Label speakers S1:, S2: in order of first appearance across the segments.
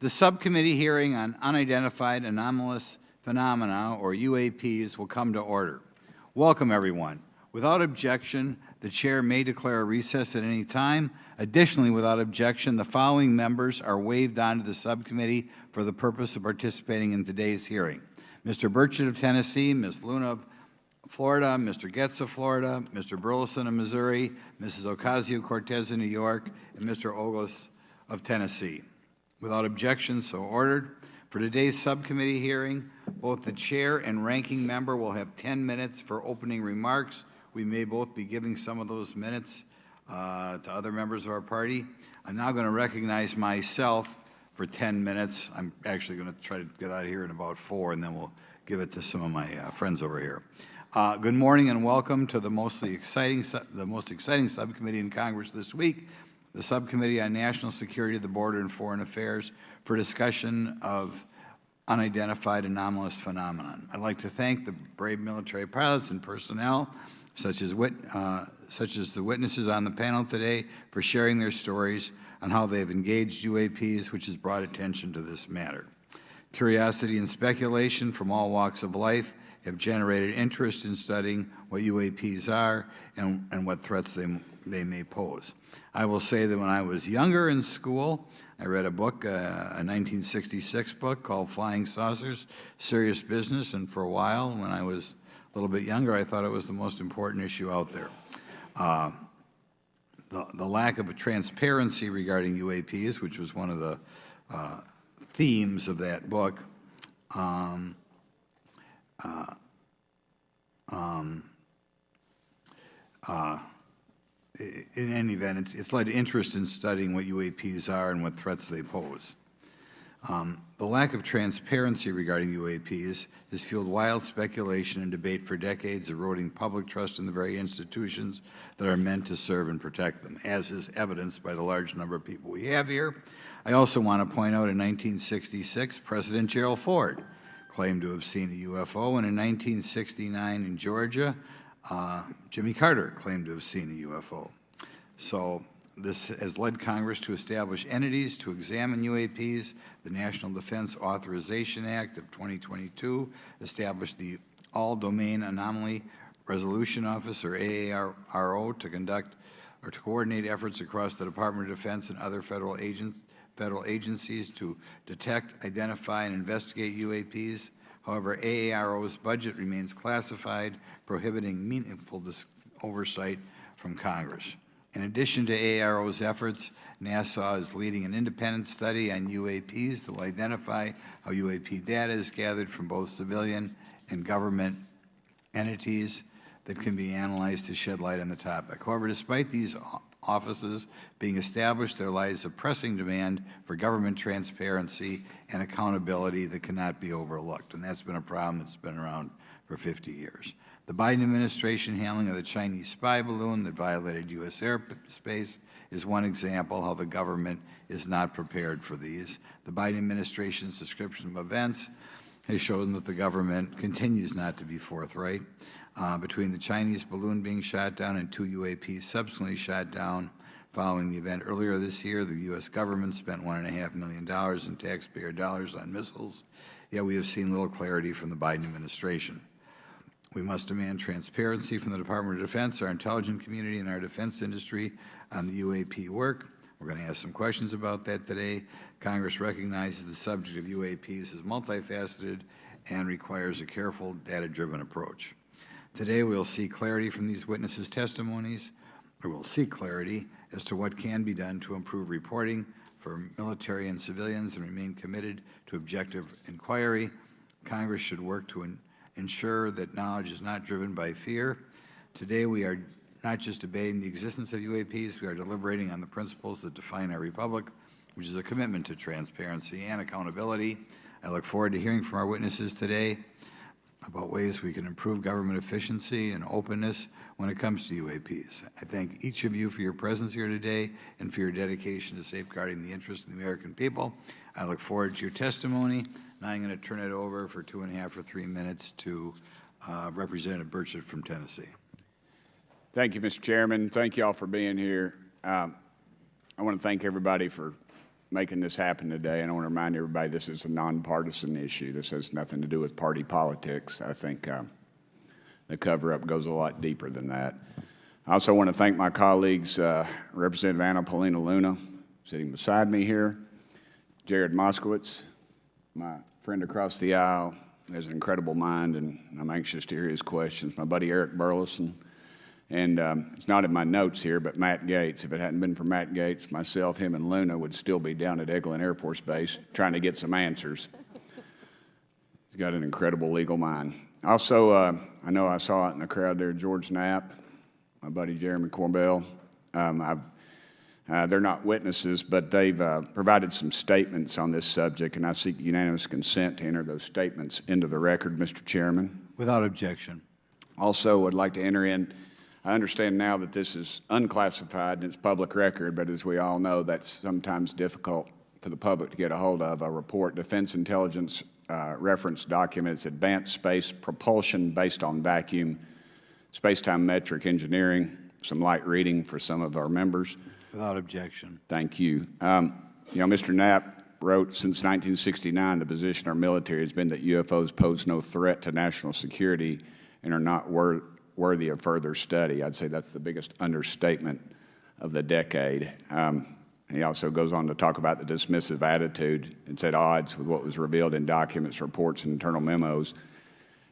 S1: The subcommittee hearing on unidentified anomalous phenomena, or UAPs, will come to order. Welcome, everyone. Without objection, the chair may declare a recess at any time. Additionally, without objection, the following members are waived onto the subcommittee for the purpose of participating in today's hearing: Mr. Burchett of Tennessee, Ms. Luna of Florida, Mr. Getz of Florida, Mr. Burleson of Missouri, Mrs. Ocasio-Cortez of New York, and Mr. Ogles of Tennessee. Without objection, so ordered. For today's subcommittee hearing, both the chair and ranking member will have 10 minutes for opening remarks. We may both be giving some of those minutes to other members of our party. I'm now going to recognize myself for 10 minutes. I'm actually going to try to get out of here in about 4, and then we'll give it to some of my friends over here. Good morning and welcome to the most exciting subcommittee in Congress this week, the Subcommittee on National Security, the Border, and Foreign Affairs, for discussion of unidentified anomalous phenomenon. I'd like to thank the brave military pilots and personnel, such as the witnesses on the panel today, for sharing their stories on how they've engaged UAPs, which has brought attention to this matter. Curiosity and speculation from all walks of life have generated interest in studying what UAPs are and what threats they may pose. I will say that when I was younger in school, I read a book, a 1966 book called Flying Saucers, Serious Business, and for a while, when I was a little bit younger, I thought it was the most important issue out there. The lack of transparency regarding UAPs, which was one of the themes of that book, in any event, it's led to interest in studying what UAPs are and what threats they pose. The lack of transparency regarding UAPs has fueled wild speculation and debate for decades, eroding public trust in the very institutions that are meant to serve and protect them, as is evidenced by the large number of people we have here. I also want to point out in 1966, President Gerald Ford claimed to have seen a UFO, and in 1969 in Georgia, Jimmy Carter claimed to have seen a UFO. So this has led Congress to establish entities to examine UAPs. The National Defense Authorization Act of 2022 established the All-Domain Anomaly Resolution Office, or AARO, to conduct or to coordinate efforts across the Department of Defense and other federal agencies to detect, identify, and investigate UAPs. However, AARO's budget remains classified, prohibiting meaningful oversight from Congress. In addition to AARO's efforts, NASA is leading an independent study on UAPs that will identify how UAP data is gathered from both civilian and government entities that can be analyzed to shed light on the topic. However, despite these offices being established, there lies a pressing demand for government transparency and accountability that cannot be overlooked, and that's been a problem that's been around for 50 years. The Biden administration handling of the Chinese spy balloon that violated U.S. airspace is one example how the government is not prepared for these. The Biden administration's description of events has shown that the government continues not to be forthright. Between the Chinese balloon being shot down and 2 UAPs subsequently shot down following the event earlier this year, the U.S. government spent $1.5 million in taxpayer dollars on missiles, yet we have seen little clarity from the Biden administration. We must demand transparency from the Department of Defense, our intelligence community, and our defense industry on the UAP work. We're going to ask some questions about that today. Congress recognizes the subject of UAPs is multifaceted and requires a careful, data-driven approach. Today, we'll see clarity from these witnesses' testimonies, or we'll seek clarity as to what can be done to improve reporting for military and civilians and remain committed to objective inquiry. Congress should work to ensure that knowledge is not driven by fear. Today, we are not just debating the existence of UAPs, we are deliberating on the principles that define our republic, which is a commitment to transparency and accountability. I look forward to hearing from our witnesses today about ways we can improve government efficiency and openness when it comes to UAPs. I thank each of you for your presence here today and for your dedication to safeguarding the interests of the American people. I look forward to your testimony. Now I'm going to turn it over for 2.5 or 3 minutes to Representative Burchett from Tennessee.
S2: Thank you, Mr. Chairman. Thank you all for being here. I want to thank everybody for making this happen today. And I want to remind everybody this is a nonpartisan issue. This has nothing to do with party politics. I think the cover-up goes a lot deeper than that. I also want to thank my colleagues, Representative Anna Paulina Luna, sitting beside me here, Jared Moskowitz, my friend across the aisle, has an incredible mind, and I'm anxious to hear his questions. My buddy Eric Burleson, and it's not in my notes here, but Matt Gates. If it hadn't been for Matt Gates, myself, him, and Luna would still be down at Eglin Air Force Base trying to get some answers. He's got an incredible legal mind. Also, I know I saw it in the crowd there, George Knapp, my buddy Jeremy Corbell. They're not witnesses, but they've provided some statements on this subject, and I seek unanimous consent to enter those statements into the record, Mr. Chairman.
S1: Without objection.
S2: Also, would like to enter in, I understand now that this is unclassified and it's public record, but as we all know, that's sometimes difficult for the public to get a hold of. A report, Defense Intelligence Reference Documents, Advanced Space Propulsion Based on Vacuum, Space-Time Metric Engineering, some light reading for some of our members.
S1: Without objection.
S2: Thank you. Mr. Knapp wrote, since 1969, the position of our military has been that UFOs pose no threat to national security and are not worthy of further study. I'd say that's the biggest understatement of the decade. He also goes on to talk about the dismissive attitude. It's at odds with what was revealed in documents, reports, and internal memos.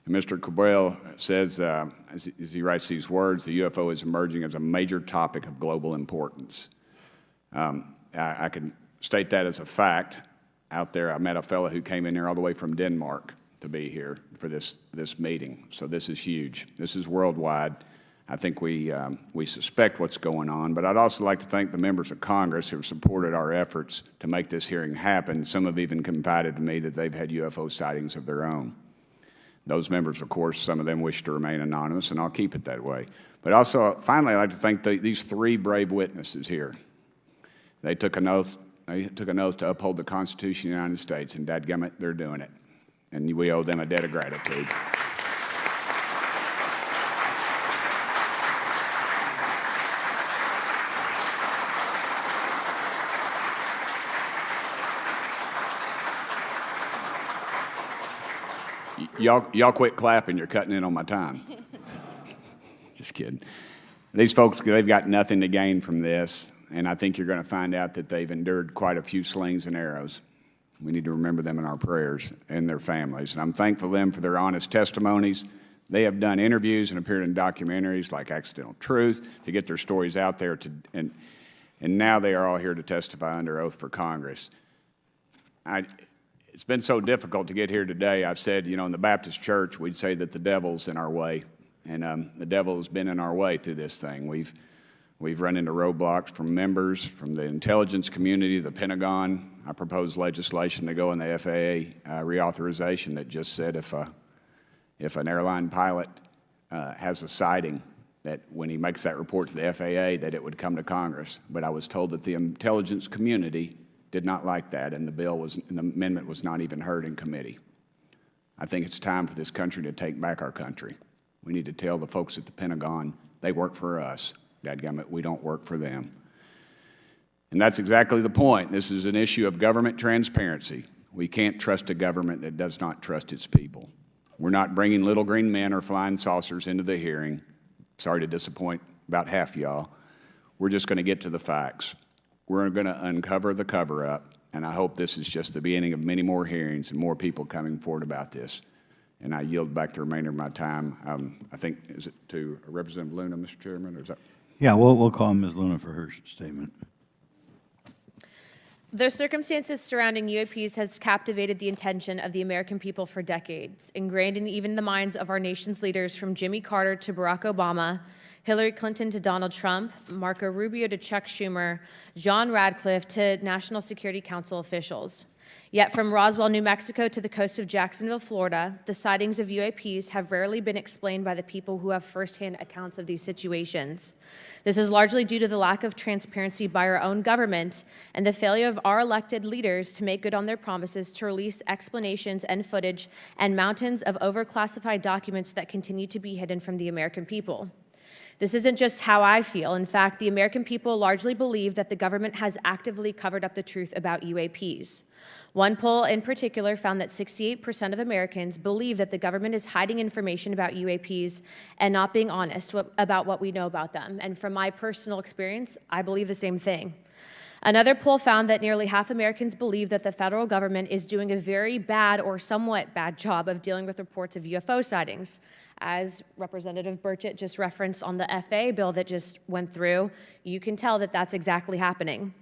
S2: And Mr. Cabral says, as he writes these words, the UFO is emerging as a major topic of global importance. I can state that as a fact. Out there, I met a fellow who came in here all the way from Denmark to be here for this meeting. So this is huge. This is worldwide. I think we suspect what's going on, but I'd also like to thank the members of Congress who have supported our efforts to make this hearing happen. Some have even confided to me that they've had UFO sightings of their own. Those members, of course, some of them wish to remain anonymous, and I'll keep it that way. But also, finally, I'd like to thank these three brave witnesses here. They took an oath. They took an oath to uphold the Constitution of the United States, and dadgummit, they're doing it. And we owe them a debt of gratitude. Y'all quit clapping. You're cutting in on my time. Just kidding. These folks, they've got nothing to gain from this, and I think you're going to find out that they've endured quite a few slings and arrows. We need to remember them in our prayers and their families. And I'm thankful to them for their honest testimonies. They have done interviews and appeared in documentaries like Accidental Truth to get their stories out there, and now they are all here to testify under oath for Congress. It's been so difficult to get here today. I've said, in the Baptist church, we'd say that the devil's in our way. And the devil has been in our way through this thing. We've run into roadblocks from members, from the intelligence community, the Pentagon. I proposed legislation to go in the FAA reauthorization that just said if an airline pilot has a sighting, that when he makes that report to the FAA, that it would come to Congress. But I was told that the intelligence community did not like that, and the amendment was not even heard in committee. I think it's time for this country to take back our country. We need to tell the folks at the Pentagon they work for us. Dadgummit, we don't work for them. And that's exactly the point. This is an issue of government transparency. We can't trust a government that does not trust its people. We're not bringing little green men or flying saucers into the hearing. Sorry to disappoint about half y'all. We're just going to get to the facts. We're going to uncover the cover-up, and I hope this is just the beginning of many more hearings and more people coming forward about this. And I yield back the remainder of my time. I think, is it to Representative Luna, Mr. Chairman? Or is that?
S1: Yeah, we'll call Ms. Luna for her statement.
S3: The circumstances surrounding UAPs has captivated the attention of the American people for decades, ingrained in even the minds of our nation's leaders from Jimmy Carter to Barack Obama, Hillary Clinton to Donald Trump, Marco Rubio to Chuck Schumer, John Radcliffe to National Security Council officials. Yet from Roswell, New Mexico to the coast of Jacksonville, Florida, the sightings of UAPs have rarely been explained by the people who have firsthand accounts of these situations. This is largely due to the lack of transparency by our own government and the failure of our elected leaders to make good on their promises to release explanations and footage and mountains of overclassified documents that continue to be hidden from the American people. This isn't just how I feel. In fact, the American people largely believe that the government has actively covered up the truth about UAPs. One poll in particular found that 68% of Americans believe that the government is hiding information about UAPs and not being honest about what we know about them. And from my personal experience, I believe the same thing. Another poll found that nearly half Americans believe that the federal government is doing a very bad or somewhat bad job of dealing with reports of UFO sightings. As Representative Burchett just referenced on the FAA bill that just went through, you can tell that that's exactly happening.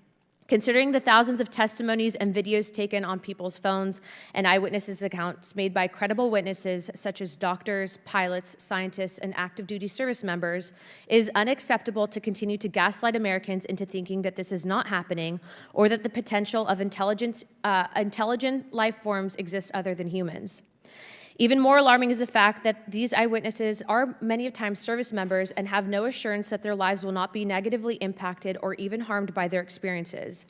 S3: Considering the thousands of testimonies and videos taken on people's phones and eyewitnesses' accounts made by credible witnesses such as doctors, pilots, scientists, and active duty service members, it is unacceptable to continue to gaslight Americans into thinking that this is not happening or that the potential of intelligent life forms exists other than humans. Even more alarming is the fact that these eyewitnesses are many of times service members and have no assurance that their lives will not be negatively impacted or even harmed by their experiences.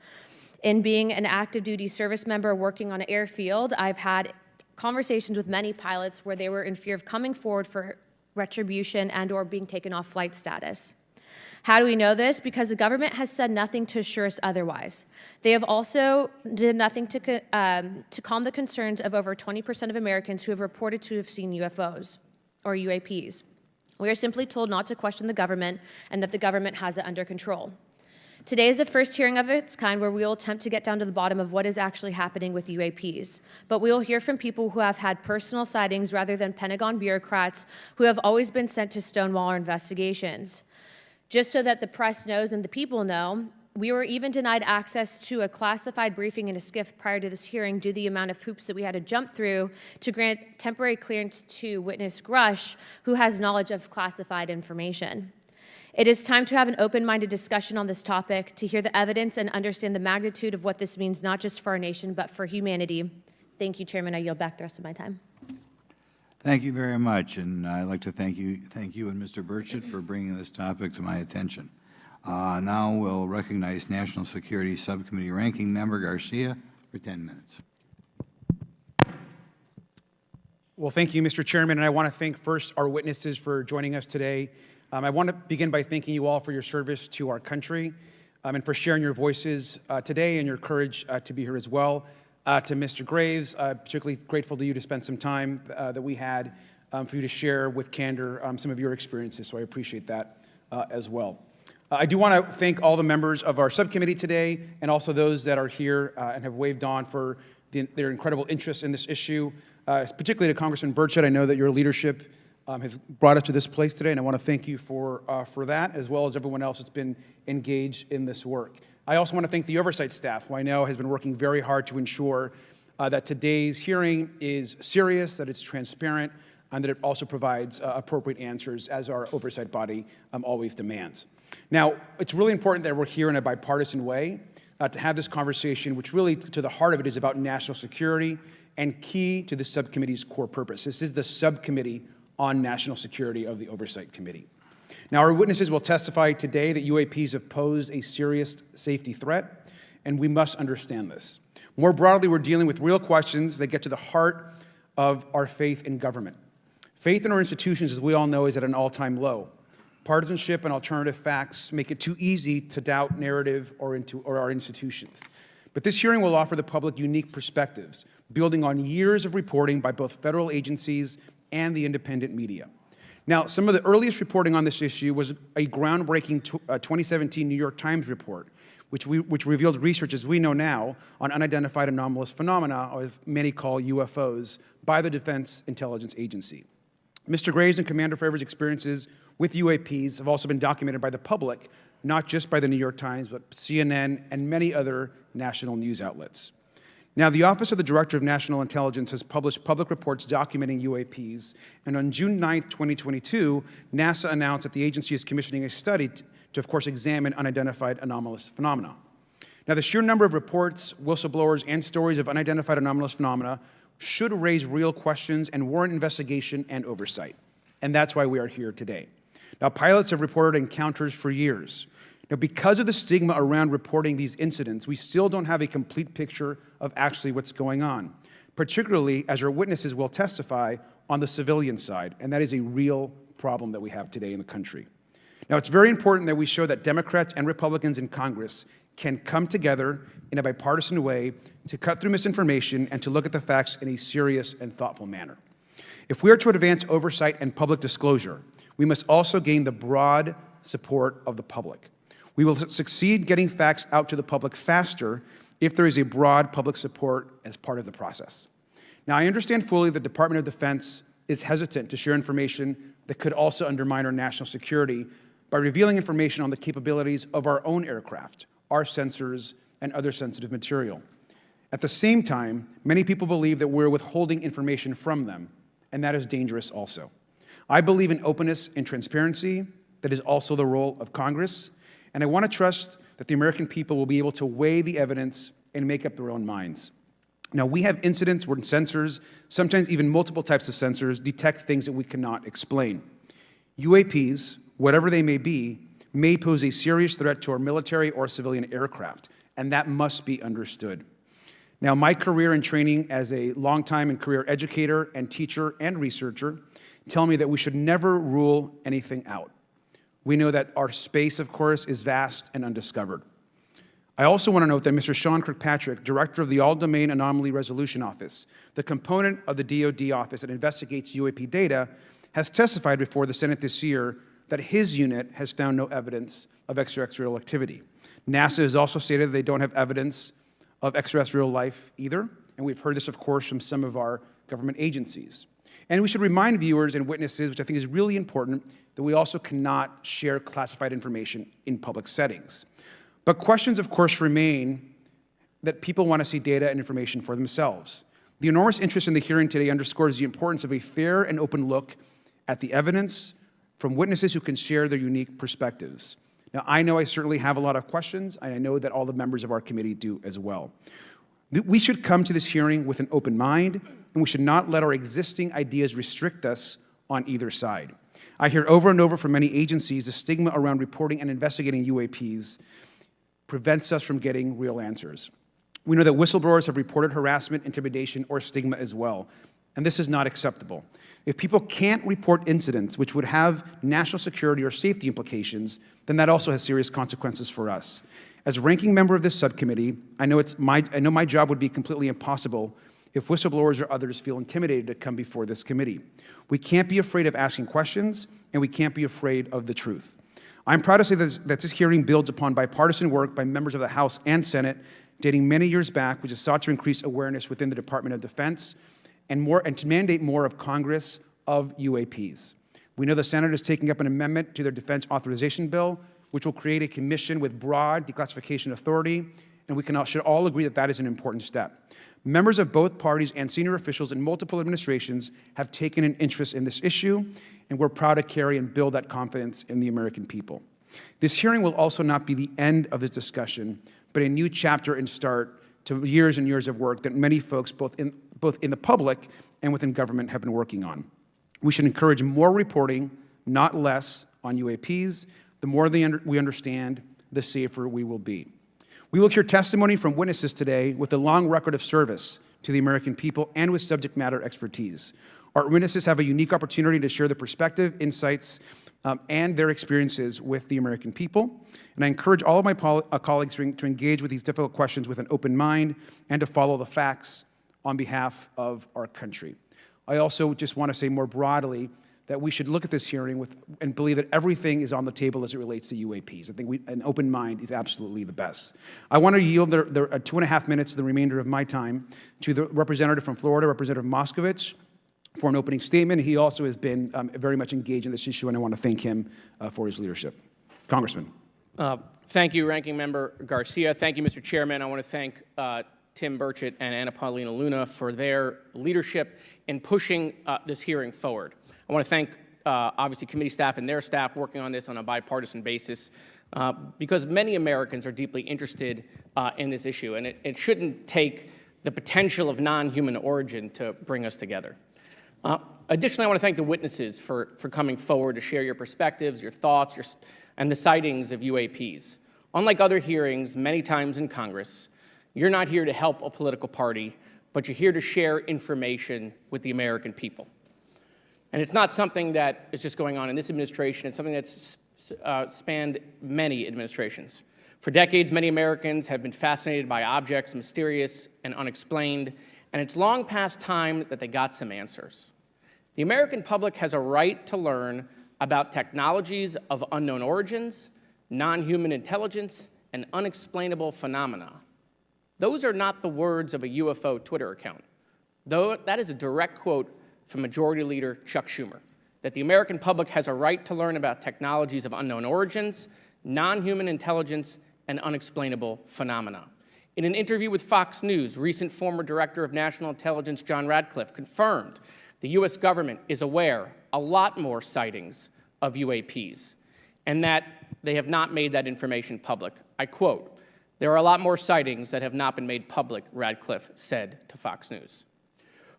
S3: In being an active duty service member working on an airfield, I've had conversations with many pilots where they were in fear of coming forward for retribution and or being taken off flight status. How do we know this? Because the government has said nothing to assure us otherwise. They have also did nothing to calm the concerns of over 20% of Americans who have reported to have seen UFOs or UAPs. We are simply told not to question the government and that the government has it under control. Today is the first hearing of its kind where we will attempt to get down to the bottom of what is actually happening with UAPs. But we will hear from people who have had personal sightings rather than Pentagon bureaucrats who have always been sent to stonewall our investigations. Just so that the press knows and the people know, we were even denied access to a classified briefing in a SCIF prior to this hearing due to the amount of hoops that we had to jump through to grant temporary clearance to witness Grush, who has knowledge of classified information. It is time to have an open-minded discussion on this topic, to hear the evidence and understand the magnitude of what this means not just for our nation, but for humanity. Thank you, Chairman. I yield back the rest of my time.
S1: Thank you very much, and I'd like to thank you and Mr. Burchett for bringing this topic to my attention. Now we'll recognize National Security Subcommittee Ranking Member Garcia for 10 minutes.
S4: Well, thank you, Mr. Chairman, and I want to thank first our witnesses for joining us today. I want to begin by thanking you all for your service to our country and for sharing your voices today and your courage to be here as well. To Mr. Graves, particularly grateful to you to spend some time that we had for you to share with candor some of your experiences, so I appreciate that as well. I do want to thank all the members of our subcommittee today and also those that are here and have waved on for their incredible interest in this issue, particularly to Congressman Burchett. I know that your leadership has brought us to this place today, and I want to thank you for that, as well as everyone else that's been engaged in this work. I also want to thank the oversight staff, who I know has been working very hard to ensure that today's hearing is serious, that it's transparent, and that it also provides appropriate answers, as our oversight body always demands. Now, it's really important that we're here in a bipartisan way to have this conversation, which really, to the heart of it, is about national security and key to the subcommittee's core purpose. This is the subcommittee on national security of the Oversight Committee. Now, our witnesses will testify today that UAPs have posed a serious safety threat, and we must understand this. More broadly, we're dealing with real questions that get to the heart of our faith in government. Faith in our institutions, as we all know, is at an all-time low. Partisanship and alternative facts make it too easy to doubt narrative or our institutions. But this hearing will offer the public unique perspectives, building on years of reporting by both federal agencies and the independent media. Now, some of the earliest reporting on this issue was a groundbreaking 2017 New York Times report, which revealed research, as we know now, on unidentified anomalous phenomena, or as many call UFOs, by the Defense Intelligence Agency. Mr. Graves and Commander Favor's experiences with UAPs have also been documented by the public, not just by the New York Times, but CNN and many other national news outlets. Now, the Office of the Director of National Intelligence has published public reports documenting UAPs, and on June 9th, 2022, NASA announced that the agency is commissioning a study to, of course, examine unidentified anomalous phenomena. Now, the sheer number of reports, whistleblowers, and stories of unidentified anomalous phenomena should raise real questions and warrant investigation and oversight, and that's why we are here today. Now, pilots have reported encounters for years. Now, because of the stigma around reporting these incidents, we still don't have a complete picture of actually what's going on, particularly as our witnesses will testify on the civilian side, and that is a real problem that we have today in the country. Now, it's very important that we show that Democrats and Republicans in Congress can come together in a bipartisan way to cut through misinformation and to look at the facts in a serious and thoughtful manner. If we are to advance oversight and public disclosure, we must also gain the broad support of the public. We will succeed getting facts out to the public faster if there is a broad public support as part of the process. Now, I understand fully the Department of Defense is hesitant to share information that could also undermine our national security by revealing information on the capabilities of our own aircraft, our sensors, and other sensitive material. At the same time, many people believe that we're withholding information from them, and that is dangerous also. I believe in openness and transparency. That is also the role of Congress, and I want to trust that the American people will be able to weigh the evidence and make up their own minds. Now, we have incidents where sensors, sometimes even multiple types of sensors, detect things that we cannot explain. UAPs, whatever they may be, may pose a serious threat to our military or civilian aircraft, and that must be understood. Now, my career and training as a longtime and career educator and teacher and researcher tell me that we should never rule anything out. We know that our space, of course, is vast and undiscovered. I also want to note that Mr. Sean Kirkpatrick, director of the All-Domain Anomaly Resolution Office, the component of the DoD office that investigates UAP data, has testified before the Senate this year that his unit has found no evidence of extraterrestrial activity. NASA has also stated that they don't have evidence of extraterrestrial life either, and we've heard this, of course, from some of our government agencies. And we should remind viewers and witnesses, which I think is really important, that we also cannot share classified information in public settings. But questions, of course, remain that people want to see data and information for themselves. The enormous interest in the hearing today underscores the importance of a fair and open look at the evidence from witnesses who can share their unique perspectives. Now, I know I certainly have a lot of questions, and I know that all the members of our committee do as well. We should come to this hearing with an open mind, and we should not let our existing ideas restrict us on either side. I hear over and over from many agencies the stigma around reporting and investigating UAPs prevents us from getting real answers. We know that whistleblowers have reported harassment, intimidation, or stigma as well, and this is not acceptable. If people can't report incidents which would have national security or safety implications, then that also has serious consequences for us. As ranking member of this subcommittee, I know my job would be completely impossible if whistleblowers or others feel intimidated to come before this committee. We can't be afraid of asking questions, and we can't be afraid of the truth. I'm proud to say that this hearing builds upon bipartisan work by members of the House and Senate dating many years back, which has sought to increase awareness within the Department of Defense and to mandate more of Congress of UAPs. We know the Senate is taking up an amendment to their defense authorization bill, which will create a commission with broad declassification authority, and we should all agree that that is an important step. Members of both parties and senior officials in multiple administrations have taken an interest in this issue, and we're proud to carry and build that confidence in the American people. This hearing will also not be the end of this discussion, but a new chapter and start to years and years of work that many folks, both in the public and within government, have been working on. We should encourage more reporting, not less, on UAPs. The more we understand, the safer we will be. We will hear testimony from witnesses today with a long record of service to the American people and with subject matter expertise. Our witnesses have a unique opportunity to share their perspective, insights, and their experiences with the American people. And I encourage all of my colleagues to engage with these difficult questions with an open mind and to follow the facts on behalf of our country. I also just want to say more broadly that we should look at this hearing and believe that everything is on the table as it relates to UAPs. I think an open mind is absolutely the best. I want to yield the 2.5 minutes, the remainder of my time, to the representative from Florida, Representative Moskowitz, for an opening statement. He also has been very much engaged in this issue, and I want to thank him for his leadership. Congressman.
S5: Thank you, Ranking Member Garcia. Thank you, Mr. Chairman. I want to thank Tim Burchett and Anna Paulina Luna for their leadership in pushing this hearing forward. I want to thank, obviously, committee staff and their staff working on this on a bipartisan basis because many Americans are deeply interested in this issue, and it shouldn't take the potential of non-human origin to bring us together. Additionally, I want to thank the witnesses for coming forward to share your perspectives, your thoughts, and the sightings of UAPs. Unlike other hearings many times in Congress, you're not here to help a political party, but you're here to share information with the American people. And it's not something that is just going on in this administration. It's something that's spanned many administrations. For decades, many Americans have been fascinated by objects mysterious and unexplained, and it's long past time that they got some answers. The American public has a right to learn about technologies of unknown origins, non-human intelligence, and unexplainable phenomena. Those are not the words of a UFO Twitter account, though that is a direct quote from Majority Leader Chuck Schumer, that the American public has a right to learn about technologies of unknown origins, non-human intelligence, and unexplainable phenomena. In an interview with Fox News, recent former Director of National Intelligence John Radcliffe confirmed the U.S. government is aware a lot more sightings of UAPs, and that they have not made that information public. I quote, "There are a lot more sightings that have not been made public," Radcliffe said to Fox News.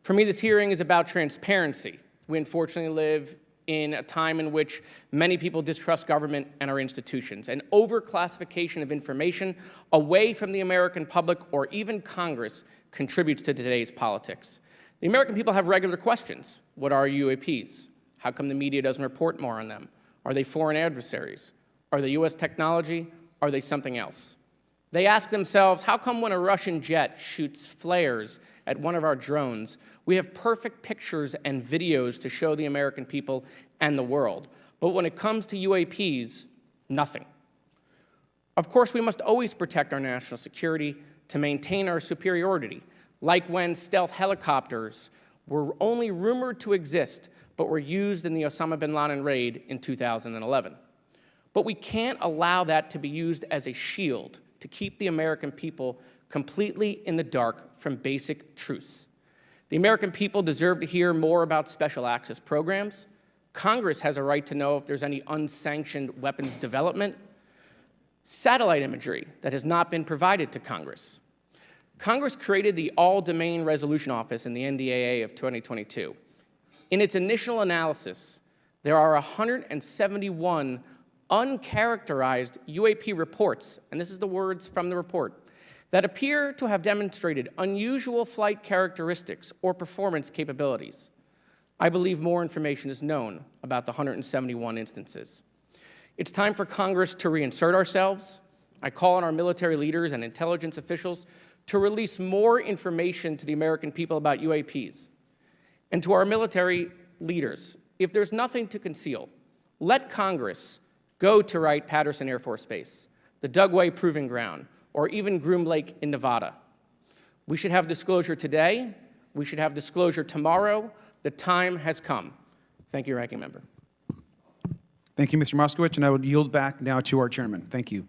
S5: For me, this hearing is about transparency. We unfortunately live in a time in which many people distrust government and our institutions, and overclassification of information away from the American public or even Congress contributes to today's politics. The American people have regular questions. What are UAPs? How come the media doesn't report more on them? Are they foreign adversaries? Are they U.S. technology? Are they something else? They ask themselves, how come when a Russian jet shoots flares at one of our drones, we have perfect pictures and videos to show the American people and the world, but when it comes to UAPs, nothing? Of course, we must always protect our national security to maintain our superiority, like when stealth helicopters were only rumored to exist but were used in the Osama bin Laden raid in 2011. But we can't allow that to be used as a shield to keep the American people completely in the dark from basic truths. The American people deserve to hear more about special access programs. Congress has a right to know if there's any unsanctioned weapons development. Satellite imagery that has not been provided to Congress. Congress created the All-Domain Resolution Office in the NDAA of 2022. In its initial analysis, there are 171 uncharacterized UAP reports, and this is the words from the report, that appear to have demonstrated unusual flight characteristics or performance capabilities. I believe more information is known about the 171 instances. It's time for Congress to reinsert ourselves. I call on our military leaders and intelligence officials to release more information to the American people about UAPs. And to our military leaders, if there's nothing to conceal, let Congress go to Wright-Patterson Air Force Base, the Dugway Proving Ground, or even Groom Lake in Nevada. We should have disclosure today. We should have disclosure tomorrow. The time has come. Thank you, Ranking Member.
S4: Thank you, Mr. Moskowitz, and I will yield back now to our chairman. Thank you.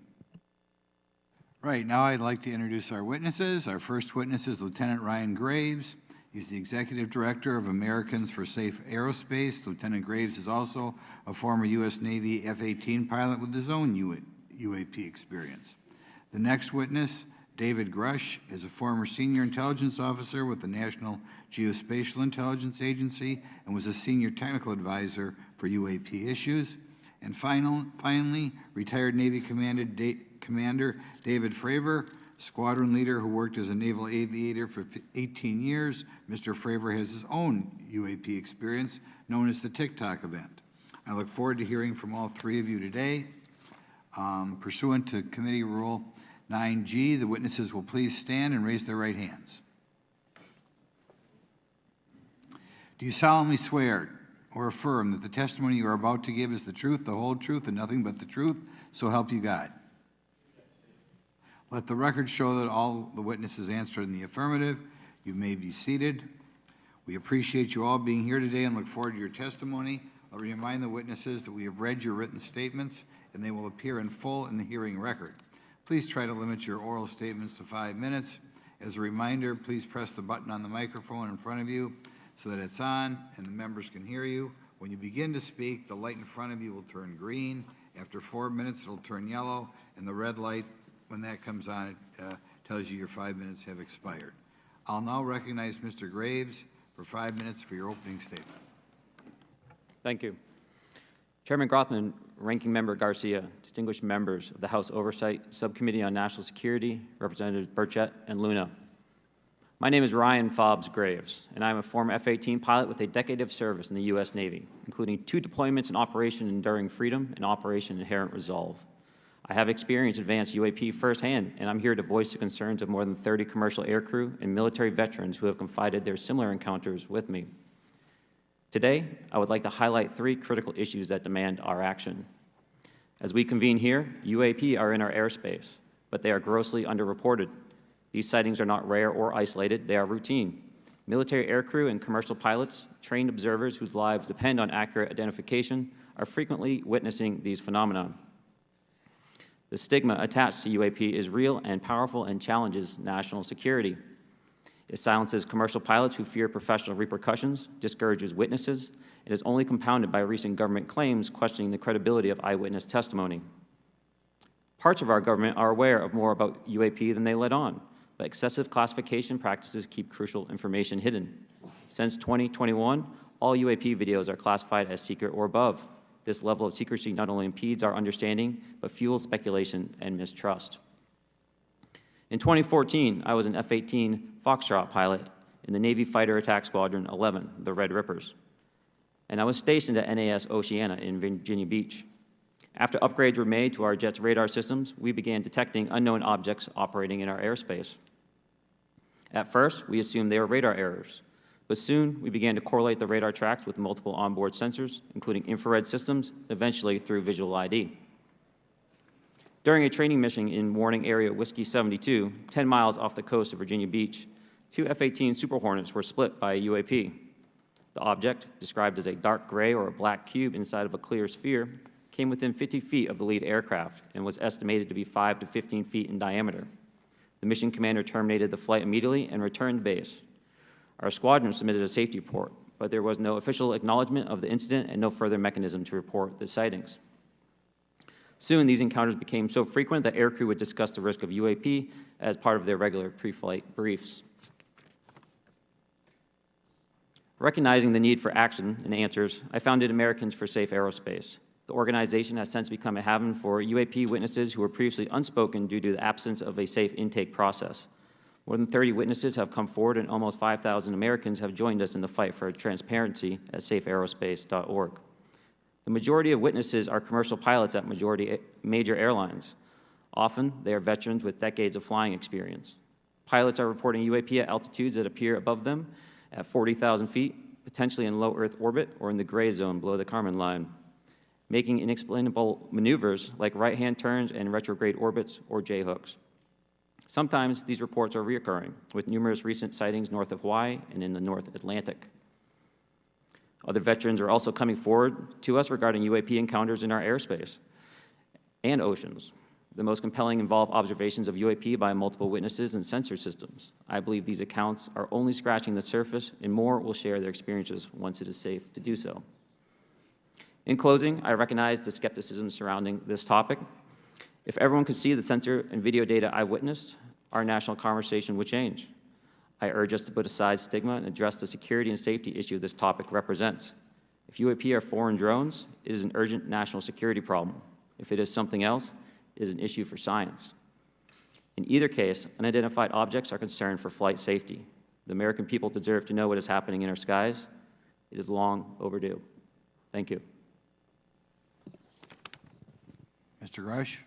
S1: Right, now I'd like to introduce our witnesses. Our first witness is Lieutenant Ryan Graves. He's the Executive Director of Americans for Safe Aerospace. Lieutenant Graves is also a former U.S. Navy F-18 pilot with his own UAP experience. The next witness, David Grush, is a former senior intelligence officer with the National Geospatial Intelligence Agency and was a senior technical advisor for UAP issues. And finally, retired Navy Commander David Fravor, squadron leader who worked as a naval aviator for 18 years. Mr. Fravor has his own UAP experience, known as the TikTok event. I look forward to hearing from all three of you today. Pursuant to Committee Rule 9G, the witnesses will please stand and raise their right hands. Do you solemnly swear or affirm that the testimony you are about to give is the truth, the whole truth, and nothing but the truth, so help you God? Let the record show that all the witnesses answered in the affirmative. You may be seated. We appreciate you all being here today and look forward to your testimony. I'll remind the witnesses that we have read your written statements and they will appear in full in the hearing record. Please try to limit your oral statements to 5 minutes. As a reminder, please press the button on the microphone in front of you so that it's on and the members can hear you. When you begin to speak, the light in front of you will turn green. After 4 minutes, it'll turn yellow, and the red light, when that comes on, it tells you your 5 minutes have expired. I'll now recognize Mr. Graves for 5 minutes for your opening statement.
S6: Thank you. Chairman Grothman, Ranking Member Garcia, distinguished members of the House Oversight Subcommittee on National Security, Representatives Burchett and Luna. My name is Ryan Fobbs Graves, and I'm a former F-18 pilot with a decade of service in the U.S. Navy, including 2 deployments in Operation Enduring Freedom and Operation Inherent Resolve. I have experienced advanced UAP firsthand, and I'm here to voice the concerns of more than 30 commercial aircrew and military veterans who have confided their similar encounters with me. Today, I would like to highlight 3 critical issues that demand our action. As we convene here, UAP are in our airspace, but they are grossly underreported. These sightings are not rare or isolated, they are routine. Military aircrew and commercial pilots, trained observers whose lives depend on accurate identification, are frequently witnessing these phenomena. The stigma attached to UAP is real and powerful and challenges national security. It silences commercial pilots who fear professional repercussions, discourages witnesses, and is only compounded by recent government claims questioning the credibility of eyewitness testimony. Parts of our government are aware of more about UAP than they let on, but excessive classification practices keep crucial information hidden. Since 2021, all UAP videos are classified as secret or above. This level of secrecy not only impedes our understanding, but fuels speculation and mistrust. In 2014, I was an F-18 Foxtrot pilot in the Navy Fighter Attack Squadron 11, the Red Rippers, and I was stationed at NAS Oceana in Virginia Beach. After upgrades were made to our jet's radar systems, we began detecting unknown objects operating in our airspace. At first, we assumed they were radar errors, but soon we began to correlate the radar tracks with multiple onboard sensors, including infrared systems, eventually through visual ID. During a training mission in Warning Area Whiskey 72, 10 miles off the coast of Virginia Beach, 2 F-18 Super Hornets were split by a UAP. The object, described as a dark gray or a black cube inside of a clear sphere, came within 50 feet of the lead aircraft and was estimated to be 5 to 15 feet in diameter. The mission commander terminated the flight immediately and returned to base. Our squadron submitted a safety report, but there was no official acknowledgement of the incident and no further mechanism to report the sightings. Soon, these encounters became so frequent that aircrew would discuss the risk of UAP as part of their regular pre-flight briefs. Recognizing the need for action and answers, I founded Americans for Safe Aerospace. The organization has since become a haven for UAP witnesses who were previously unspoken due to the absence of a safe intake process. More than 30 witnesses have come forward, and almost 5,000 Americans have joined us in the fight for transparency at safeaerospace.org. The majority of witnesses are commercial pilots at major airlines. Often, they are veterans with decades of flying experience. Pilots are reporting UAP at altitudes that appear above them at 40,000 feet, potentially in low Earth orbit or in the gray zone below the Kármán line, making inexplainable maneuvers like right-hand turns and retrograde orbits or J-hooks. Sometimes these reports are reoccurring, with numerous recent sightings north of Hawaii and in the North Atlantic. Other veterans are also coming forward to us regarding UAP encounters in our airspace and oceans. The most compelling involve observations of UAP by multiple witnesses and sensor systems. I believe these accounts are only scratching the surface, and more will share their experiences once it is safe to do so. In closing, I recognize the skepticism surrounding this topic. If everyone could see the sensor and video data I witnessed, our national conversation would change. I urge us to put aside stigma and address the security and safety issue this topic represents. If UAP are foreign drones, it is an urgent national security problem. If it is something else, it is an issue for science. In either case, unidentified objects are concerned for flight safety. The American people deserve to know what is happening in our skies. It is long overdue. Thank you.
S1: Mr. Grush?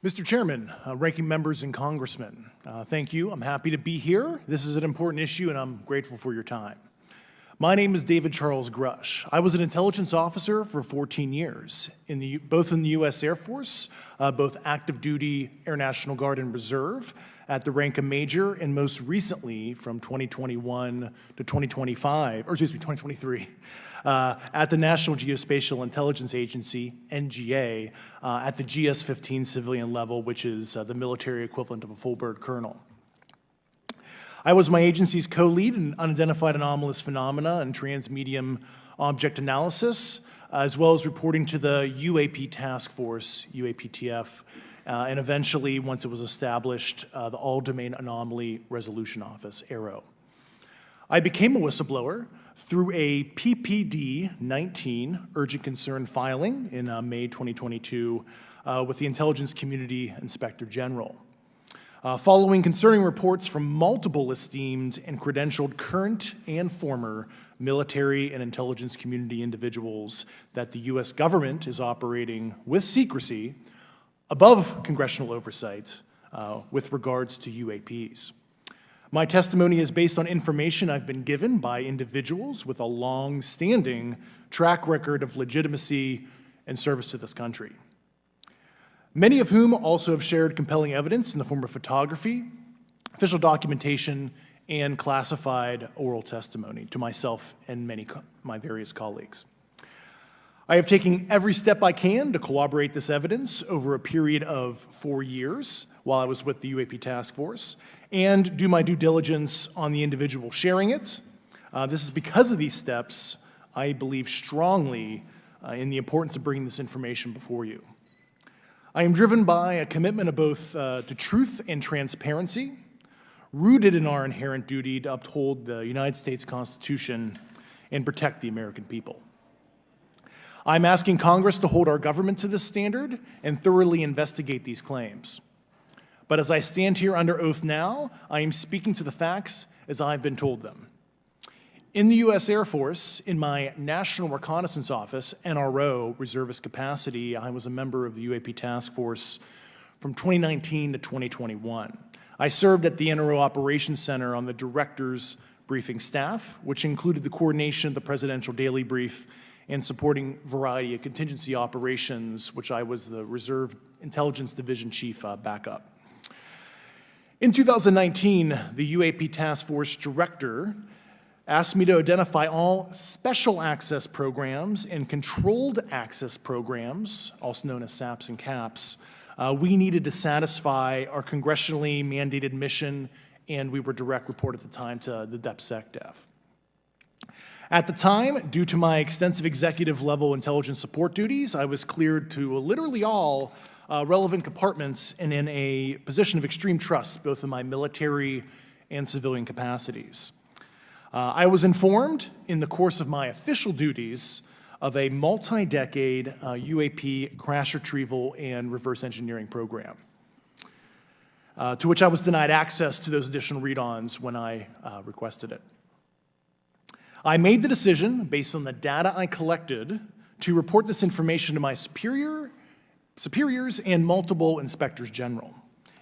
S7: Mr. Chairman, ranking members and congressmen, thank you. I'm happy to be here. This is an important issue, and I'm grateful for your time. My name is David Charles Grush. I was an intelligence officer for 14 years, both in the U.S. Air Force, both active duty, Air National Guard, and Reserve, at the rank of major, and most recently from 2021 to 2023, at the National Geospatial Intelligence Agency, NGA, at the GS-15 civilian level, which is the military equivalent of a full bird colonel. I was my agency's co-lead in unidentified anomalous phenomena and transmedium object analysis, as well as reporting to the UAP task force, UAPTF, and eventually, once it was established, the All Domain Anomaly Resolution Office, AARO. I became a whistleblower through a PPD 19 urgent concern filing in May 2022 with the Intelligence Community Inspector General. Following concerning reports from multiple esteemed and credentialed current and former military and intelligence community individuals that the U.S. government is operating with secrecy above congressional oversight with regards to UAPs. My testimony is based on information I've been given by individuals with a long-standing track record of legitimacy and service to this country, many of whom also have shared compelling evidence in the form of photography, official documentation, and classified oral testimony to myself and my various colleagues. I have taken every step I can to corroborate this evidence over a period of 4 years while I was with the UAP Task Force and do my due diligence on the individual sharing it. This is because of these steps, I believe strongly in the importance of bringing this information before you. I am driven by a commitment of both to truth and transparency, rooted in our inherent duty to uphold the United States Constitution and protect the American people. I'm asking Congress to hold our government to this standard and thoroughly investigate these claims. But as I stand here under oath now, I am speaking to the facts as I've been told them. In the U.S. Air Force, in my National Reconnaissance Office, NRO, reservist capacity, I was a member of the UAP Task Force from 2019 to 2021. I served at the NRO Operations Center on the Director's Briefing Staff, which included the coordination of the Presidential Daily Brief and supporting variety of contingency operations, which I was the Reserve Intelligence Division Chief backup. In 2019, the UAP Task Force Director asked me to identify all special access programs and controlled access programs, also known as SAPs and CAPs, we needed to satisfy our congressionally mandated mission, and we were direct report at the time to the DepSecDef. At the time, due to my extensive executive level intelligence support duties, I was cleared to literally all relevant compartments and in a position of extreme trust, both in my military and civilian capacities. I was informed in the course of my official duties of a multi-decade UAP crash retrieval and reverse engineering program, to which I was denied access to those additional read-ons when I requested it. I made the decision, based on the data I collected, to report this information to my superiors and multiple inspectors general,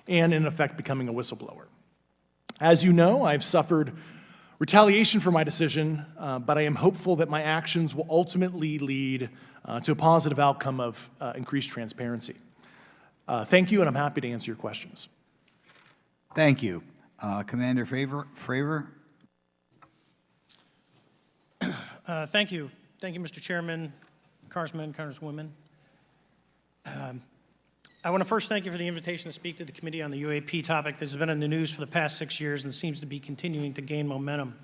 S7: and in effect becoming a whistleblower. As you know, I've suffered retaliation for my decision, but I am hopeful that my actions will ultimately lead to a positive outcome of increased transparency. Thank you, and I'm happy to answer your questions.
S1: Thank you. Commander Fravor?
S8: Thank you. Thank you, Mr. Chairman, Congressmen, Congresswomen. I want to first thank you for the invitation to speak to the committee on the UAP topic that has been in the news for the past 6 years and seems to be continuing to gain momentum.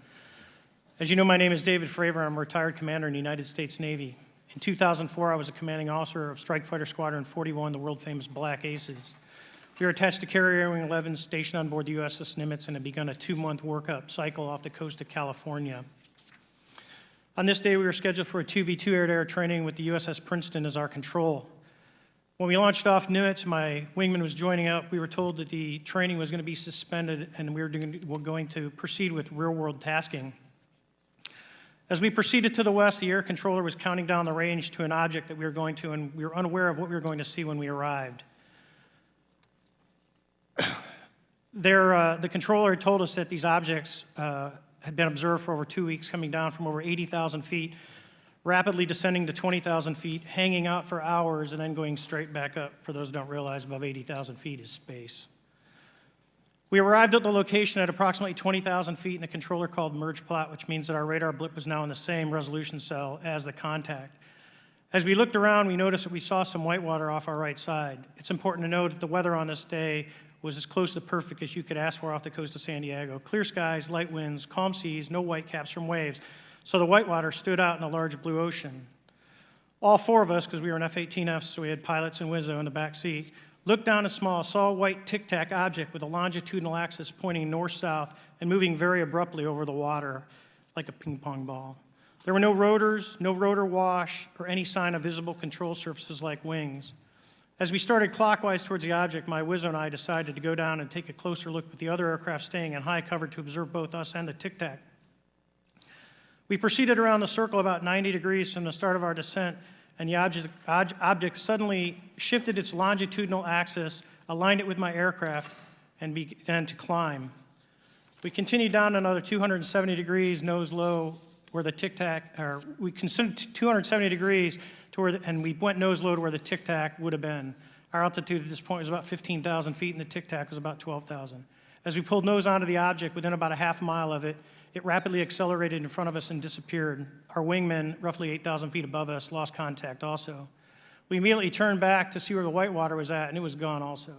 S8: As you know, my name is David Fravor. I'm a retired commander in the United States Navy. In 2004, I was a commanding officer of Strike Fighter Squadron 41, the world-famous Black Aces. We were attached to Carrier Wing 11, stationed on board the USS Nimitz, and had begun a 2-month workup cycle off the coast of California. On this day, we were scheduled for a 2v2 air-to-air training with the USS Princeton as our control. When we launched off Nimitz, my wingman was joining up. We were told that the training was going to be suspended and we were going to proceed with real-world tasking. As we proceeded to the west, the air controller was counting down the range to an object that we were going to, and we were unaware of what we were going to see when we arrived. The controller had told us that these objects had been observed for over 2 weeks, coming down from over 80,000 feet, rapidly descending to 20,000 feet, hanging out for hours, and then going straight back up. For those who don't realize, above 80,000 feet is space. We arrived at the location at approximately 20,000 feet, and the controller called merge plot, which means that our radar blip was now in the same resolution cell as the contact. As we looked around, we noticed that we saw some whitewater off our right side. It's important to note that the weather on this day was as close to perfect as you could ask for off the coast of San Diego. Clear skies, light winds, calm seas, no whitecaps from waves. So the whitewater stood out in a large blue ocean. All 4 of us, because we were in F-18Fs, so we had pilots and Wizzo in the back seat, looked down saw a white tic-tac object with a longitudinal axis pointing north-south and moving very abruptly over the water. like a ping pong ball. There were no rotors, no rotor wash, or any sign of visible control surfaces like wings. As we started clockwise towards the object, my Wizzo and I decided to go down and take a closer look with the other aircraft staying in high cover to observe both us and the Tic Tac. We proceeded around the circle about 90 degrees from the start of our descent, and the object suddenly shifted its longitudinal axis, aligned it with my aircraft, and began to climb. We continued down another 270 degrees, nose low, where the Tic Tac, or we considered 270 degrees to where, and we went nose low to where the Tic Tac would have been. Our altitude at this point was about 15,000 feet, and the Tic Tac was about 12,000. As we pulled nose onto the object, within about a half mile of it, it rapidly accelerated in front of us and disappeared. Our wingmen, roughly 8,000 feet above us, lost contact also. We immediately turned back to see where the whitewater was at, and it was gone also.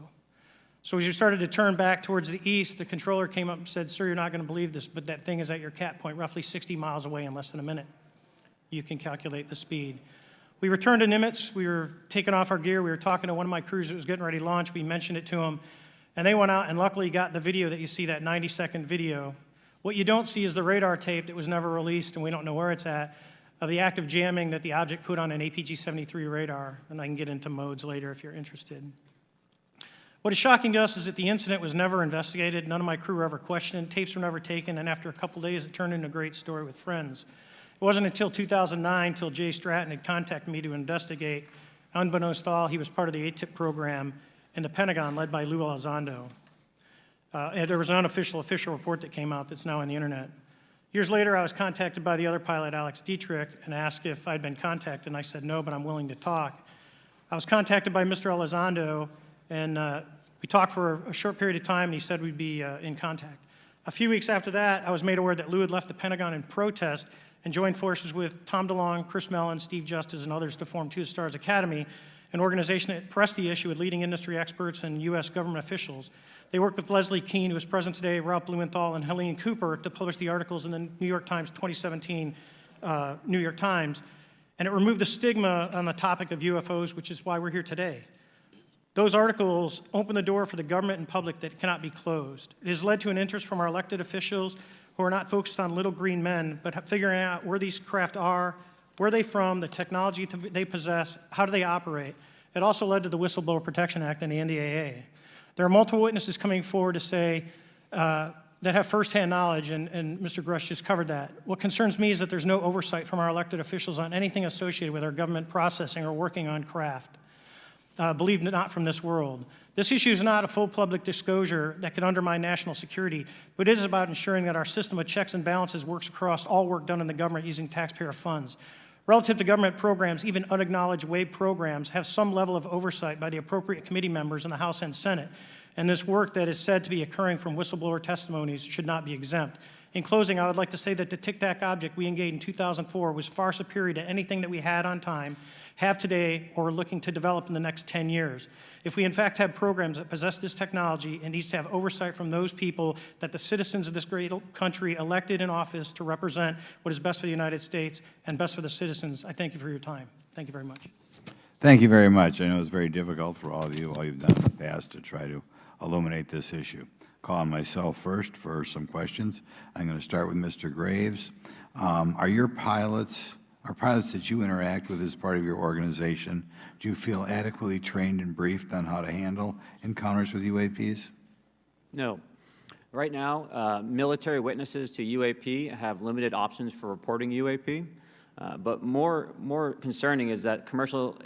S8: So as we started to turn back towards the east, the controller came up and said, "Sir, you're not going to believe this, but that thing is at your cap point roughly 60 miles away in less than a minute." You can calculate the speed. We returned to Nimitz. We were taking off our gear. We were talking to one of my crews that was getting ready to launch. We mentioned it to them, and they went out and luckily got the video that you see, that 90-second video. What you don't see is the radar tape that was never released, and we don't know where it's at, of the active jamming that the object put on an APG-73 radar, and I can get into modes later if you're interested. What is shocking to us is that the incident was never investigated. None of my crew were ever questioned. Tapes were never taken, and after a couple days, it turned into a great story with friends. It wasn't until 2009 till Jay Stratton had contacted me to investigate. Unbeknownst to all, he was part of the ATIP program in the Pentagon led by Lou Elizondo. And there was an unofficial official report that came out that's now on the internet. Years later, I was contacted by the other pilot, Alex Dietrich, and asked if I'd been contacted, and I said no, but I'm willing to talk. I was contacted by Mr. Elizondo, and we talked for a short period of time, and he said we'd be in contact. A few weeks after that, I was made aware that Lou had left the Pentagon in protest and joined forces with Tom DeLonge, Chris Mellon, Steve Justice, and others to form Two Stars Academy, an organization that pressed the issue with leading industry experts and U.S. government officials. They worked with Leslie Kean, who is present today, Ralph Blumenthal, and Helene Cooper to publish the articles in the New York Times 2017 New York Times, and it removed the stigma on the topic of UFOs, which is why we're here today. Those articles open the door for the government and public that cannot be closed. It has led to an interest from our elected officials who are not focused on little green men, but figuring out where these craft are, where they're from, the technology they possess, how do they operate. It also led to the Whistleblower Protection Act and the NDAA. There are multiple witnesses coming forward to say that have firsthand knowledge, and Mr. Grush just covered that. What concerns me is that there's no oversight from our elected officials on anything associated with our government processing or working on craft. Believe it not from this world. This issue is not a full public disclosure that could undermine national security, but it is about ensuring that our system of checks and balances works across all work done in the government using taxpayer funds. Relative to government programs, even unacknowledged WAVE programs have some level of oversight by the appropriate committee members in the House and Senate, and this work that is said to be occurring from whistleblower testimonies should not be exempt. In closing, I would like to say that the Tic Tac object we engaged in 2004 was far superior to anything that we had on time, have today, or are looking to develop in the next 10 years. If we in fact have programs that possess this technology, it needs to have oversight from those people that the citizens of this great country elected in office to represent what is best for the United States and best for the citizens. I thank you for your time. Thank you very much.
S1: Thank you very much. I know it's very difficult for all of you, all you've done in the past to try to illuminate this issue. Call on myself first for some questions. I'm going to start with Mr. Graves. Are pilots that you interact with as part of your organization, do you feel adequately trained and briefed on how to handle encounters with UAPs?
S6: No. Right now, military witnesses to UAP have limited options for reporting UAP, but more concerning is that commercial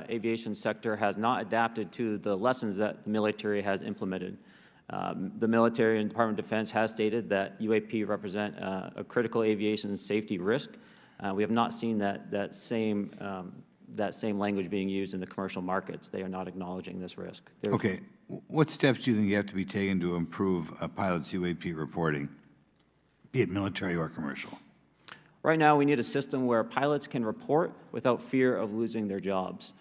S6: aviation sector has not adapted to the lessons that the military has implemented. The military and Department of Defense has stated that UAP represent a critical aviation safety risk. We have not seen that same language being used in the commercial markets. They are not acknowledging this risk.
S1: Okay. What steps do you think you have to be taken to improve a pilot's UAP reporting, be it military or commercial?
S6: Right now, we need a system where pilots can report without fear of losing their jobs.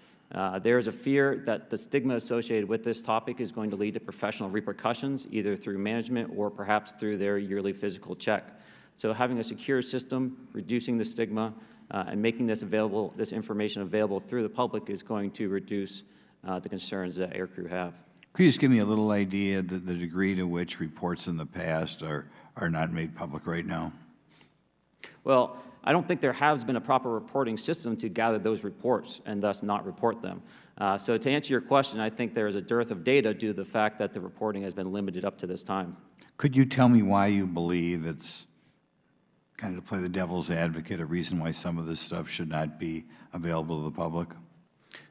S6: There is a fear that the stigma associated with this topic is going to lead to professional repercussions, either through management or perhaps through their yearly physical check. So having a secure system, reducing the stigma, and making this information available through the public is going to reduce the concerns that aircrew have.
S1: Could you just give me a little idea of the degree to which reports in the past are not made public right now?
S6: Well, I don't think there has been a proper reporting system to gather those reports and thus not report them. So to answer your question, I think there is a dearth of data due to the fact that the reporting has been limited up to this time.
S1: Could you tell me why you believe it's, kind of to play the devil's advocate, a reason why some of this stuff should not be available to the public?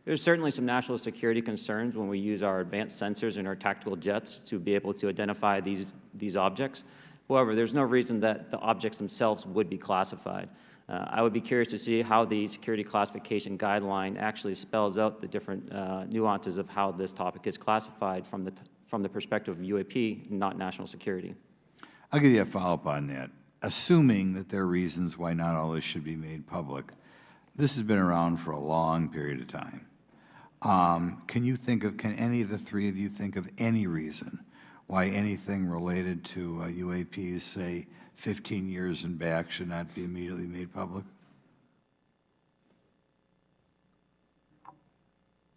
S6: There's certainly some national security concerns when we use our advanced sensors and our tactical jets to be able to identify these objects. However, there's no reason that the objects themselves would be classified. I would be curious to see how the security classification guideline actually spells out the different nuances of how this topic is classified from the perspective of UAP, not national security.
S1: I'll give you a follow-up on that. Assuming that there are reasons why not all this should be made public, this has been around for a long period of time. Can any of the three of you think of any reason why anything related to UAPs, say 15 years and back, should not be immediately made public?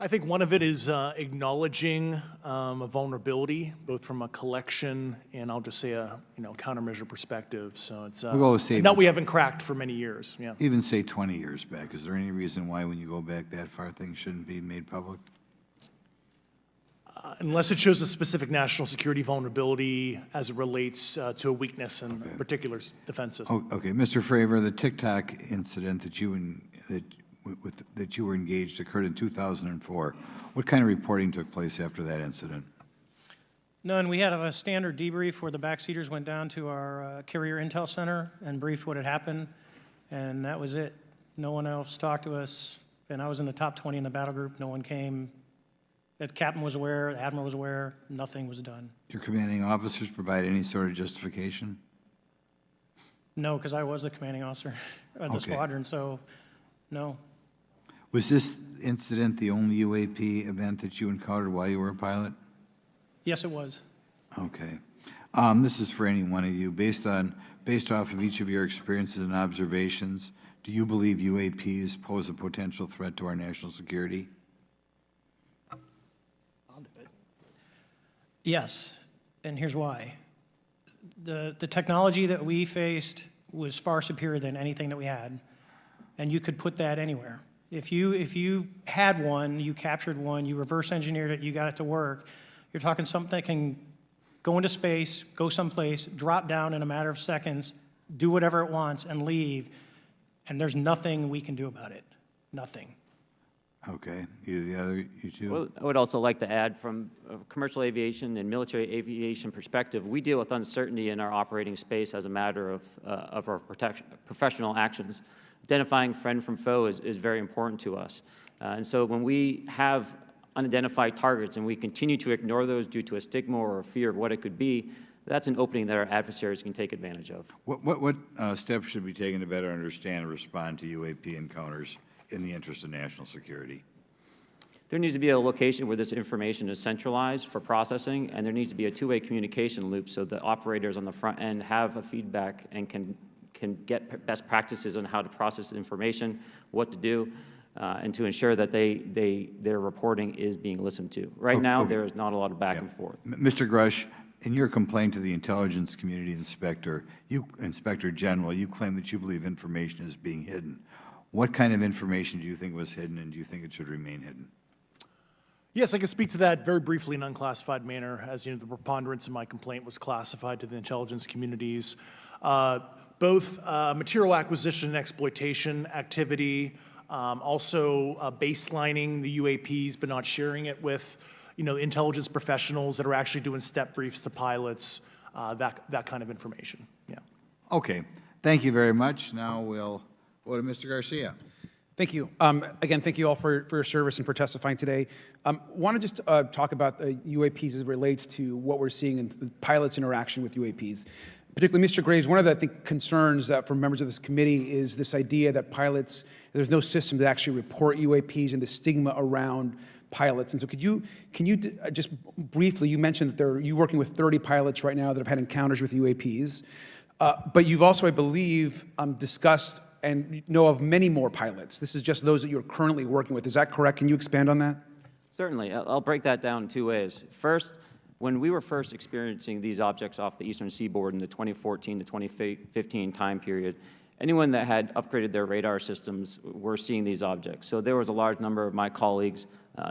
S7: I think one of it is acknowledging a vulnerability, both from a collection and I'll just say a countermeasure perspective. So it's that we haven't cracked for many years. Yeah.
S1: Even say 20 years back. Is there any reason why, when you go back that far, things shouldn't be made public?
S7: Unless it shows a specific national security vulnerability as it relates to a weakness in a particular defense system.
S1: Okay, Mr. Fravor, the TikTok incident that you were engaged occurred in 2004. What kind of reporting took place after that incident?
S8: None. We had a standard debrief where the backseaters went down to our carrier intel center and briefed what had happened, and that was it. No one else talked to us, and I was in the top 20 in the battle group. No one came. The captain was aware, the admiral was aware, nothing was done.
S1: Your commanding officers provide any sort of justification?
S8: No, because I was the commanding officer of the squadron, so no.
S1: Was this incident the only UAP event that you encountered while you were a pilot?
S8: Yes, it was.
S1: Okay. This is for any one of you. Based off of each of your experiences and observations, do you believe UAPs pose a potential threat to our national security?
S8: Yes, and here's why. The technology that we faced was far superior than anything that we had, and you could put that anywhere. If you had one, you captured one, you reverse engineered it, you got it to work, you're talking something that can go into space, go someplace, drop down in a matter of seconds, do whatever it wants, and leave, and there's nothing we can do about it. Nothing.
S1: Okay. You two?
S6: Well, I would also like to add, from a commercial aviation and military aviation perspective, we deal with uncertainty in our operating space as a matter of our professional actions. Identifying friend from foe is very important to us. And so when we have unidentified targets and we continue to ignore those due to a stigma or a fear of what it could be, that's an opening that our adversaries can take advantage of.
S1: What steps should be taken to better understand and respond to UAP encounters in the interest of national security?
S6: There needs to be a location where this information is centralized for processing, and there needs to be a two-way communication loop so the operators on the front end have a feedback and can get best practices on how to process information, what to do, and to ensure that their reporting is being listened to. Right now, there is not a lot of back and forth.
S1: Mr. Grush, in your complaint to the Intelligence Community Inspector General, you claim that you believe information is being hidden. What kind of information do you think was hidden, and do you think it should remain hidden?
S7: Yes, I can speak to that very briefly in an unclassified manner. As you know, the preponderance of my complaint was classified to the intelligence communities. Both material acquisition and exploitation activity, also baselining the UAPs but not sharing it with intelligence professionals that are actually doing step briefs to pilots, that kind of information. Yeah.
S1: Okay. Thank you very much. Now we'll go to Mr. Garcia.
S4: Thank you. Again, thank you all for your service and for testifying today. Want to just talk about UAPs as it relates to what we're seeing in the pilots' interaction with UAPs. Particularly, Mr. Graves, one of the, I think, concerns that for members of this committee is this idea that pilots, there's no system to actually report UAPs and the stigma around pilots. And so can you just briefly, you mentioned that you're working with 30 pilots right now that have had encounters with UAPs, but you've also, I believe, discussed and know of many more pilots. This is just those that you're currently working with. Is that correct? Can you expand on that?
S6: Certainly. I'll break that down in two ways. First, when we were first experiencing these objects off the eastern seaboard in the 2014 to 2015 time period, anyone that had upgraded their radar systems were seeing these objects. So there was a large number of my colleagues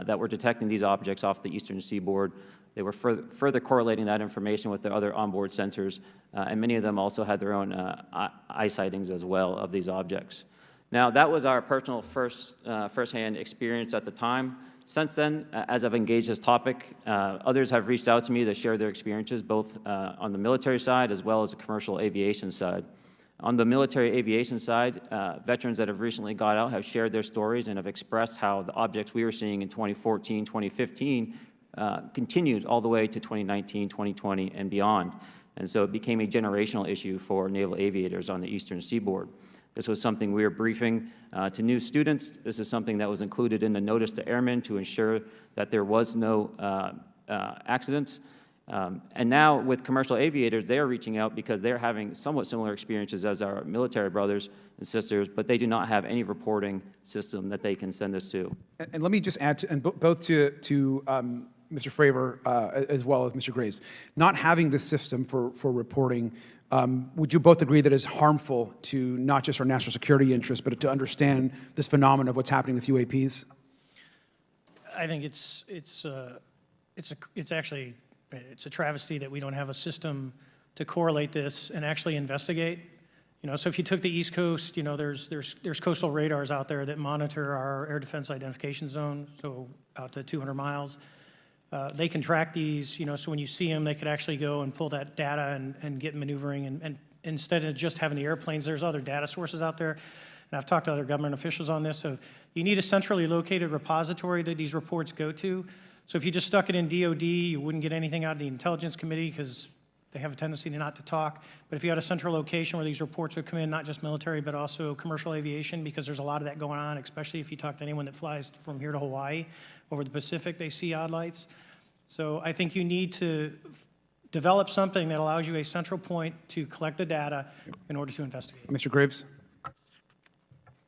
S6: that were detecting these objects off the eastern seaboard. They were further correlating that information with their other onboard sensors, and many of them also had their own eye sightings as well of these objects. Now, that was our personal firsthand experience at the time. Since then, as I've engaged this topic, others have reached out to me to share their experiences, both on the military side as well as the commercial aviation side. On the military aviation side, veterans that have recently got out have shared their stories and have expressed how the objects we were seeing in 2014, 2015 continued all the way to 2019, 2020, and beyond. And so it became a generational issue for naval aviators on the eastern seaboard. This was something we were briefing to new students. This is something that was included in the notice to airmen to ensure that there was no accidents. And now with commercial aviators, they are reaching out because they're having somewhat similar experiences as our military brothers and sisters, but they do not have any reporting system that they can send us to.
S4: And let me just add, both to Mr. Fravor as well as Mr. Graves, not having this system for reporting, would you both agree that it's harmful to not just our national security interests, but to understand this phenomenon of what's happening with UAPs?
S8: I think it's actually a travesty that we don't have a system to correlate this and actually investigate. You know, so if you took the East Coast, you know, there's coastal radars out there that monitor our air defense identification zone, so out to 200 miles. They can track these, you know, so when you see them, they could actually go and pull that data and get maneuvering. And instead of just having the airplanes, there's other data sources out there. And I've talked to other government officials on this. So you need a centrally located repository that these reports go to. So if you just stuck it in DOD, you wouldn't get anything out of the Intelligence Committee because they have a tendency to not to talk. But if you had a central location where these reports would come in, not just military, but also commercial aviation, because there's a lot of that going on, especially if you talk to anyone that flies from here to Hawaii, over the Pacific, they see odd lights. So I think you need to develop something that allows you a central point to collect the data in order to investigate.
S4: Mr. Graves?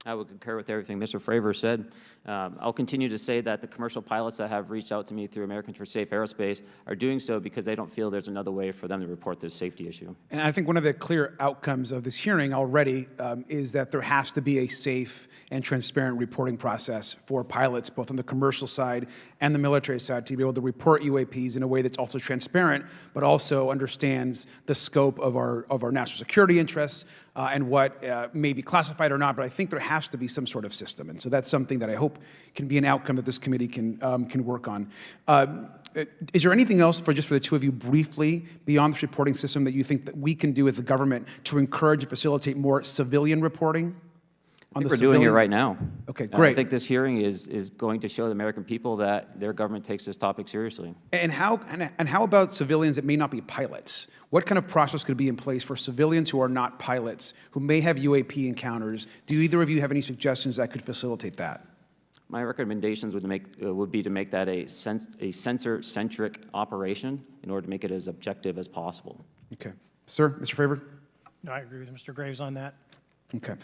S6: I would concur with everything Mr. Fravor said. I'll continue to say that the commercial pilots that have reached out to me through Americans for Safe Aerospace are doing so because they don't feel there's another way for them to report this safety issue.
S4: And I think one of the clear outcomes of this hearing already is that there has to be a safe and transparent reporting process for pilots, both on the commercial side and the military side, to be able to report UAPs in a way that's also transparent, but also understands the scope of our national security interests and what may be classified or not. But I think there has to be some sort of system, and so that's something that I hope can be an outcome that this committee can work on. Is there anything else for the two of you briefly beyond this reporting system that you think that we can do as a government to encourage and facilitate more civilian reporting?
S6: I think we're doing it right now.
S4: Okay, great.
S6: I think this hearing is going to show the American people that their government takes this topic seriously.
S4: And how about civilians that may not be pilots? What kind of process could be in place for civilians who are not pilots, who may have UAP encounters? Do either of you have any suggestions that could facilitate that?
S6: My recommendations would be to make that a sensor-centric operation in order to make it as objective as possible.
S4: Okay. Sir, Mr. Fravor?
S8: No, I agree with Mr. Graves on that.
S4: Okay.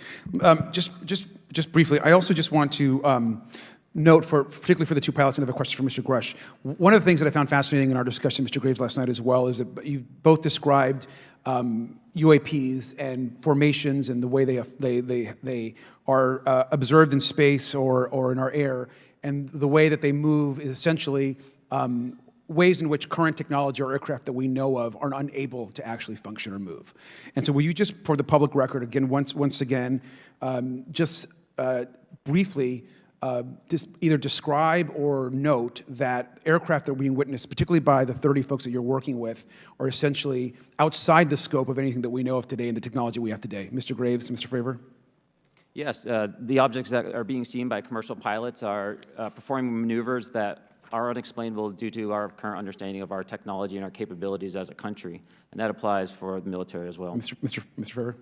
S4: Just briefly, I also just want to note, particularly for the two pilots, and I have a question for Mr. Grush. One of the things that I found fascinating in our discussion, Mr. Graves, last night as well, is that you both described UAPs and formations and the way they are observed in space or in our air, and the way that they move is essentially ways in which current technology or aircraft that we know of are unable to actually function or move. And so will you just, for the public record, again, once again, briefly just either describe or note that aircraft that are being witnessed, particularly by the 30 folks that you're working with, are essentially outside the scope of anything that we know of today and the technology we have today. Mr. Graves, Mr. Fravor?
S6: Yes, the objects that are being seen by commercial pilots are performing maneuvers that are unexplainable due to our current understanding of our technology and our capabilities as a country, and that applies for the military as well.
S4: Mr. Fravor?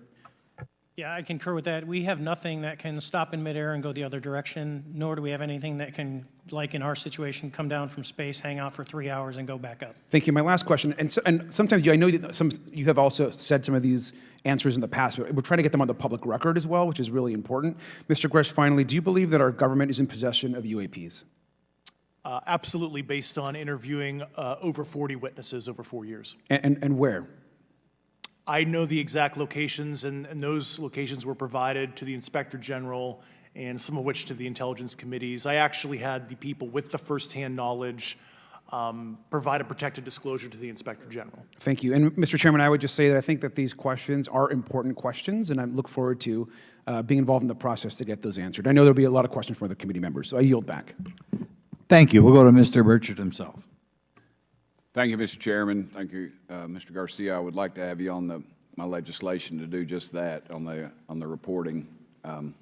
S8: Yeah, I concur with that. We have nothing that can stop in midair and go the other direction, nor do we have anything that can, like in our situation, come down from space, hang out for 3 hours, and go back up.
S4: Thank you. My last question, and sometimes I know that you have also said some of these answers in the past, but we're trying to get them on the public record as well, which is really important. Mr. Grush, finally, do you believe that our government is in possession of UAPs?
S7: Absolutely, based on interviewing over 40 witnesses over 4 years.
S4: And where?
S7: I know the exact locations, and those locations were provided to the Inspector General and some of which to the intelligence committees. I actually had the people with the firsthand knowledge provide a protected disclosure to the Inspector General.
S4: Thank you. And Mr. Chairman, I would just say that I think that these questions are important questions, and I look forward to being involved in the process to get those answered. I know there'll be a lot of questions from other committee members, so I yield back.
S1: Thank you. We'll go to Mr. Burchett himself.
S2: Thank you, Mr. Chairman. Thank you, Mr. Garcia. I would like to have you on my legislation to do just that on the reporting, and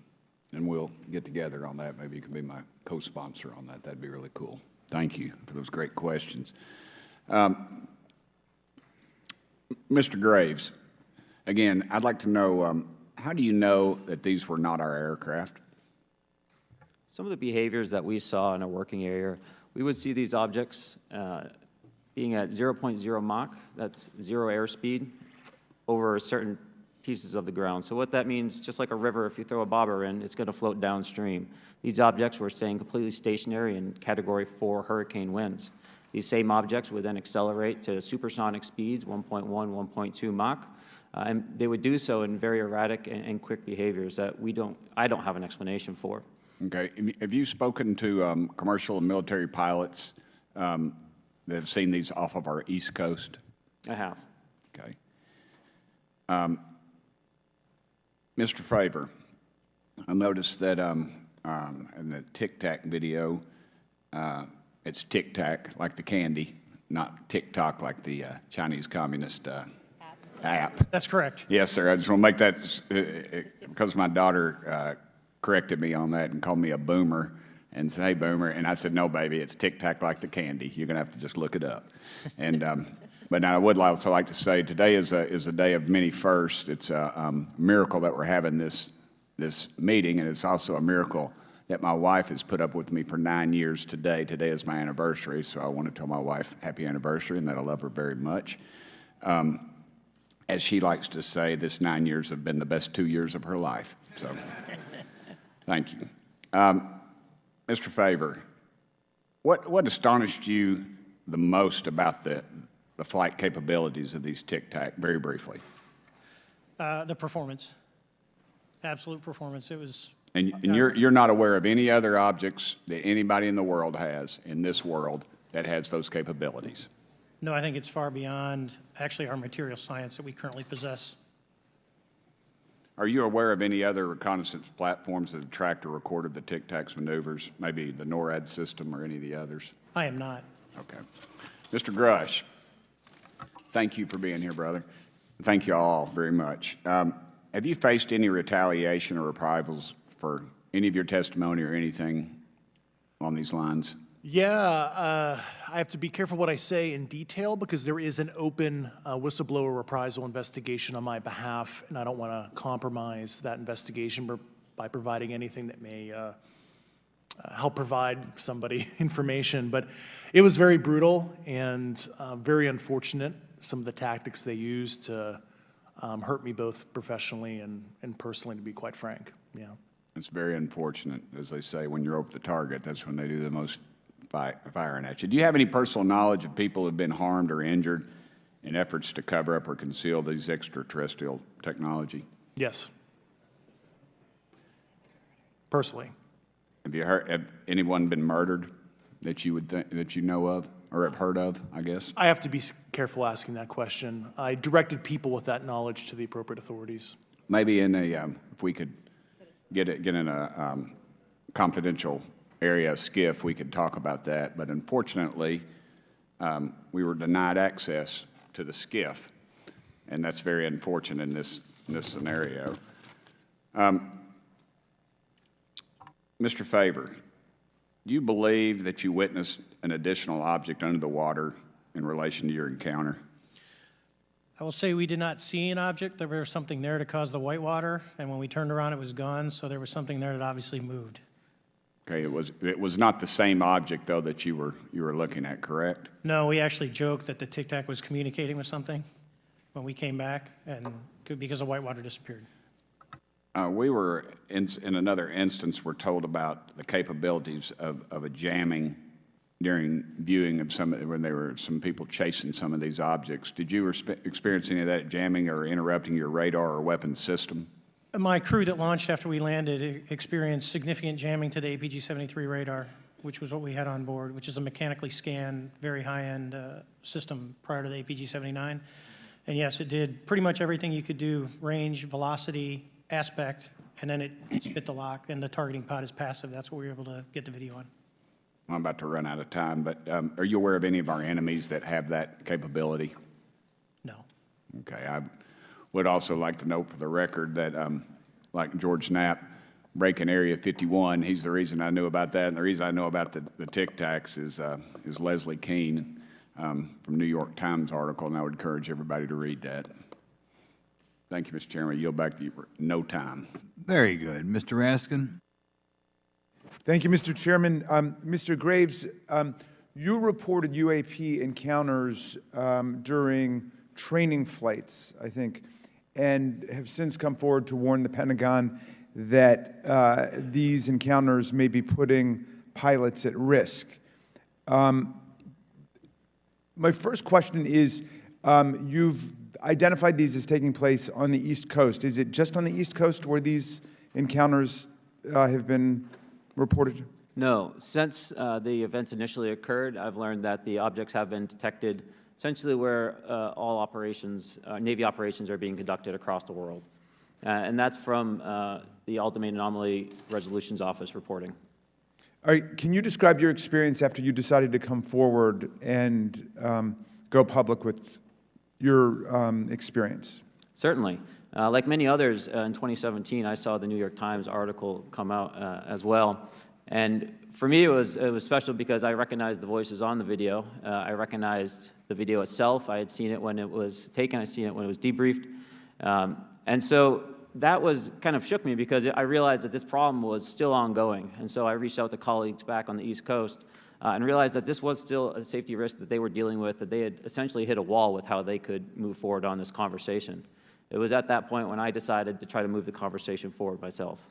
S2: we'll get together on that. Maybe you can be my co-sponsor on that. That'd be really cool. Thank you for those great questions. Mr. Graves, again, I'd like to know, how do you know that these were not our aircraft?
S6: Some of the behaviors that we saw in a working area, we would see these objects being at 0.0 Mach, that's 0 airspeed, over certain pieces of the ground. So what that means, just like a river, if you throw a bobber in, it's going to float downstream. These objects were staying completely stationary in Category 4 hurricane winds. These same objects would then accelerate to supersonic speeds, 1.1, 1.2 Mach, and they would do so in very erratic and quick behaviors that I don't have an explanation for.
S2: Okay. Have you spoken to commercial and military pilots that have seen these off of our East Coast?
S6: I have.
S2: Okay. Mr. Favor, I noticed that in the Tic Tac video, it's Tic Tac like the candy, not TikTok like the Chinese Communist app.
S8: That's correct.
S2: Yes, sir. I just want to make that because my daughter corrected me on that and called me a boomer and said, "Hey, boomer," and I said, "No, baby, it's Tic Tac like the candy. You're gonna have to just look it up." And but now I would also like to say today is a day of many firsts. It's a miracle that we're having this meeting, and it's also a miracle that my wife has put up with me for 9 years today. Today is my anniversary, so I want to tell my wife happy anniversary and that I love her very much. As she likes to say, this 9 years have been the best 2 years of her life. So, thank you. Mr. Favor, what astonished you the most about the flight capabilities of these Tic Tac, very briefly?
S8: The performance, absolute performance. It was.
S2: And you're not aware of any other objects that anybody in the world has, in this world, that has those capabilities?
S8: No, I think it's far beyond actually our material science that we currently possess.
S2: Are you aware of any other reconnaissance platforms that have tracked or recorded the Tic Tac's maneuvers, maybe the NORAD system or any of the others?
S8: I am not.
S2: Okay. Mr. Grush, thank you for being here, brother. Thank you all very much. Have you faced any retaliation or reprisals for any of your testimony or anything on these lines?
S7: Yeah, I have to be careful what I say in detail because there is an open whistleblower reprisal investigation on my behalf, and I don't want to compromise that investigation by providing anything that may help provide somebody information. But it was very brutal and very unfortunate, some of the tactics they used to hurt me both professionally and personally, to be quite frank. Yeah.
S2: It's very unfortunate, as they say, when you're over the target, that's when they do the most firing at you. Do you have any personal knowledge of people who have been harmed or injured in efforts to cover up or conceal these extraterrestrial technology?
S7: Yes. Personally.
S2: Have anyone been murdered that you know of or have heard of, I guess?
S7: I have to be careful asking that question. I directed people with that knowledge to the appropriate authorities.
S2: Maybe in a, if we could get in a confidential area, SCIF, we could talk about that. But unfortunately, we were denied access to the SCIF, and that's very unfortunate in this scenario. Mr. Favor, do you believe that you witnessed an additional object under the water in relation to your encounter?
S8: I will say we did not see an object. There was something there to cause the whitewater, and when we turned around, it was gone. So there was something there that obviously moved.
S2: Okay, it was not the same object though that you were looking at, correct?
S8: No, we actually joked that the Tic Tac was communicating with something when we came back, and because the whitewater disappeared.
S2: We were in another instance. We're told about the capabilities of a jamming during viewing of when there were some people chasing some of these objects. Did you experience any of that jamming or interrupting your radar or weapons system?
S8: My crew that launched after we landed experienced significant jamming to the APG-73 radar, which was what we had on board, which is a mechanically scanned, very high-end system prior to the APG-79. And yes, it did pretty much everything you could do, range, velocity, aspect, and then it spit the lock, and the targeting pod is passive. That's what we were able to get the video on.
S2: I'm about to run out of time, but are you aware of any of our enemies that have that capability?
S8: No.
S2: Okay. I would also like to note for the record that, like George Knapp, breaking Area 51, he's the reason I knew about that, and the reason I know about the Tic Tacs is Leslie Keene from New York Times article, and I would encourage everybody to read that. Thank you, Mr. Chairman. I yield back to you for no time.
S1: Very good. Mr. Raskin?
S9: Thank you, Mr. Chairman. Mr. Graves, you reported UAP encounters during training flights, I think, and have since come forward to warn the Pentagon that these encounters may be putting pilots at risk. My first question is, you've identified these as taking place on the East Coast. Is it just on the East Coast where these encounters have been reported?
S6: No. Since the events initially occurred, I've learned that the objects have been detected essentially where all operations, Navy operations are being conducted across the world. And that's from the All-Domain Anomaly Resolutions Office reporting.
S9: All right, can you describe your experience after you decided to come forward and go public with your experience?
S6: Certainly. Like many others, in 2017, I saw the New York Times article come out as well. And for me, it was special because I recognized the voices on the video. I recognized the video itself. I had seen it when it was taken. I'd seen it when it was debriefed. And so that was kind of shook me because I realized that this problem was still ongoing. And so I reached out to colleagues back on the East Coast and realized that this was still a safety risk that they were dealing with, that they had essentially hit a wall with how they could move forward on this conversation. It was at that point when I decided to try to move the conversation forward myself.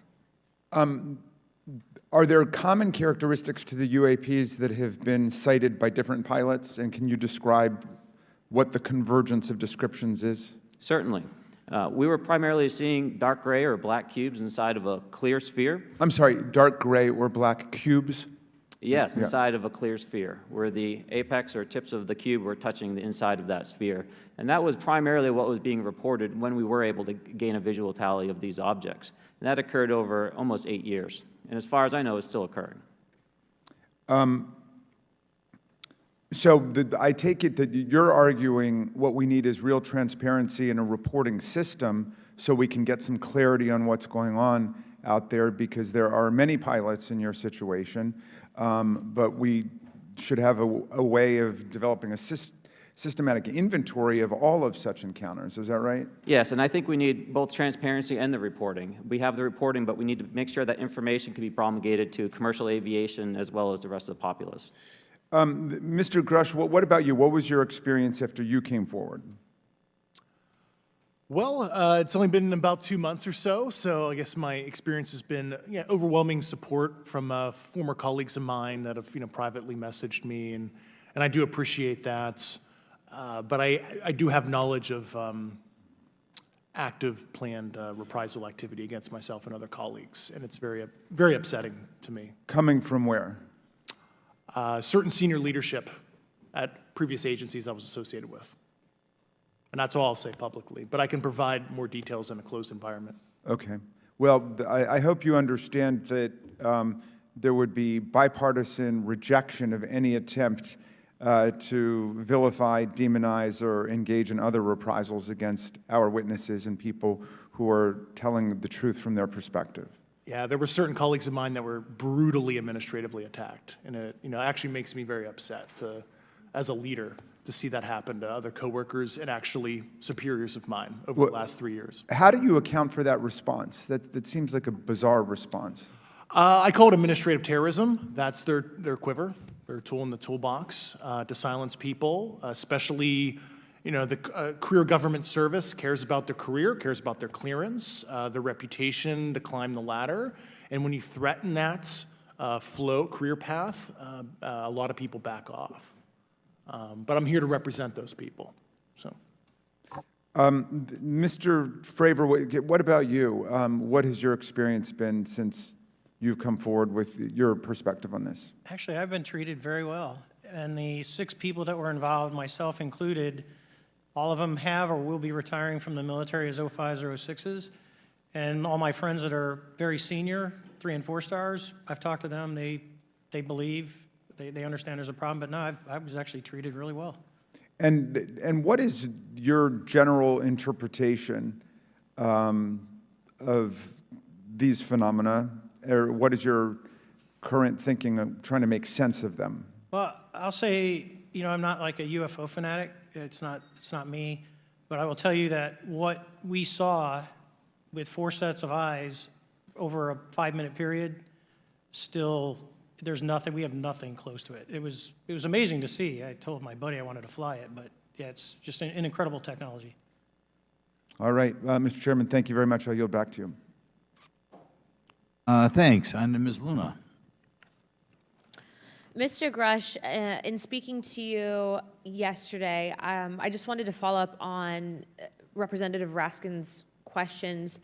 S9: Are there common characteristics to the UAPs that have been cited by different pilots, and can you describe what the convergence of descriptions is?
S6: Certainly. We were primarily seeing dark gray or black cubes inside of a clear sphere.
S9: I'm sorry, dark gray or black cubes?
S6: Yes, inside of a clear sphere, where the apex or tips of the cube were touching the inside of that sphere. And that was primarily what was being reported when we were able to gain a visual tally of these objects. And that occurred over almost 8 years. And as far as I know, it's still occurring.
S9: So I take it that you're arguing what we need is real transparency in a reporting system so we can get some clarity on what's going on out there, because there are many pilots in your situation, but we should have a way of developing a systematic inventory of all of such encounters. Is that right?
S6: Yes, and I think we need both transparency and the reporting. We have the reporting, but we need to make sure that information can be promulgated to commercial aviation as well as the rest of the populace.
S9: Mr. Grush, what about you? What was your experience after you came forward?
S7: Well, it's only been about 2 months or so, so I guess my experience has been overwhelming support from former colleagues of mine that have privately messaged me, and I do appreciate that. But I do have knowledge of active planned reprisal activity against myself and other colleagues, and it's very, very upsetting to me.
S9: Coming from where?
S7: Certain senior leadership at previous agencies I was associated with. And that's all I'll say publicly, but I can provide more details in a closed environment.
S9: Okay. Well, I hope you understand that there would be bipartisan rejection of any attempt to vilify, demonize, or engage in other reprisals against our witnesses and people who are telling the truth from their perspective.
S7: Yeah, there were certain colleagues of mine that were brutally administratively attacked, and it actually makes me very upset as a leader to see that happen to other coworkers and actually superiors of mine over the last 3 years.
S9: How do you account for that response? That seems like a bizarre response.
S7: I call it administrative terrorism. That's their quiver, their tool in the toolbox to silence people, especially the career government service cares about their career, cares about their clearance, their reputation to climb the ladder. And when you threaten that float, career path, a lot of people back off. But I'm here to represent those people. So,
S9: Mr. Fravor, what about you? What has your experience been since you've come forward with your perspective on this?
S8: Actually, I've been treated very well. And the 6 people that were involved, myself included, all of them have or will be retiring from the military as 05s or 06s. And all my friends that are very senior, 3 and 4 stars, I've talked to them. They believe, they understand there's a problem. But no, I was actually treated really well.
S9: And what is your general interpretation of these phenomena, or what is your current thinking of trying to make sense of them?
S8: Well, I'll say, you know, I'm not like a UFO fanatic. It's not me. But I will tell you that what we saw with 4 sets of eyes over a 5-minute period, still, there's nothing, we have nothing close to it. It was amazing to see. I told my buddy I wanted to fly it, but yeah, it's just an incredible technology.
S9: All right, Mr. Chairman, thank you very much. I'll yield back to you.
S1: Thanks. On to Ms. Luna.
S3: Mr. Grush, in speaking to you yesterday, I just wanted to follow up on Representative Raskin's questions.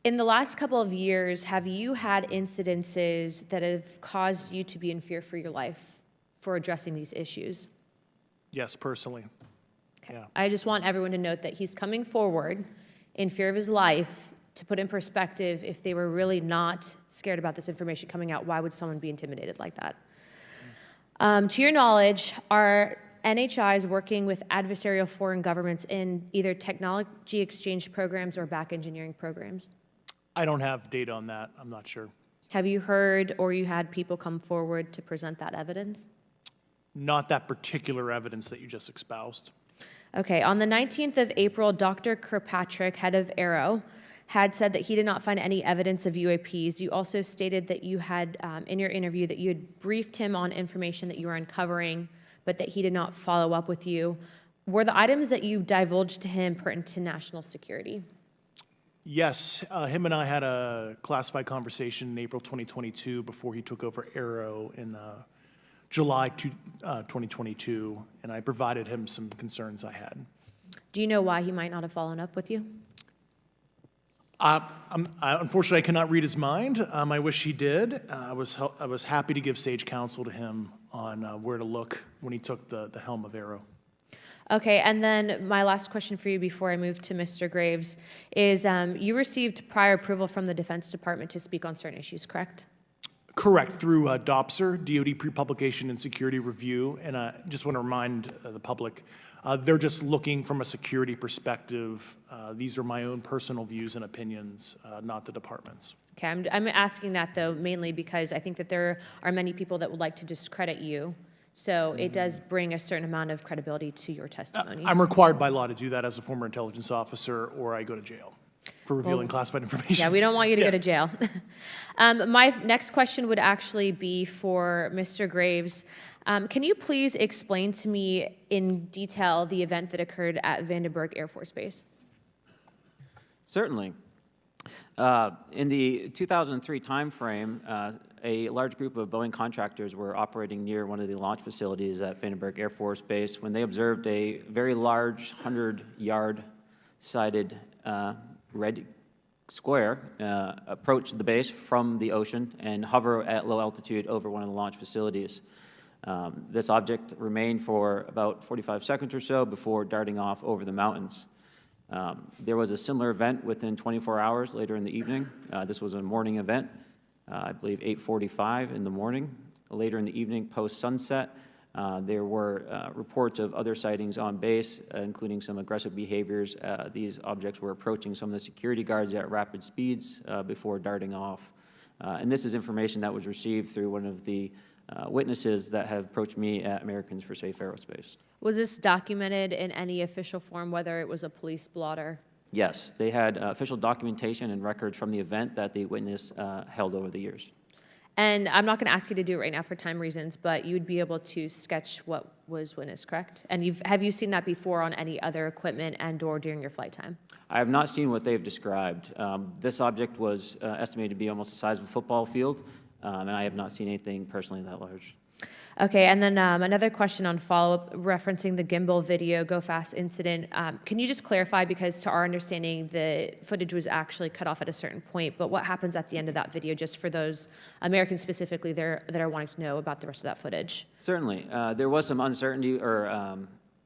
S3: In the last couple of years, have you had incidences that have caused you to be in fear for your life for addressing these issues?
S7: yes, personally.
S3: Okay.
S7: Yeah.
S3: I just want everyone to note that he's coming forward in fear of his life. To put in perspective, if they were really not scared about this information coming out, why would someone be intimidated like that? To your knowledge, are NHIs working with adversarial foreign governments in either technology exchange programs or back engineering programs?
S7: I don't have data on that. I'm not sure.
S3: Have you heard or you had people come forward to present that evidence?
S7: Not that particular evidence that you just espoused.
S3: Okay, on the 19th of April, Dr. Kirkpatrick, head of AARO, had said that he did not find any evidence of UAPs. You also stated that you had, in your interview, that you had briefed him on information that you were uncovering, but that he did not follow up with you. Were the items that you divulged to him pertinent to national security?
S7: Yes, him and I had a classified conversation in April 2022 before he took over AARO in July 2022, and I provided him some concerns I had.
S3: Do you know why he might not have followed up with you?
S7: Unfortunately, I cannot read his mind. I wish he did. I was happy to give sage counsel to him on where to look when he took the helm of AARO.
S3: Okay, and then my last question for you before I move to Mr. Graves is you received prior approval from the Defense Department to speak on certain issues, correct?
S7: Correct, through DOPSR, DoD Pre-Publication and Security Review, and I just want to remind the public, they're just looking from a security perspective. These are my own personal views and opinions, not the department's.
S3: Okay, I'm asking that though mainly because I think that there are many people that would like to discredit you, so it does bring a certain amount of credibility to your testimony.
S7: I'm required by law to do that as a former intelligence officer, or I go to jail for revealing classified information.
S3: Yeah, we don't want you to go to jail. My next question would actually be for Mr. Graves. Can you please explain to me in detail the event that occurred at Vandenberg Air Force Base?
S6: Certainly. In the 2003 timeframe, a large group of Boeing contractors were operating near one of the launch facilities at Vandenberg Air Force Base when they observed a very large 100-yard sided red square approach the base from the ocean and hover at low altitude over one of the launch facilities. This object remained for about 45 seconds or so before darting off over the mountains. There was a similar event within 24 hours later in the evening. This was a morning event, I believe 8:45 in the morning. Later in the evening, post-sunset, there were reports of other sightings on base, including some aggressive behaviors. These objects were approaching some of the security guards at rapid speeds before darting off. And this is information that was received through one of the witnesses that have approached me at Americans for Safe Aerospace.
S3: Was this documented in any official form, whether it was a police blotter?
S6: Yes, they had official documentation and records from the event that the witness held over the years.
S3: And I'm not going to ask you to do it right now for time reasons, but you'd be able to sketch what was witnessed, correct? And have you seen that before on any other equipment and/or during your flight time?
S6: I have not seen what they've described. This object was estimated to be almost the size of a football field. and I have not seen anything personally that large.
S3: Okay, and then another question on follow-up referencing the gimbal video Go Fast incident. Can you just clarify, because to our understanding, the footage was actually cut off at a certain point, but what happens at the end of that video, just for those Americans specifically there that are wanting to know about the rest of that footage?
S6: Certainly. There was some uncertainty or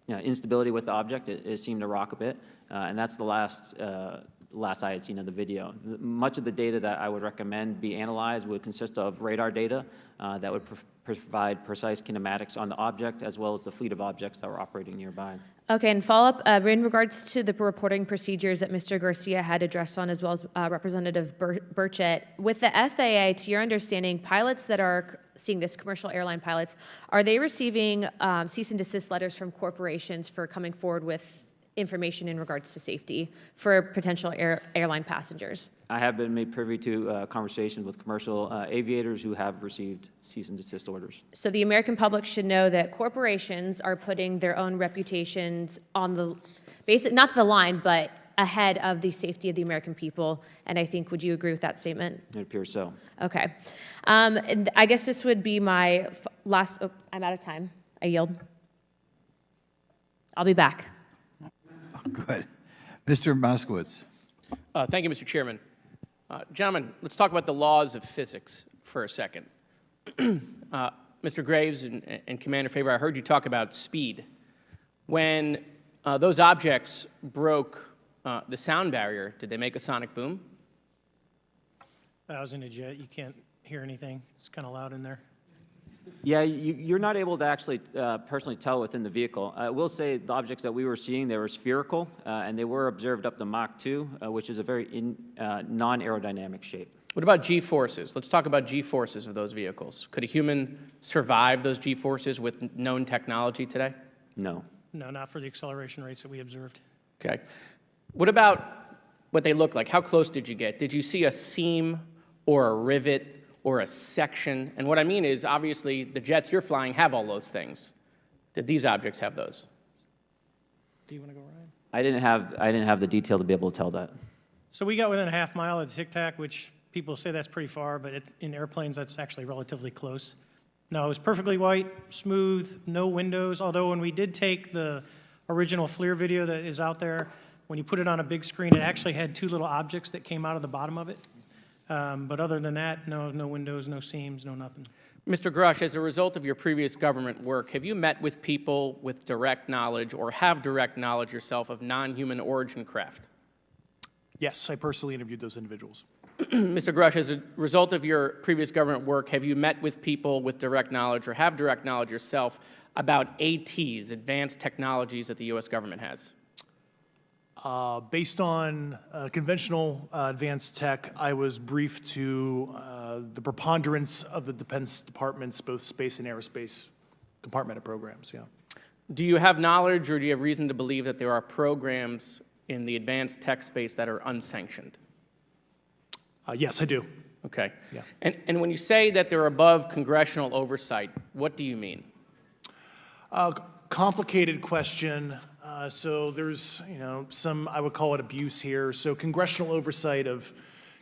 S6: instability with the object. It seemed to rock a bit, and that's the last I had seen of the video. Much of the data that I would recommend be analyzed would consist of radar data that would provide precise kinematics on the object, as well as the fleet of objects that were operating nearby.
S3: Okay, and follow-up, in regards to the reporting procedures that Mr. Garcia had addressed on, as well as Representative Burchett, with the FAA, to your understanding, pilots that are seeing this, commercial airline pilots, are they receiving cease and desist letters from corporations for coming forward with information in regards to safety for potential airline passengers?
S6: I have been made privy to conversations with commercial aviators who have received cease and desist orders.
S3: So the American public should know that corporations are putting their own reputations on the not the line, but ahead of the safety of the American people. And I think, would you agree with that statement?
S6: It appears so.
S3: Okay. And I guess this would be my last, I'm out of time. I yield. I'll be back.
S1: Good. Mr. Moskowitz.
S5: Thank you, Mr. Chairman. Gentlemen, let's talk about the laws of physics for a second. Mr. Graves and Commander Favor, I heard you talk about speed. When those objects broke the sound barrier, did they make a sonic boom?
S8: I was in a jet. You can't hear anything. It's kind of loud in there.
S6: Yeah, you're not able to actually personally tell within the vehicle. I will say the objects that we were seeing, they were spherical, and they were observed up to Mach 2, which is a very non-aerodynamic shape.
S5: What about G-forces? Let's talk about G-forces of those vehicles. Could a human survive those G-forces with known technology today?
S6: No.
S8: No, not for the acceleration rates that we observed.
S5: Okay. What about what they look like? How close did you get? Did you see a seam or a rivet or a section? And what I mean is, obviously, the jets you're flying have all those things. Did these objects have those?
S8: Do you want to go, Ryan?
S6: I didn't have the detail to be able to tell that.
S8: So we got within a half mile of Tic Tac, which people say that's pretty far, but in airplanes, that's actually relatively close. No, it was perfectly white, smooth, no windows, although when we did take the original FLIR video that is out there, when you put it on a big screen, it actually had two little objects that came out of the bottom of it. But other than that, no windows, no seams, no nothing.
S5: Mr. Grush, as a result of your previous government work, have you met with people with direct knowledge or have direct knowledge yourself of non-human origin craft?
S7: Yes, I personally interviewed those individuals.
S5: Mr. Grush, as a result of your previous government work, have you met with people with direct knowledge or have direct knowledge yourself about ATs, advanced technologies that the U.S. government has?
S7: Based on conventional advanced tech, I was briefed to the preponderance of the Defense Department's both space and aerospace compartmented programs, yeah.
S5: Do you have knowledge or do you have reason to believe that there are programs in the advanced tech space that are unsanctioned?
S7: Yes, I do.
S5: Okay.
S7: Yeah.
S5: And when you say that they're above congressional oversight, what do you mean?
S7: Complicated question. So there's, some, I would call it abuse here. So congressional oversight of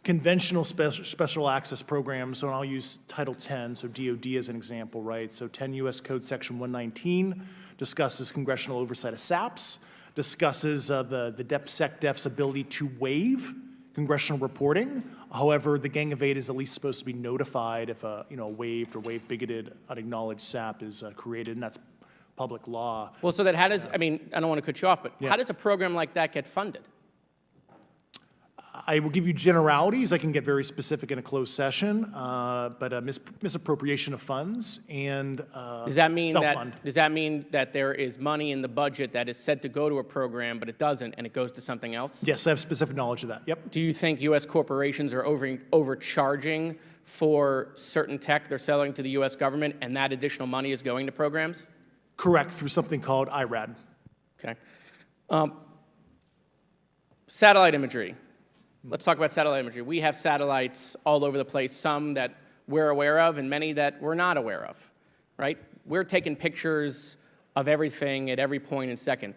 S7: conventional special access programs, so I'll use Title 10, so DOD as an example, right? So 10 U.S. Code Section 119 discusses congressional oversight of SAPs, discusses the DepSecDef's ability to waive congressional reporting. However, the Gang of Eight is at least supposed to be notified if a waived or waive-bigoted unacknowledged SAP is created, and that's public law.
S5: Well, so that how does, I don't want to cut you off, but
S7: Yeah.
S5: how does a program like that get funded?
S7: I will give you generalities. I can get very specific in a closed session, but misappropriation of funds and
S5: Does that mean
S7: self-fund.
S5: that there is money in the budget that is said to go to a program, but it doesn't, and it goes to something else?
S7: Yes, I have specific knowledge of that. Yep.
S5: Do you think U.S. corporations are overcharging for certain tech they're selling to the U.S. government, and that additional money is going to programs?
S7: Correct, through something called IRAD.
S5: Okay. Satellite imagery. Let's talk about satellite imagery. We have satellites all over the place, some that we're aware of and many that we're not aware of, right? We're taking pictures of everything at every point and second.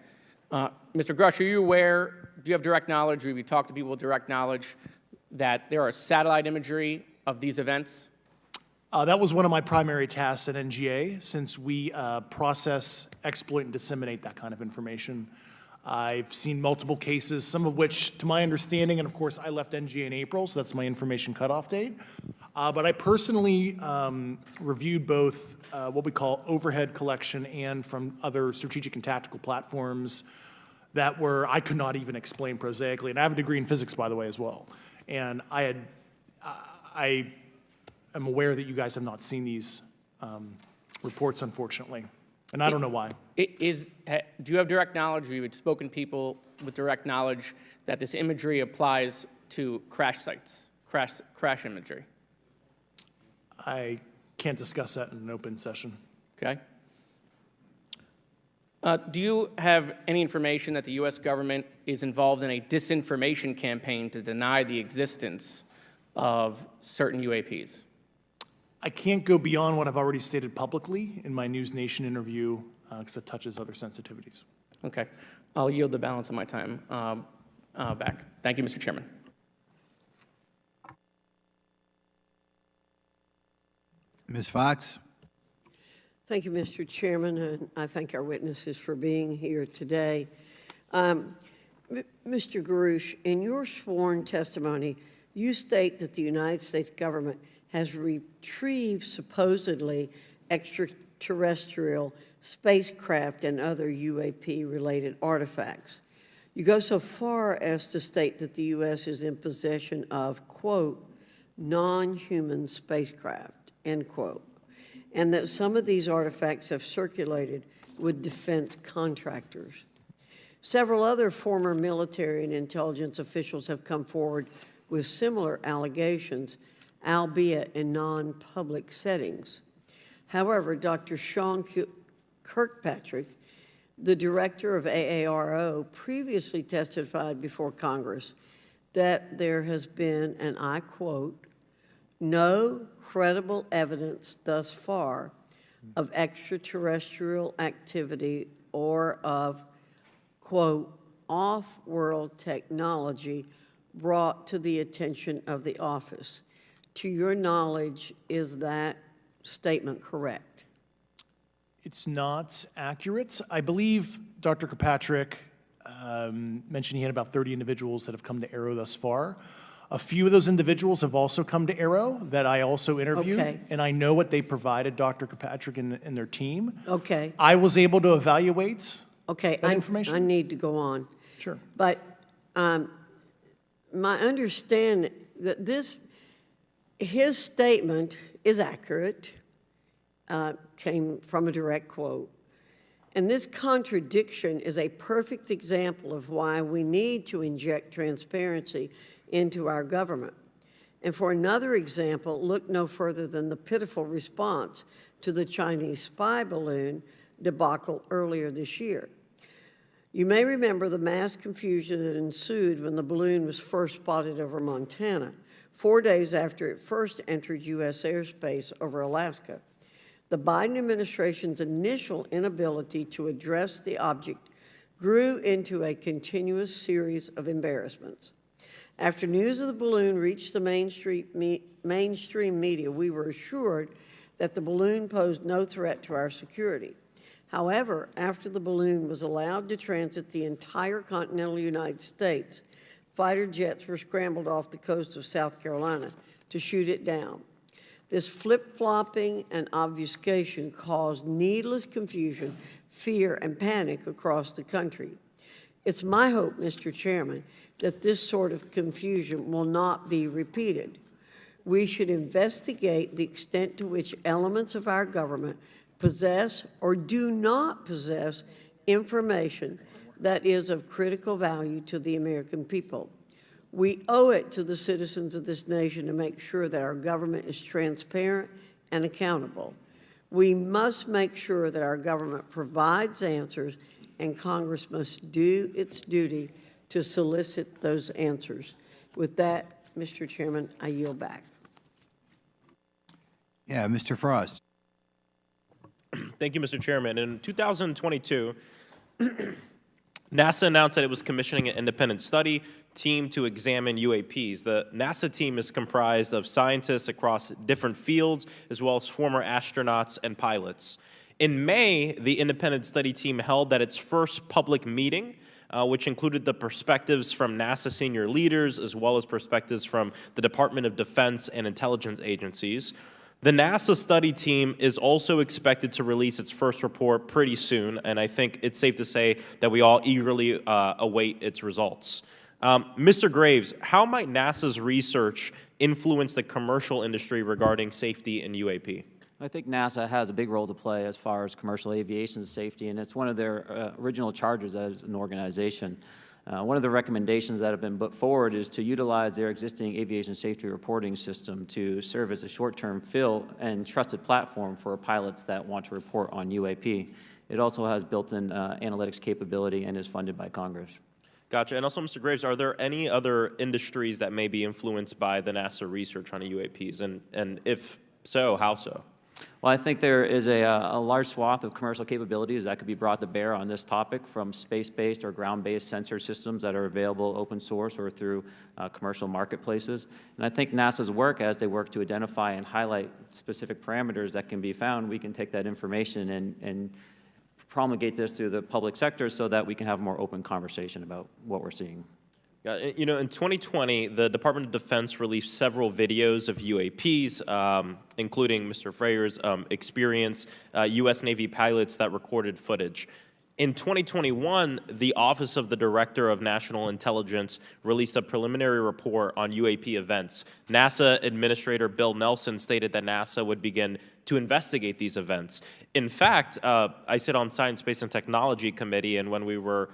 S5: Mr. Grush, are you aware, do you have direct knowledge, or have you talked to people with direct knowledge that there are satellite imagery of these events?
S7: That was one of my primary tasks at NGA, since we process, exploit, and disseminate that kind of information. I've seen multiple cases, some of which, to my understanding, and of course I left NGA in April, so that's my information cutoff date. But I personally reviewed both what we call overhead collection and from other strategic and tactical platforms that I could not even explain prosaically. And I have a degree in physics, by the way, as well. And I am aware that you guys have not seen these reports, unfortunately. And I don't know why.
S5: Do you have direct knowledge, or you had spoken to people with direct knowledge that this imagery applies to crash sites, crash imagery?
S7: I can't discuss that in an open session.
S5: Okay. Do you have any information that the U.S. government is involved in a disinformation campaign to deny the existence of certain UAPs?
S7: I can't go beyond what I've already stated publicly in my News Nation interview because it touches other sensitivities.
S5: Okay. I'll yield the balance of my time back. Thank you, Mr. Chairman.
S1: Ms. Fox?
S10: Thank you, Mr. Chairman, and I thank our witnesses for being here today. Mr. Garouche, in your sworn testimony, you state that the United States government has retrieved supposedly extraterrestrial spacecraft and other UAP-related artifacts. You go so far as to state that the U.S. is in possession of, quote, non-human spacecraft, end quote, and that some of these artifacts have circulated with defense contractors. Several other former military and intelligence officials have come forward with similar allegations, albeit in non-public settings. However, Dr. Sean Kirkpatrick, the director of AARO, previously testified before Congress that there has been, and I quote, no credible evidence thus far of extraterrestrial activity or of, quote, off-world technology brought to the attention of the office. To your knowledge, is that statement correct?
S7: It's not accurate. I believe Dr. Kirkpatrick mentioned he had about 30 individuals that have come to AARO thus far. A few of those individuals have also come to AARO that I also interviewed,
S10: Okay.
S7: and I know what they provided Dr. Kirkpatrick and their team.
S10: Okay.
S7: I was able to evaluate
S10: Okay,
S7: that information.
S10: I need to go on.
S7: Sure.
S10: But my understanding that his statement is accurate, came from a direct quote. And this contradiction is a perfect example of why we need to inject transparency into our government. And for another example, look no further than the pitiful response to the Chinese spy balloon debacle earlier this year. You may remember the mass confusion that ensued when the balloon was first spotted over Montana, 4 days after it first entered U.S. airspace over Alaska. The Biden administration's initial inability to address the object grew into a continuous series of embarrassments. After news of the balloon reached the mainstream media, we were assured that the balloon posed no threat to our security. However, after the balloon was allowed to transit the entire continental United States, fighter jets were scrambled off the coast of South Carolina to shoot it down. This flip-flopping and obfuscation caused needless confusion, fear, and panic across the country. It's my hope, Mr. Chairman, that this sort of confusion will not be repeated. We should investigate the extent to which elements of our government possess or do not possess information that is of critical value to the American people. We owe it to the citizens of this nation to make sure that our government is transparent and accountable. We must make sure that our government provides answers, and Congress must do its duty to solicit those answers. With that, Mr. Chairman, I yield back.
S1: Yeah, Mr. Frost.
S11: Thank you, Mr. Chairman. In 2022, NASA announced that it was commissioning an independent study team to examine UAPs. The NASA team is comprised of scientists across different fields, as well as former astronauts and pilots. In May, the independent study team held its first public meeting, which included the perspectives from NASA senior leaders, as well as perspectives from the Department of Defense and intelligence agencies. The NASA study team is also expected to release its first report pretty soon, and I think it's safe to say that we all eagerly await its results. Mr. Graves, how might NASA's research influence the commercial industry regarding safety in UAP?
S6: I think NASA has a big role to play as far as commercial aviation safety, and it's one of their original charges as an organization. One of the recommendations that have been put forward is to utilize their existing aviation safety reporting system to serve as a short-term fill and trusted platform for pilots that want to report on UAP. It also has built-in analytics capability and is funded by Congress.
S11: Gotcha. And also, Mr. Graves, are there any other industries that may be influenced by the NASA research on UAPs? And if so, how so?
S6: Well, I think there is a large swath of commercial capabilities that could be brought to bear on this topic, from space-based or ground-based sensor systems that are available open source or through commercial marketplaces. And I think NASA's work, as they work to identify and highlight specific parameters that can be found, we can take that information and promulgate this through the public sector so that we can have a more open conversation about what we're seeing.
S11: You know, in 2020, the Department of Defense released several videos of UAPs, including Mr. Freyer's experience, U.S. Navy pilots that recorded footage. In 2021, the Office of the Director of National Intelligence released a preliminary report on UAP events. NASA Administrator Bill Nelson stated that NASA would begin to investigate these events. In fact, I sit on Science, Space, and Technology Committee, and when we were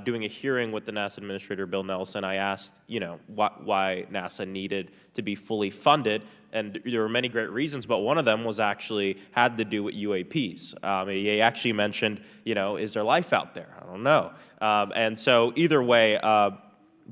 S11: doing a hearing with the NASA Administrator Bill Nelson, I asked, you know, why NASA needed to be fully funded, and there were many great reasons, but one of them was actually had to do with UAPs. He actually mentioned, you know, is there life out there? I don't know. And so either way,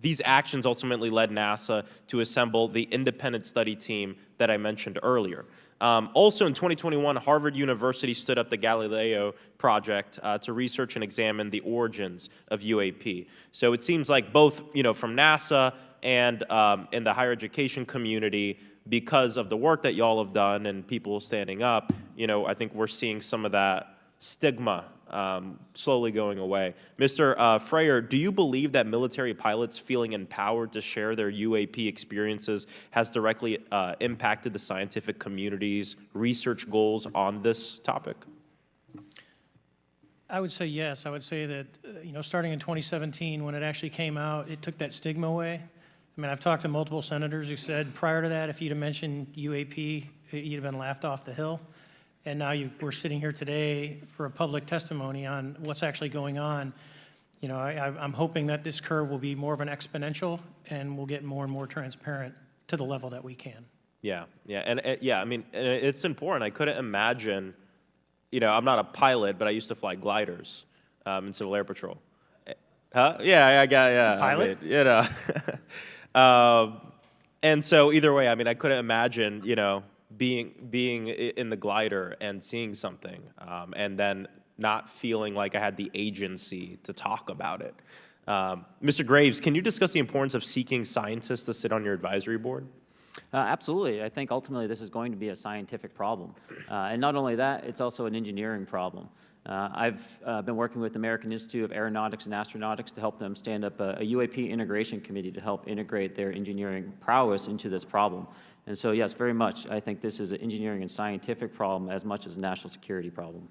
S11: these actions ultimately led NASA to assemble the independent study team that I mentioned earlier. Also in 2021, Harvard University stood up the Galileo project to research and examine the origins of UAP. So it seems like both, you know, from NASA and in the higher education community, because of the work that y'all have done and people standing up, you know, I think we're seeing some of that stigma slowly going away. Mr. Freyer, do you believe that military pilots feeling empowered to share their UAP experiences has directly impacted the scientific community's research goals on this topic?
S8: I would say yes. I would say that, you know, starting in 2017, when it actually came out, it took that stigma away. I mean, I've talked to multiple senators who said prior to that, if you'd have mentioned UAP, you'd have been laughed off the hill. And now we're sitting here today for a public testimony on what's actually going on. You know, I'm hoping that this curve will be more of an exponential and we'll get more and more transparent to the level that we can.
S11: Yeah, I mean, it's important. I couldn't imagine, you know, I'm not a pilot, but I used to fly gliders in Civil Air Patrol. Huh? Yeah,
S8: Pilot?
S11: I mean, you know. And so either way, I mean, I couldn't imagine, you know, being in the glider and seeing something and then not feeling like I had the agency to talk about it. Mr. Graves, can you discuss the importance of seeking scientists to sit on your advisory board?
S6: Absolutely. I think ultimately this is going to be a scientific problem. And not only that, it's also an engineering problem. I've been working with the American Institute of Aeronautics and Astronautics to help them stand up a UAP integration committee to help integrate their engineering prowess into this problem. And so, yes, very much, I think this is an engineering and scientific problem as much as a national security problem.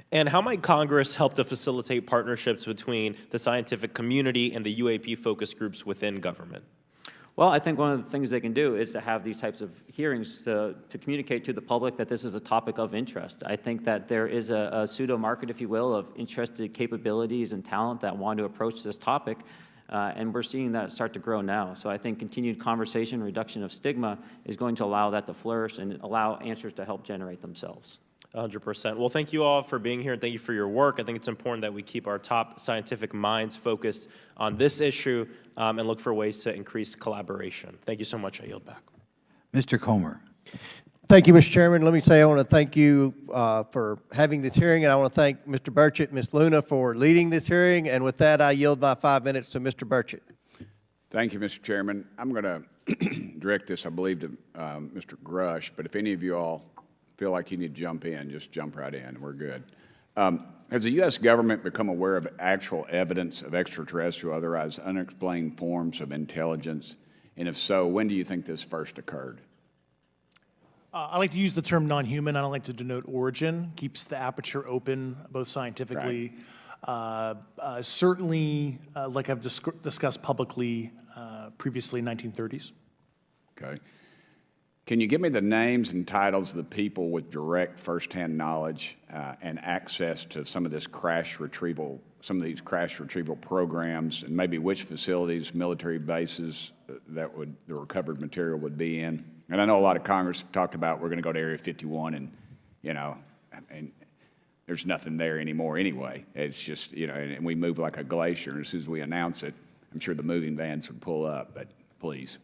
S11: And how might Congress help to facilitate partnerships between the scientific community and the UAP focus groups within government?
S6: Well, I think one of the things they can do is to have these types of hearings to communicate to the public that this is a topic of interest. I think that there is a pseudo-market, if you will, of interested capabilities and talent that want to approach this topic, and we're seeing that start to grow now. So I think continued conversation, reduction of stigma is going to allow that to flourish and allow answers to help generate themselves.
S11: 100%. Well, thank you all for being here, and thank you for your work. I think it's important that we keep our top scientific minds focused on this issue and look for ways to increase collaboration. Thank you so much. I yield back.
S1: Mr. Comer.
S12: Thank you, Mr. Chairman. Let me say I want to thank you for having this hearing, and I want to thank Mr. Burchett and Ms. Luna for leading this hearing. And with that, I yield my 5 minutes to Mr. Burchett.
S2: Thank you, Mr. Chairman. I'm going to direct this, I believe, to Mr. Grush, but if any of you all feel like you need to jump in, just jump right in. We're good. Has the U.S. government become aware of actual evidence of extraterrestrial, otherwise unexplained forms of intelligence? And if so, when do you think this first occurred?
S7: I like to use the term non-human. I don't like to denote origin. Keeps the aperture open, both scientifically. Right. Certainly, like I've discussed publicly previously, 1930s.
S2: Okay. Can you give me the names and titles of the people with direct firsthand knowledge and access to some of this crash retrieval, some of these crash retrieval programs, and maybe which facilities, military bases that the recovered material would be in? And I know a lot of Congress have talked about we're going to go to Area 51, and and there's nothing there anymore anyway. It's just and we move like a glacier. And as soon as we announce it, I'm sure the moving vans would pull up. But please.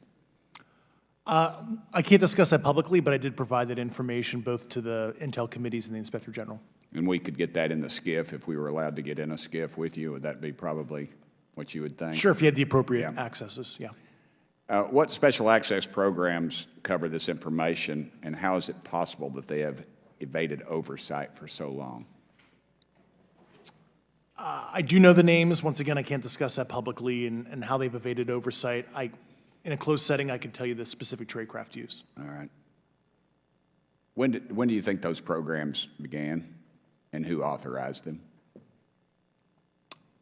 S7: I can't discuss that publicly, but I did provide that information both to the Intel committees and the Inspector General.
S2: And we could get that in the SCIF if we were allowed to get in a SCIF with you. Would that be probably what you would think?
S7: Sure, if you had the appropriate accesses, yeah.
S2: What special access programs cover this information, and how is it possible that they have evaded oversight for so long?
S7: I do know the names. Once again, I can't discuss that publicly and how they've evaded oversight. In a closed setting, I can tell you the specific tradecraft used.
S2: All right. When do you think those programs began, and who authorized them?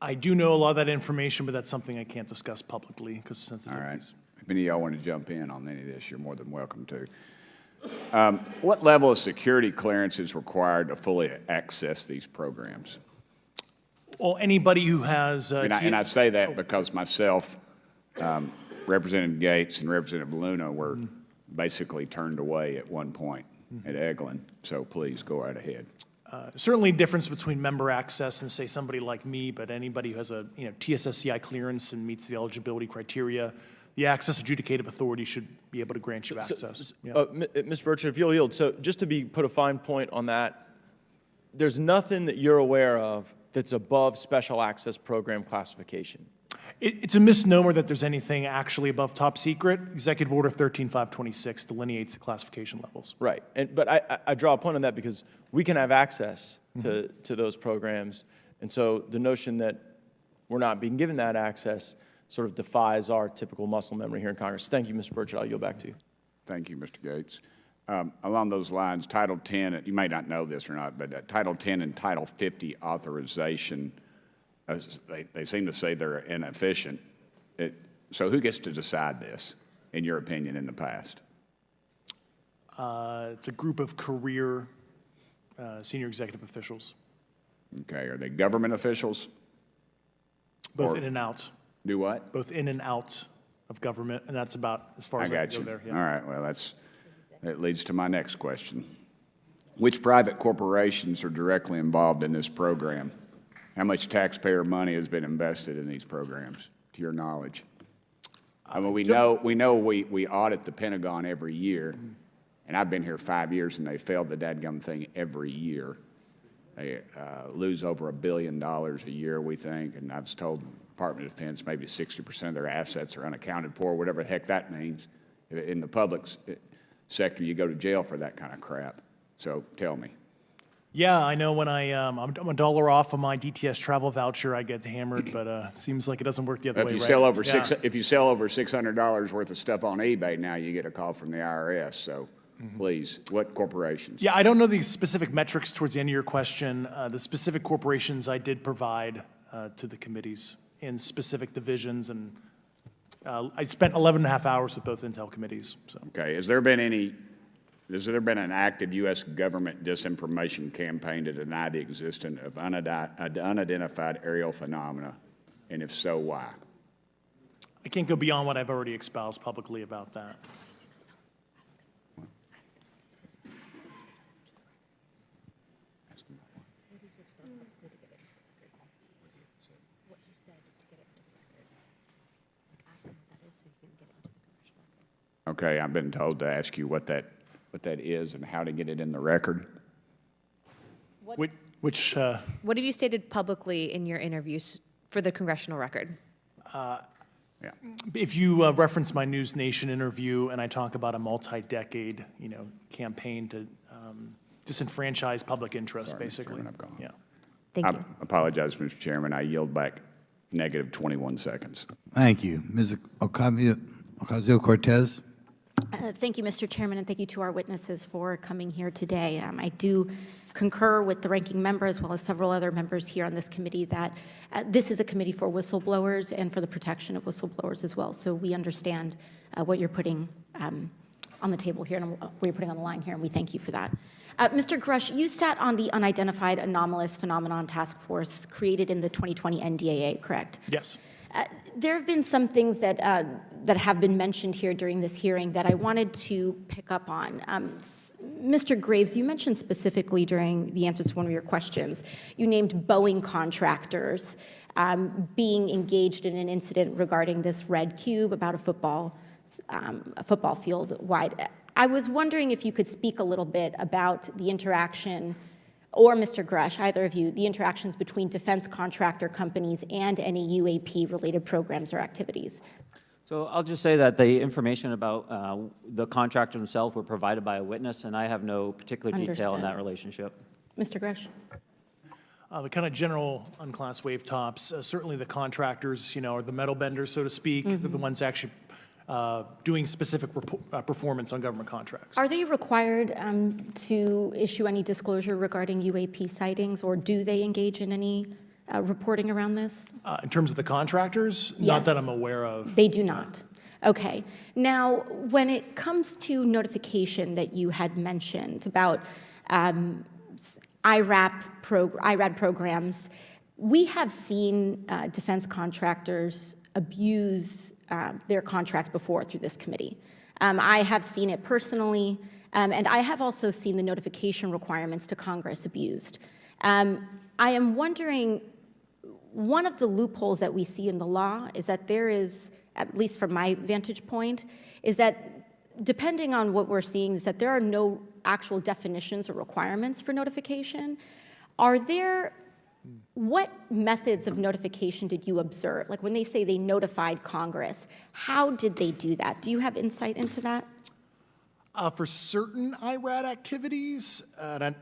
S7: I do know a lot of that information, but that's something I can't discuss publicly because of sensitivities.
S2: All right. If any of y'all want to jump in on any of this, you're more than welcome to. What level of security clearance is required to fully access these programs?
S7: Well, anybody who has...
S2: and I say that because myself, Representative Gates and Representative Luna were basically turned away at one point at Eglin. So please go right ahead.
S7: Certainly difference between member access and, say, somebody like me, but anybody who has a TSSCI clearance and meets the eligibility criteria, the access adjudicative authority should be able to grant you access.
S13: Mr. Burchett, if you'll yield, so just to put a fine point on that, there's nothing that you're aware of that's above special access program classification.
S7: It's a misnomer that there's anything actually above top secret. Executive Order 13526 delineates the classification levels.
S13: Right, but I draw a point on that because we can have access to those programs, and so the notion that we're not being given that access sort of defies our typical muscle memory here in Congress. Thank you, Mr. Burchett. I'll yield back to you.
S2: Thank you, Mr. Gates. Along those lines, Title 10, you may not know this or not, but Title 10 and Title 50 authorization, they seem to say they're inefficient. So who gets to decide this, in your opinion, in the past?
S7: It's a group of career senior executive officials.
S2: Okay, are they government officials?
S7: Both in and out.
S2: Do what?
S7: Both in and out of government, and that's about as far as I can go there. Yeah.
S2: All right, well, that leads to my next question. Which private corporations are directly involved in this program? How much taxpayer money has been invested in these programs, to your knowledge? I mean, we know we audit the Pentagon every year, and I've been here 5 years, and they failed the dadgum thing every year. They lose over $1 billion a year, we think, and I was told the Department of Defense maybe 60% of their assets are unaccounted for, whatever the heck that means. In the public sector, you go to jail for that kind of crap. So tell me.
S7: Yeah, I know when I'm a dollar off of my DTS travel voucher, I get hammered, but it seems like it doesn't work the other way,
S2: If you
S7: right?
S2: sell over if you sell over $600 worth of stuff on eBay now, you get a call from the IRS. So please, what corporations?
S7: Yeah, I don't know the specific metrics towards the end of your question. The specific corporations I did provide to the committees in specific divisions, and I spent 11 and a half hours with both Intel committees. So.
S2: Okay, has there been an active U.S. government disinformation campaign to deny the existence of unidentified aerial phenomena, and if so, why?
S7: I can't go beyond what I've already espoused publicly about that.
S2: Okay, I've been told to ask you what that what that is and how to get it in the record.
S3: What have you stated publicly in your interviews for the congressional record?
S7: If you reference my News Nation interview and I talk about a multi-decade, campaign to disenfranchise public interest,
S2: Sorry, Mr.
S7: basically.
S2: Chairman, I've gone.
S7: Yeah.
S3: Thank
S2: I
S3: you.
S2: apologize, Mr. Chairman. I yield back negative 21 seconds.
S1: Thank you. Ms. Ocasio-Cortez?
S14: Thank you, Mr. Chairman, and thank you to our witnesses for coming here today. I do concur with the ranking member as well as several other members here on this committee that this is a committee for whistleblowers and for the protection of whistleblowers as well. So we understand what you're putting on the table here and what you're putting on the line here, and we thank you for that. Mr. Grush, you sat on the Unidentified Anomalous Phenomenon Task Force created in the 2020 NDAA, correct?
S7: Yes.
S14: There have been some things that have been mentioned here during this hearing that I wanted to pick up on. Mr. Graves, you mentioned specifically during the answers to one of your questions, you named Boeing contractors being engaged in an incident regarding this red cube about a football field wide. I was wondering if you could speak a little bit about the interaction, or Mr. Grush, either of you, the interactions between defense contractor companies and any UAP-related programs or activities.
S6: So I'll just say that the information about the contractor himself were provided by a witness, and I have no particular detail in that relationship.
S14: Mr. Grush.
S7: The kind of general unclassed wave tops, certainly the contractors, are the metal benders, so to speak. They're the ones actually doing specific performance on government contracts.
S14: Are they required to issue any disclosure regarding UAP sightings, or do they engage in any reporting around this?
S7: In terms of the contractors,
S14: Yes.
S7: not that I'm aware of.
S14: They do not. Okay. Now, when it comes to notification that you had mentioned about IRAD programs, we have seen defense contractors abuse their contracts before through this committee. I have seen it personally, and I have also seen the notification requirements to Congress abused. I am wondering, one of the loopholes that we see in the law is that there is, at least from my vantage point, is that depending on what we're seeing, is that there are no actual definitions or requirements for notification. What methods of notification did you observe? Like when they say they notified Congress, how did they do that? Do you have insight into that?
S7: For certain IRAD activities, I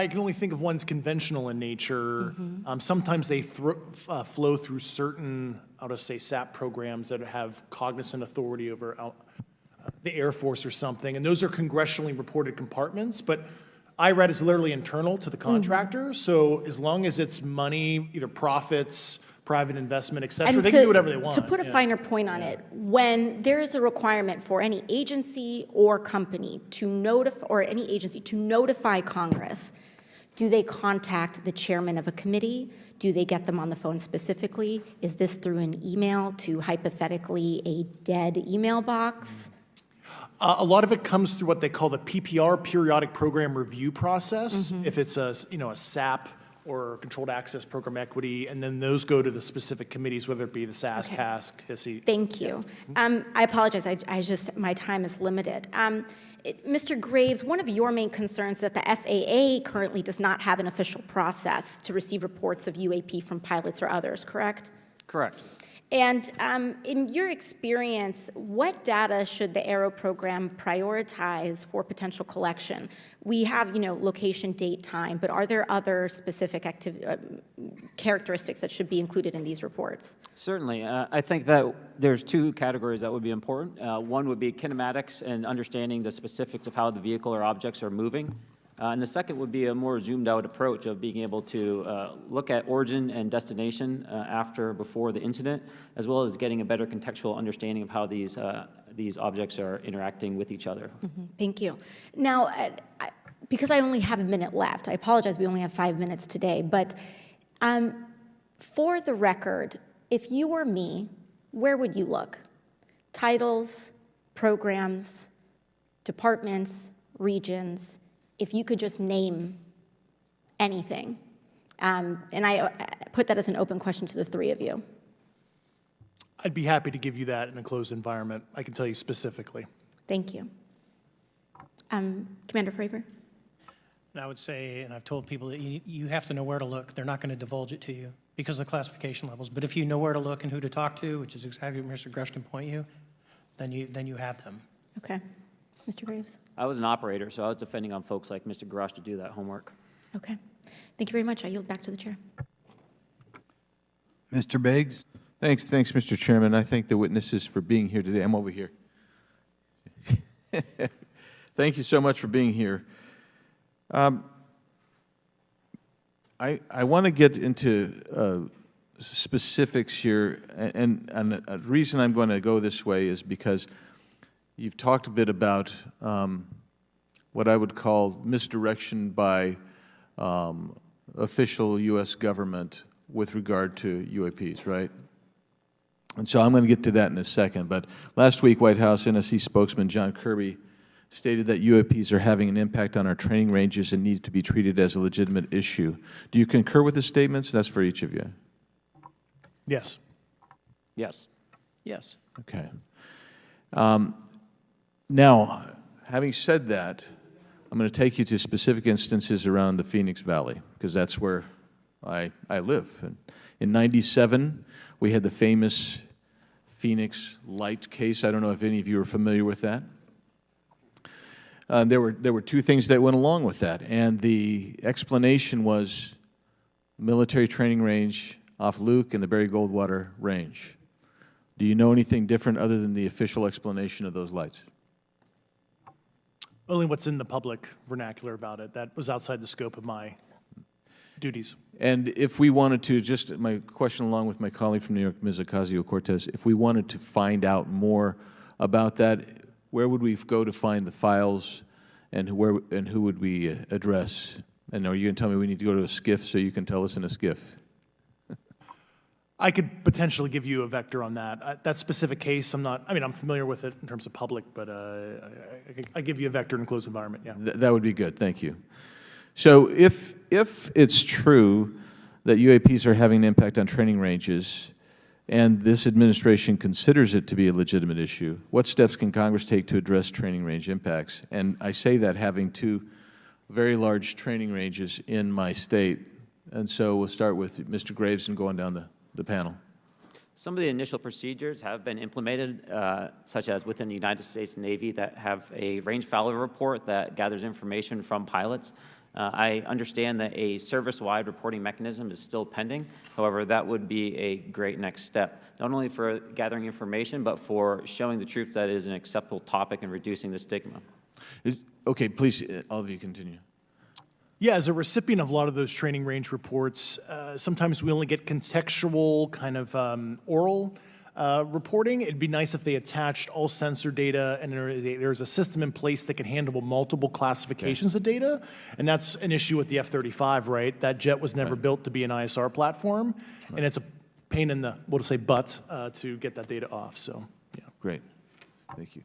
S7: can only think of ones conventional in nature. Sometimes they flow through certain, I'll just say, SAP programs that have cognizant authority over the Air Force or something, and those are congressionally reported compartments, but IRAD is literally internal to the contractor, so as long as it's money, either profits, private investment, et cetera, they can do whatever they want.
S14: To put a finer point on it, when there is a requirement for any agency or company to notify Congress, do they contact the chairman of a committee? Do they get them on the phone specifically? Is this through an email to hypothetically a dead email box?
S7: A lot of it comes through what they call the PPR, Periodic Program Review process, if it's a SAP or Controlled Access Program Equity, and then those go to the specific committees, whether it be the SAS, CASC, HISI.
S14: Thank you. I apologize, my time is limited. Mr. Graves, one of your main concerns is that the FAA currently does not have an official process to receive reports of UAP from pilots or others, correct?
S6: Correct.
S14: And in your experience, what data should the Aero program prioritize for potential collection? We have, location, date, time, but are there other specific characteristics that should be included in these reports?
S6: Certainly. I think that there's two categories that would be important. One would be kinematics and understanding the specifics of how the vehicle or objects are moving. And the second would be a more zoomed out approach of being able to look at origin and destination before the incident, as well as getting a better contextual understanding of how these objects are interacting with each other.
S14: Thank you. Now, because I only have a minute left, I apologize, we only have 5 minutes today, but for the record, if you were me, where would you look? Titles, programs, departments, regions, if you could just name anything. And I put that as an open question to the three of you.
S7: I'd be happy to give you that in a closed environment. I can tell you specifically.
S14: Thank you. Commander Fravor?
S8: And I would say, and I've told people that you have to know where to look. They're not going to divulge it to you because of the classification levels. But if you know where to look and who to talk to, which is exactly what Mr. Grush can point you, then you have them.
S14: Okay. Mr. Graves?
S6: I was an operator, so I was depending on folks like Mr. Grush to do that homework.
S14: Okay. Thank you very much. I yield back to the chair.
S1: Mr. Biggs?
S15: Thanks, Mr. Chairman. I thank the witnesses for being here today. I'm over here. Thank you so much for being here. I want to get into specifics here, and the reason I'm going to go this way is because you've talked a bit about what I would call misdirection by official U.S. government with regard to UAPs, right? And so I'm going to get to that in a second. But last week, White House NSC spokesman John Kirby stated that UAPs are having an impact on our training ranges and need to be treated as a legitimate issue. Do you concur with his statements? That's for each of you.
S7: Yes.
S6: Yes.
S13: Yes.
S15: Okay. Now, having said that, I'm going to take you to specific instances around the Phoenix Valley, because that's where I live. And in '97, we had the famous Phoenix Light case. I don't know if any of you are familiar with that. There were two things that went along with that, and the explanation was military training range off Luke and the Barry Goldwater Range. Do you know anything different other than the official explanation of those lights?
S7: Only what's in the public vernacular about it. That was outside the scope of my duties.
S15: And if we wanted to, just my question along with my colleague from New York, Ms. Ocasio-Cortez, if we wanted to find out more about that, where would we go to find the files, and who would we address? And are you going to tell me we need to go to a SCIF so you can tell us in a SCIF?
S7: I could potentially give you a vector on that. That specific case, I'm familiar with it in terms of public, but I give you a vector in a closed environment, yeah.
S15: That would be good, thank you. So if it's true that UAPs are having an impact on training ranges, and this administration considers it to be a legitimate issue, what steps can Congress take to address training range impacts? And I say that having two very large training ranges in my state. And so we'll start with Mr. Graves and going down the panel.
S6: Some of the initial procedures have been implemented, such as within the United States Navy, that have a range failure report that gathers information from pilots. I understand that a service-wide reporting mechanism is still pending. However, that would be a great next step, not only for gathering information, but for showing the troops that it is an acceptable topic and reducing the stigma.
S15: Okay, please, all of you continue.
S7: Yeah, as a recipient of a lot of those training range reports, sometimes we only get contextual kind of oral reporting. It'd be nice if they attached all sensor data and there's a system in place that can handle multiple classifications of data. And that's an issue with the F-35, right? That jet was never built to be an ISR platform. And it's a pain in the, we'll just say butt, to get that data off, so, yeah.
S15: Great, thank you.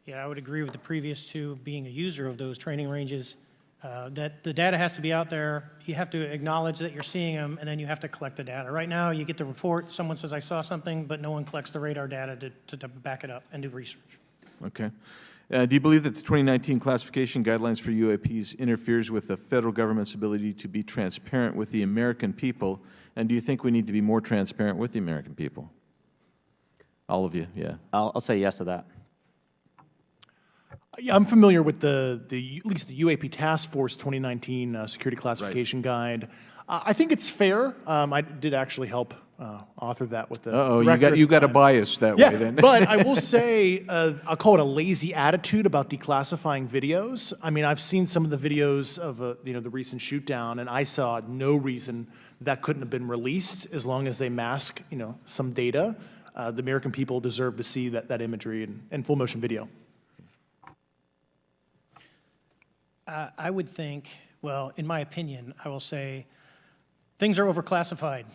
S8: Yeah, I would agree with the previous two, being a user of those training ranges, that the data has to be out there. You have to acknowledge that you're seeing them, and then you have to collect the data. Right now, you get the report, someone says, I saw something, but no one collects the radar data to back it up and do research.
S15: Okay. Do you believe that the 2019 classification guidelines for UAPs interferes with the federal government's ability to be transparent with the American people? And do you think we need to be more transparent with the American people? All of you, yeah.
S6: I'll say yes to that.
S7: Yeah, I'm familiar with at least the UAP Task Force 2019 Security Classification Guide. I think it's fair. I did actually help author that with the director.
S15: you got a bias that way then.
S7: But I will say, I'll call it a lazy attitude about declassifying videos. I mean, I've seen some of the videos of the recent shoot down, and I saw no reason that couldn't have been released as long as they mask some data. The American people deserve to see that imagery and full motion video.
S8: I would think, well, in my opinion, I will say things are overclassified.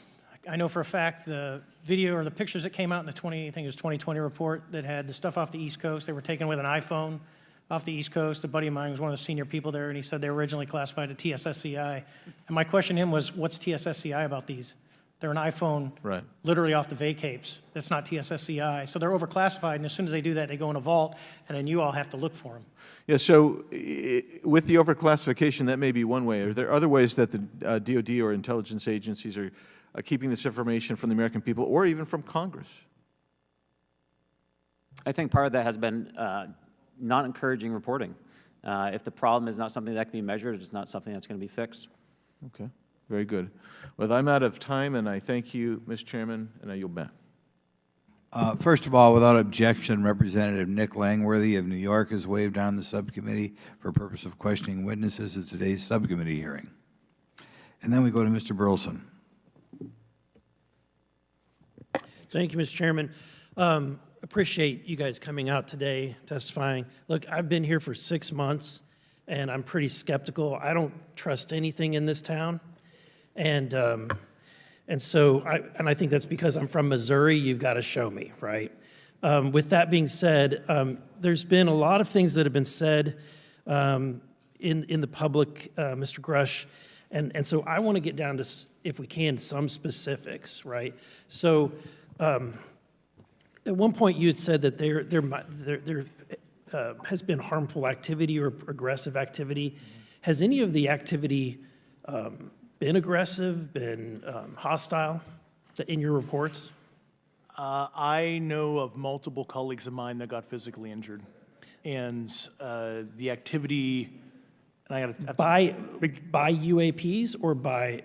S8: I know for a fact the video or the pictures that came out in the 2020 report that had the stuff off the East Coast, they were taken with an iPhone off the East Coast. A buddy of mine was one of the senior people there, and he said they were originally classified to TSSCI. And my question to him was, what's TSSCI about these? They're an iPhone
S15: Right.
S8: literally off the vacapes. That's not TSSCI. So they're overclassified, and as soon as they do that, they go in a vault, and then you all have to look for them.
S15: Yeah, so with the overclassification, that may be one way. Are there other ways that the DOD or intelligence agencies are keeping this information from the American people or even from Congress?
S6: I think part of that has been not encouraging reporting. If the problem is not something that can be measured, it's not something that's going to be fixed.
S15: Okay, very good. Well, I'm out of time, and I thank you, Mr. Chairman, and I yield back.
S1: First of all, without objection, Representative Nick Langworthy of New York has waived on the subcommittee for purpose of questioning witnesses at today's subcommittee hearing. And then we go to Mr. Burleson.
S16: Thank you, Mr. Chairman. Appreciate you guys coming out today, testifying. Look, I've been here for 6 months, and I'm pretty skeptical. I don't trust anything in this town. And so I think that's because I'm from Missouri. You've got to show me, right? With that being said, there's been a lot of things that have been said in the public, Mr. Grush, and so I want to get down to, if we can, some specifics, right? So at one point you had said that there has been harmful activity or aggressive activity. Has any of the activity been aggressive, been hostile in your reports?
S7: I know of multiple colleagues of mine that got physically injured. And the activity, and I got
S16: by UAPs or by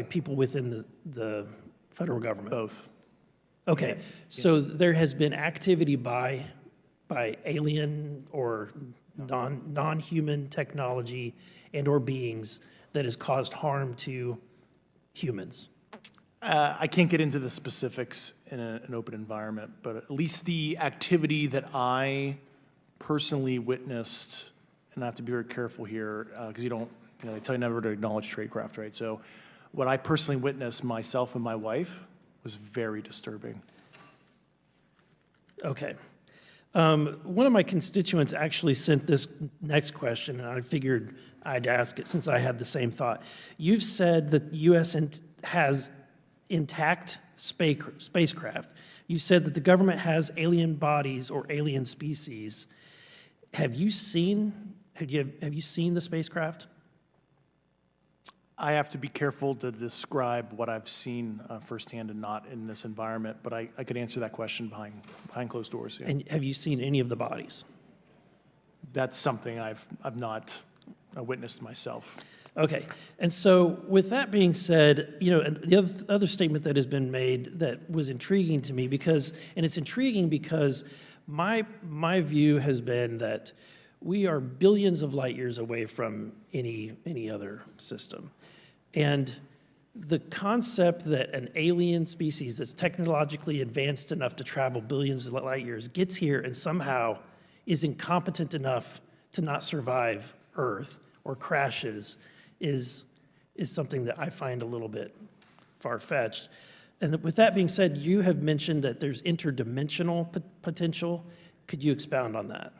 S16: people within the federal government?
S7: Both.
S16: Okay, so there has been activity by alien or non-human technology and or beings that has caused harm to humans.
S7: I can't get into the specifics in an open environment, but at least the activity that I personally witnessed, and I have to be very careful here because they tell you never to acknowledge tradecraft, right? So what I personally witnessed myself and my wife was very disturbing.
S16: Okay. One of my constituents actually sent this next question, and I figured I'd ask it since I had the same thought. You've said that the U.S. has intact spacecraft. You said that the government has alien bodies or alien species. Have you seen the spacecraft?
S7: I have to be careful to describe what I've seen firsthand and not in this environment, but I could answer that question behind closed doors. Yeah.
S16: And have you seen any of the bodies?
S7: That's something I've not witnessed myself.
S16: Okay, and so with that being said, and the other statement that has been made that was intriguing to me it's intriguing because my view has been that we are billions of light years away from any other system. And the concept that an alien species that's technologically advanced enough to travel billions of light years gets here and somehow is incompetent enough to not survive Earth or crashes is something that I find a little bit far-fetched. And with that being said, you have mentioned that there's interdimensional potential. Could you expound on that?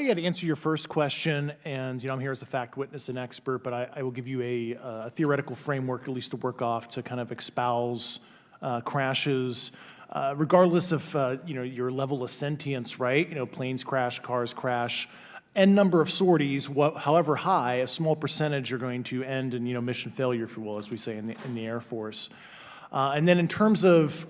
S7: Yeah, to answer your first question, and I'm here as a fact witness and expert, but I will give you a theoretical framework, at least to work off, to kind of espouse crashes, regardless of your level of sentience, right? Planes crash, cars crash, n number of sorties, however high, a small percentage are going to end in mission failure, if you will, as we say in the Air Force. And then in terms of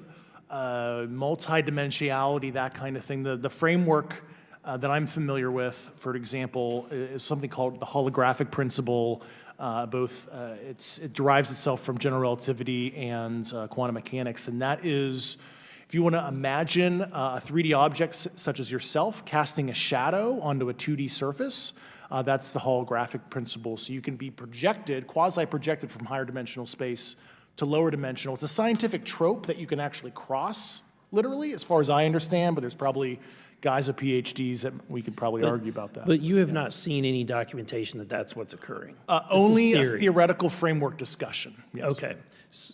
S7: multidimensionality, that kind of thing, the framework that I'm familiar with, for example, is something called the holographic principle. It derives itself from general relativity and quantum mechanics, and that is, if you want to imagine a 3D object such as yourself casting a shadow onto a 2D surface, that's the holographic principle. So you can be projected, quasi-projected from higher dimensional space to lower dimensional. It's a scientific trope that you can actually cross, literally, as far as I understand, but there's probably guys with PhDs that we could probably argue about that.
S16: But you have not seen any documentation that that's what's occurring?
S7: Only a theoretical framework discussion, yes.
S16: Okay.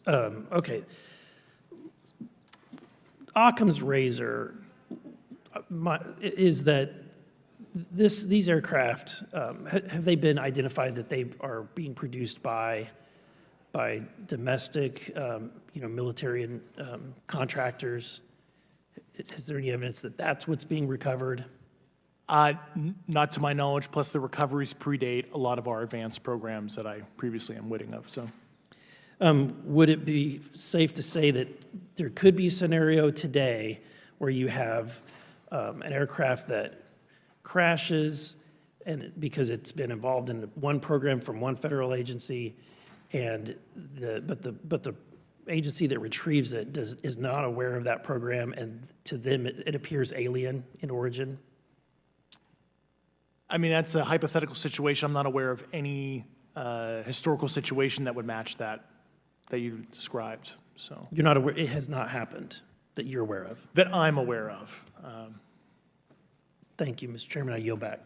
S16: Okay. Occam's razor is that these aircraft, have they been identified that they are being produced by by domestic, military and contractors? Is there any evidence that that's what's being recovered?
S7: Not to my knowledge, plus the recoveries predate a lot of our advanced programs that I previously am witting of, so.
S16: Would it be safe to say that there could be a scenario today where you have an aircraft that crashes and because it's been involved in one program from one federal agency, and but the agency that retrieves it is not aware of that program, and to them it appears alien in origin?
S7: I mean, that's a hypothetical situation. I'm not aware of any historical situation that would match that you described, so.
S16: You're not aware, it has not happened that you're aware of?
S7: That I'm aware of.
S16: Thank you, Mr. Chairman. I yield back.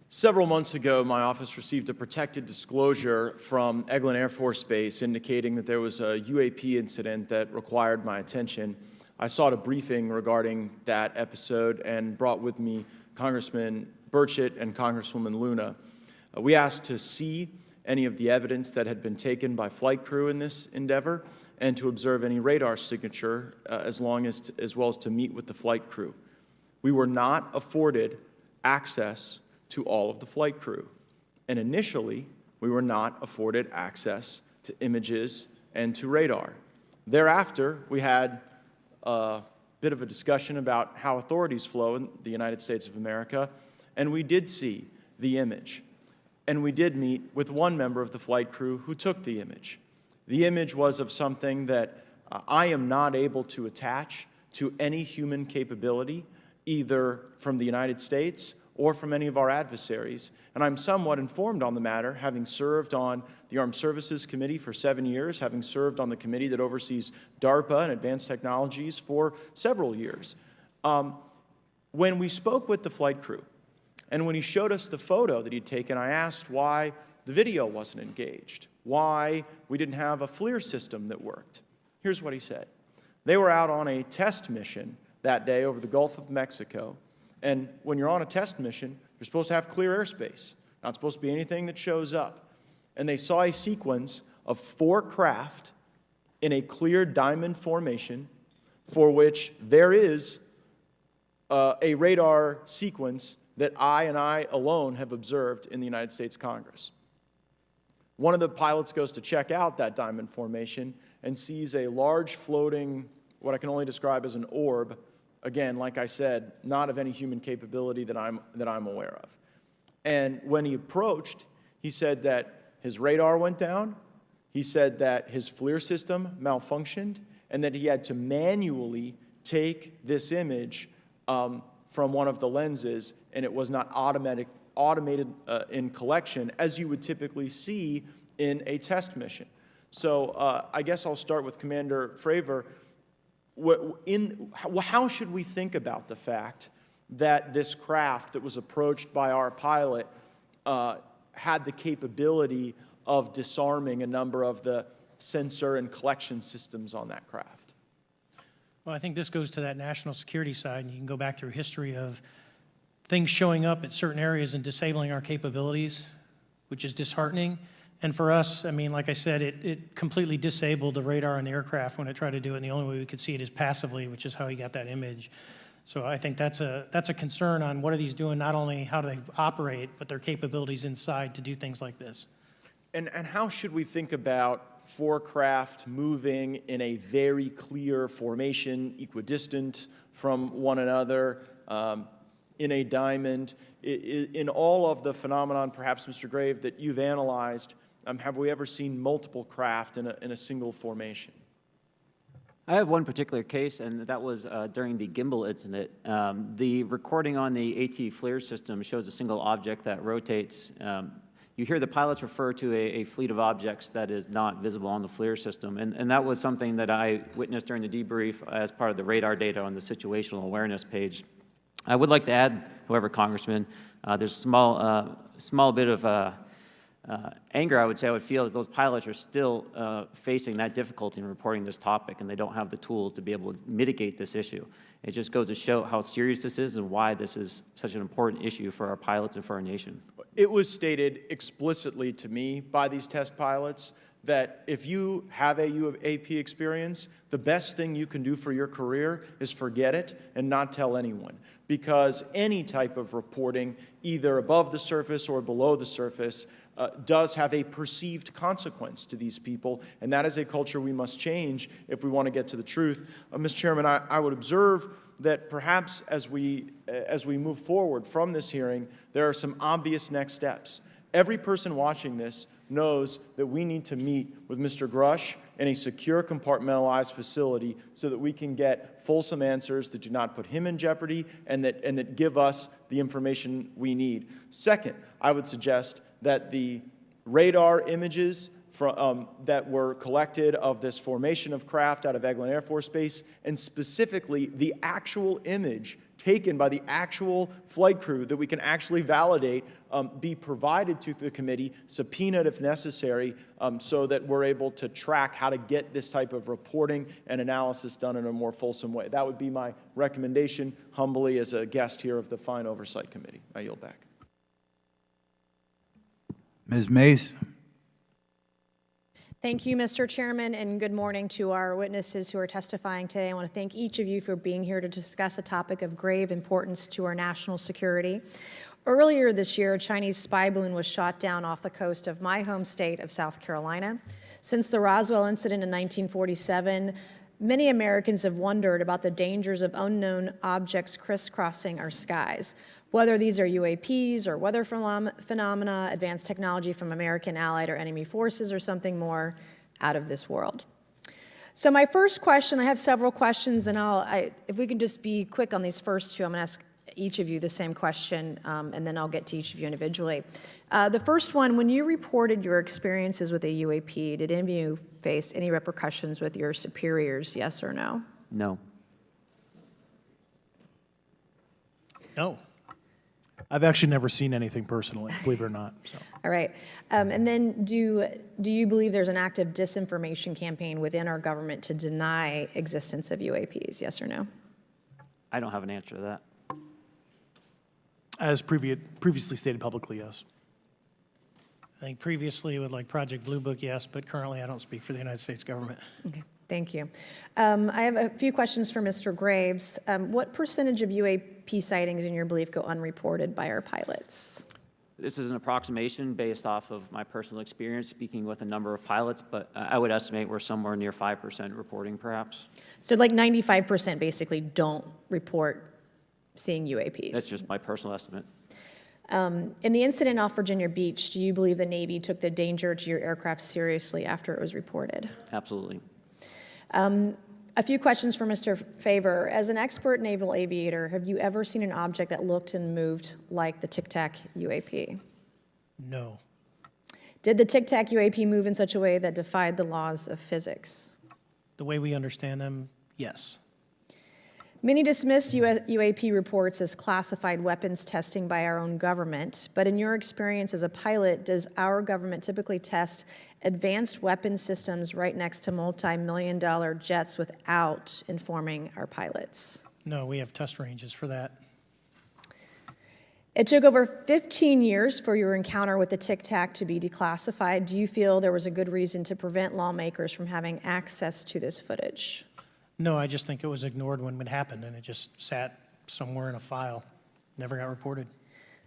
S13: Several months ago, my office received a protected disclosure from Eglin Air Force Base indicating that there was a UAP incident that required my attention. I sought a briefing regarding that episode and brought with me Congressman Burchett and Congresswoman Luna. We asked to see any of the evidence that had been taken by flight crew in this endeavor and to observe any radar signature as well as to meet with the flight crew. We were not afforded access to all of the flight crew. And initially, we were not afforded access to images and to radar. Thereafter, we had a bit of a discussion about how authorities flow in the United States of America, and we did see the image. And we did meet with one member of the flight crew who took the image. The image was of something that I am not able to attach to any human capability, either from the United States or from any of our adversaries. And I'm somewhat informed on the matter, having served on the Armed Services Committee for 7 years, having served on the committee that oversees DARPA and advanced technologies for several years. When we spoke with the flight crew, and when he showed us the photo that he'd taken, I asked why the video wasn't engaged, why we didn't have a FLIR system that worked. Here's what he said. They were out on a test mission that day over the Gulf of Mexico. And when you're on a test mission, you're supposed to have clear airspace. Not supposed to be anything that shows up. And they saw a sequence of 4 craft in a clear diamond formation for which there is a radar sequence that I alone have observed in the United States Congress. One of the pilots goes to check out that diamond formation and sees a large floating, what I can only describe as an orb. Again, like I said, not of any human capability that I'm aware of. And when he approached, he said that his radar went down, he said that his FLIR system malfunctioned, and that he had to manually take this image from one of the lenses, and it was not automated in collection, as you would typically see in a test mission. So I guess I'll start with Commander Fravor. How should we think about the fact that this craft that was approached by our pilot had the capability of disarming a number of the sensor and collection systems on that craft?
S8: Well, I think this goes to that national security side, and you can go back through history of things showing up at certain areas and disabling our capabilities, which is disheartening. And for us, I mean, like I said, it completely disabled the radar on the aircraft when it tried to do it, and the only way we could see it is passively, which is how he got that image. So I think that's a concern on what are these doing, not only how do they operate, but their capabilities inside to do things like this.
S13: And how should we think about 4 craft moving in a very clear formation, equidistant from one another, in a diamond? In all of the phenomenon, perhaps, Mr. Grave, that you've analyzed, have we ever seen multiple craft in a single formation?
S6: I have one particular case, and that was during the gimbal incident. The recording on the AT FLIR system shows a single object that rotates. You hear the pilots refer to a fleet of objects that is not visible on the FLIR system, and that was something that I witnessed during the debrief as part of the radar data on the situational awareness page. I would like to add, however, Congressman, there's a small bit of Anger, I would say, I would feel that those pilots are still facing that difficulty in reporting this topic, and they don't have the tools to be able to mitigate this issue. It just goes to show how serious this is and why this is such an important issue for our pilots and for our nation.
S13: It was stated explicitly to me by these test pilots that if you have a UAP experience, the best thing you can do for your career is forget it and not tell anyone. Because any type of reporting, either above the surface or below the surface, does have a perceived consequence to these people, and that is a culture we must change if we want to get to the truth. Mr. Chairman, I would observe that perhaps as we move forward from this hearing, there are some obvious next steps. Every person watching this knows that we need to meet with Mr. Grush in a secure, compartmentalized facility so that we can get fulsome answers that do not put him in jeopardy and that give us the information we need. Second, I would suggest that the radar images that were collected of this formation of craft out of Eglin Air Force Base, and specifically the actual image taken by the actual flight crew that we can actually validate, be provided to the committee, subpoenaed if necessary, so that we're able to track how to get this type of reporting and analysis done in a more fulsome way. That would be my recommendation, humbly, as a guest here of the Fine Oversight Committee. I yield back.
S1: Ms. Mays.
S17: Thank you, Mr. Chairman, and good morning to our witnesses who are testifying today. I want to thank each of you for being here to discuss a topic of grave importance to our national security. Earlier this year, a Chinese spy balloon was shot down off the coast of my home state of South Carolina. Since the Roswell incident in 1947, many Americans have wondered about the dangers of unknown objects crisscrossing our skies. Whether these are UAPs or weather phenomena, advanced technology from American, allied, or enemy forces, or something more out of this world. So my first question, I have several questions, and if we can just be quick on these first two, I'm going to ask each of you the same question, and then I'll get to each of you individually. The first one, when you reported your experiences with a UAP, did any of you face any repercussions with your superiors, yes or no?
S6: No.
S8: No.
S7: I've actually never seen anything personally, believe it or not. So.
S17: All right. And then do you believe there's an active disinformation campaign within our government to deny existence of UAPs, yes or no?
S6: I don't have an answer to that.
S7: As previously stated publicly, yes.
S8: I think previously with like Project Blue Book, yes, but currently I don't speak for the United States government.
S17: Okay, thank you. I have a few questions for Mr. Graves. What percentage of UAP sightings, in your belief, go unreported by our pilots?
S6: This is an approximation based off of my personal experience speaking with a number of pilots, but I would estimate we're somewhere near 5% reporting, perhaps.
S17: So like 95% basically don't report seeing UAPs?
S6: That's just my personal estimate.
S17: In the incident off Virginia Beach, do you believe the Navy took the danger to your aircraft seriously after it was reported?
S6: Absolutely.
S17: A few questions for Mr. Favor. As an expert naval aviator, have you ever seen an object that looked and moved like the Tic Tac UAP?
S8: No.
S17: Did the Tic Tac UAP move in such a way that defied the laws of physics?
S8: The way we understand them, yes.
S17: Many dismiss UAP reports as classified weapons testing by our own government, but in your experience as a pilot, does our government typically test advanced weapon systems right next to multi-million-dollar jets without informing our pilots?
S8: No, we have test ranges for that.
S17: It took over 15 years for your encounter with the Tic Tac to be declassified. Do you feel there was a good reason to prevent lawmakers from having access to this footage?
S8: No, I just think it was ignored when it happened, and it just sat somewhere in a file. Never got reported.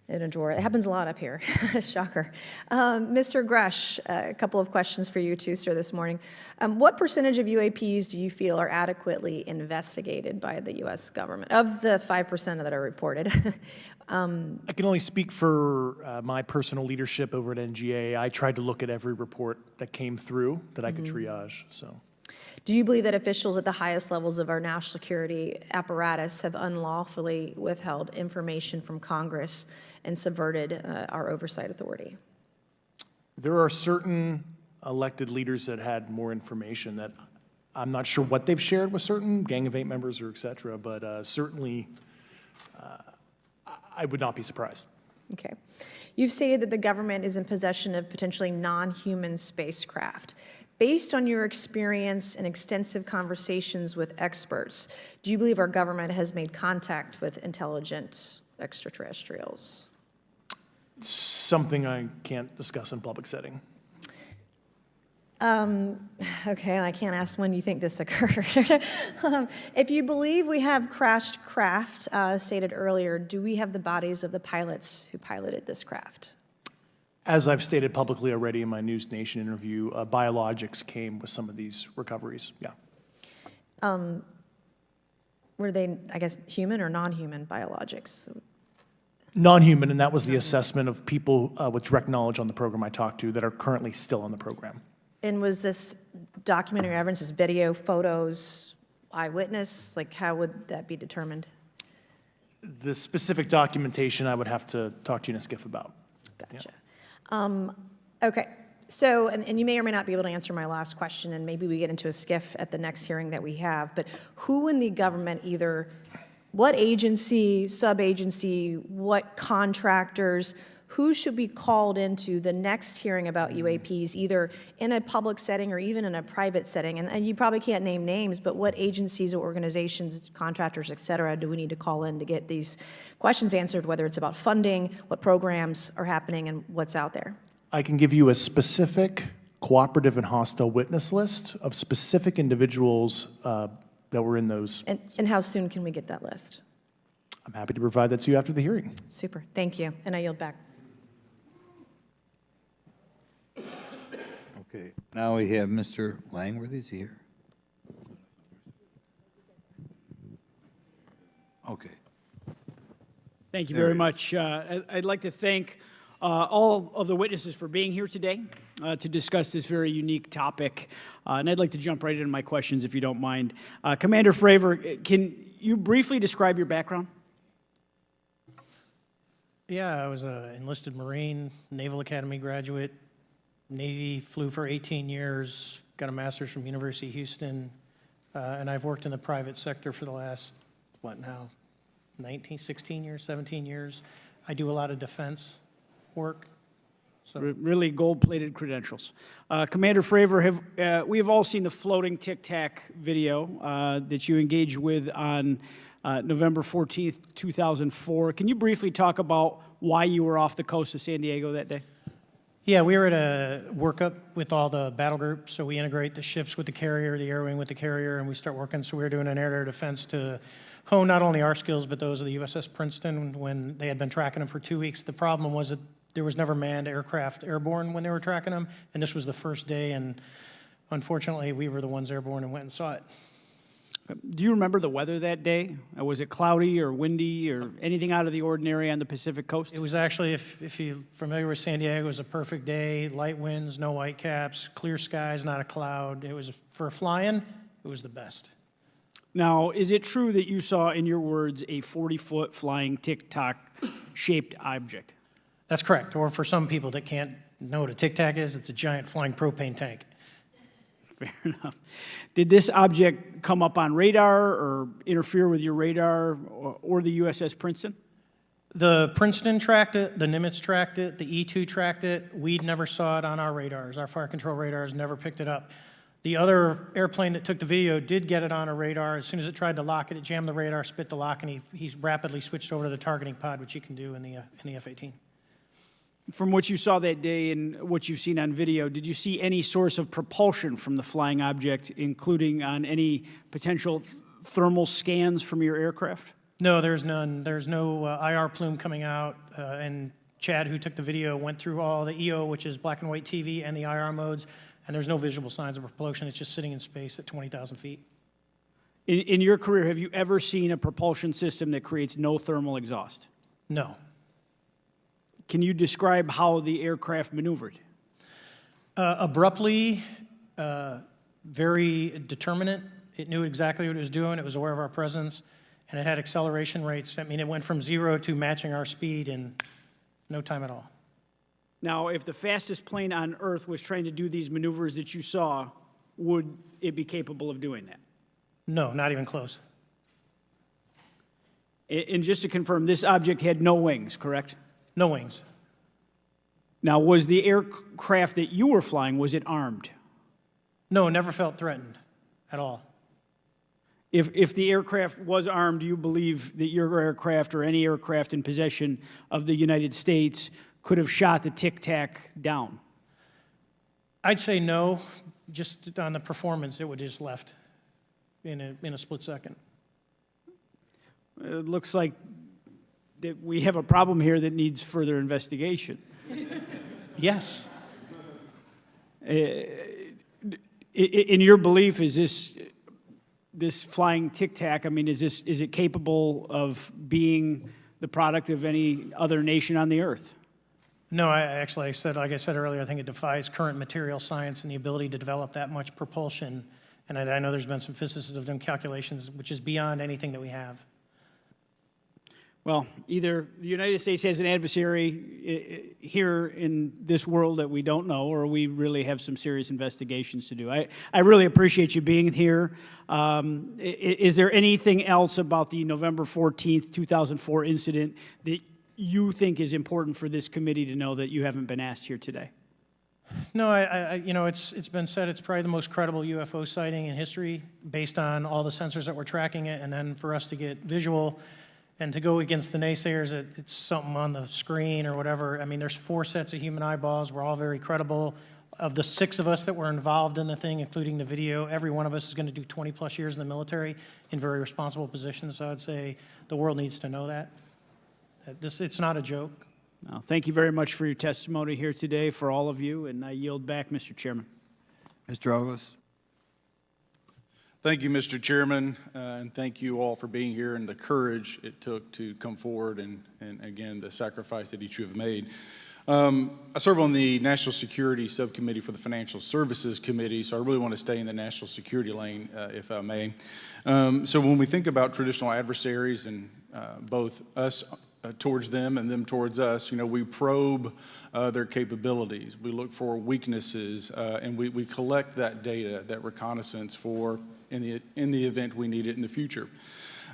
S17: In a drawer. It happens a lot up here. Shocker. Mr. Grush, a couple of questions for you too, sir, this morning. What percentage of UAPs do you feel are adequately investigated by the U.S. government, of the 5% that are reported?
S7: I can only speak for my personal leadership over at NGA. I tried to look at every report that came through that I could triage. So.
S17: Do you believe that officials at the highest levels of our national security apparatus have unlawfully withheld information from Congress and subverted our oversight authority?
S7: There are certain elected leaders that had more information that I'm not sure what they've shared with certain Gang of Eight members or et cetera, but certainly I would not be surprised.
S17: Okay. You've stated that the government is in possession of potentially non-human spacecraft. Based on your experience and extensive conversations with experts, do you believe our government has made contact with intelligent extraterrestrials?
S7: Something I can't discuss in public setting.
S17: Okay, I can't ask when you think this occurred. If you believe we have crashed craft, stated earlier, do we have the bodies of the pilots who piloted this craft?
S7: As I've stated publicly already in my News Nation interview, biologics came with some of these recoveries, yeah.
S17: Were they, I guess, human or non-human biologics?
S7: Non-human, and that was the assessment of people with direct knowledge on the program I talked to that are currently still on the program.
S17: And was this documentary evidence, this video, photos, eyewitness? Like, how would that be determined?
S7: The specific documentation I would have to talk to you in a skiff about.
S17: Gotcha. Yeah. Okay. So, and you may or may not be able to answer my last question, and maybe we get into a skiff at the next hearing that we have, but who in the government, either what agency, sub-agency, what contractors, who should be called into the next hearing about UAPs, either in a public setting or even in a private setting? And you probably can't name names, but what agencies or organizations, contractors, et cetera, do we need to call in to get these questions answered, whether it's about funding, what programs are happening, and what's out there?
S7: I can give you a specific cooperative and hostile witness list of specific individuals that were in those.
S17: And how soon can we get that list?
S7: I'm happy to provide that to you after the hearing.
S17: Super. Thank you. And I yield back.
S1: Okay, now we have Mr. Langworthy. Is he here? Okay.
S18: Thank you very much. I'd like to thank all of the witnesses for being here today to discuss this very unique topic. And I'd like to jump right into my questions, if you don't mind. Commander Fravor, can you briefly describe your background?
S8: Yeah, I was an enlisted Marine, Naval Academy graduate, Navy, flew for 18 years, got a master's from University of Houston, and I've worked in the private sector for the last, what now, 16 years, 17 years. I do a lot of defense work. So.
S18: Really gold-plated credentials. Commander Fravor, we have all seen the floating Tic Tac video that you engaged with on November 14th, 2004. Can you briefly talk about why you were off the coast of San Diego that day?
S8: Yeah, we were at a workup with all the battle groups, so we integrate the ships with the carrier, the air wing with the carrier, and we start working. So we were doing an air-to-air defense to hone not only our skills, but those of the USS Princeton when they had been tracking them for 2 weeks. The problem was that there was never manned aircraft airborne when they were tracking them, and this was the first day, and unfortunately, we were the ones airborne and went and saw it.
S18: Do you remember the weather that day? Was it cloudy or windy or anything out of the ordinary on the Pacific coast?
S8: It was actually, if you're familiar with San Diego, it was a perfect day, light winds, no white caps, clear skies, not a cloud. It was, for flying, it was the best.
S18: Now, is it true that you saw, in your words, a 40-foot flying tic-tac-shaped object?
S8: That's correct. Or for some people that can't know what a tic-tac is, it's a giant flying propane tank.
S18: Fair enough. Did this object come up on radar or interfere with your radar or the USS Princeton?
S8: The Princeton tracked it, the Nimitz tracked it, the E-2 tracked it. We never saw it on our radars. Our fire control radars never picked it up. The other airplane that took the video did get it on a radar. As soon as it tried to lock it, it jammed the radar, spit the lock, and he rapidly switched over to the targeting pod, which you can do in the F-18.
S18: From what you saw that day and what you've seen on video, did you see any source of propulsion from the flying object, including on any potential thermal scans from your aircraft?
S8: No, there's none. There's no IR plume coming out. And Chad, who took the video, went through all the EO, which is black and white TV, and the IR modes, and there's no visible signs of propulsion. It's just sitting in space at 20,000 feet.
S18: In your career, have you ever seen a propulsion system that creates no thermal exhaust?
S8: No.
S18: Can you describe how the aircraft maneuvered?
S8: Abruptly, very determinate. It knew exactly what it was doing. It was aware of our presence, and it had acceleration rates. I mean, it went from 0 to matching our speed in no time at all.
S18: Now, if the fastest plane on Earth was trying to do these maneuvers that you saw, would it be capable of doing that?
S8: No, not even close.
S18: And just to confirm, this object had no wings, correct?
S8: No wings.
S18: Now, was the aircraft that you were flying, was it armed?
S8: No, never felt threatened at all.
S18: If the aircraft was armed, do you believe that your aircraft or any aircraft in possession of the United States could have shot the Tic Tac down?
S8: I'd say no, just on the performance, it would just left in a split second.
S18: It looks like that we have a problem here that needs further investigation.
S8: Yes.
S18: In your belief, is this flying Tic Tac, I mean, is it capable of being the product of any other nation on the earth?
S8: No, like I said earlier, I think it defies current material science and the ability to develop that much propulsion. And I know there's been some physicists that have done calculations, which is beyond anything that we have.
S18: Well, either the United States has an adversary here in this world that we don't know, or we really have some serious investigations to do. I really appreciate you being here. Is there anything else about the November 14th, 2004 incident that you think is important for this committee to know that you haven't been asked here today?
S8: No, it's been said it's probably the most credible UFO sighting in history based on all the sensors that were tracking it, and then for us to get visual and to go against the naysayers that it's something on the screen or whatever. I mean, there's 4 sets of human eyeballs. We're all very credible. Of the 6 of us that were involved in the thing, including the video, every one of us is going to do 20-plus years in the military in very responsible positions. So I'd say the world needs to know that. It's not a joke.
S18: Well, thank you very much for your testimony here today for all of you, and I yield back, Mr. Chairman.
S1: Mr. Ogles.
S19: Thank you, Mr. Chairman, and thank you all for being here and the courage it took to come forward and again, the sacrifice that each of you have made. I serve on the National Security Subcommittee for the Financial Services Committee, so I really want to stay in the national security lane, if I may. So when we think about traditional adversaries and both us towards them and them towards us, we probe their capabilities. We look for weaknesses, and we collect that data, that reconnaissance for in the event we need it in the future.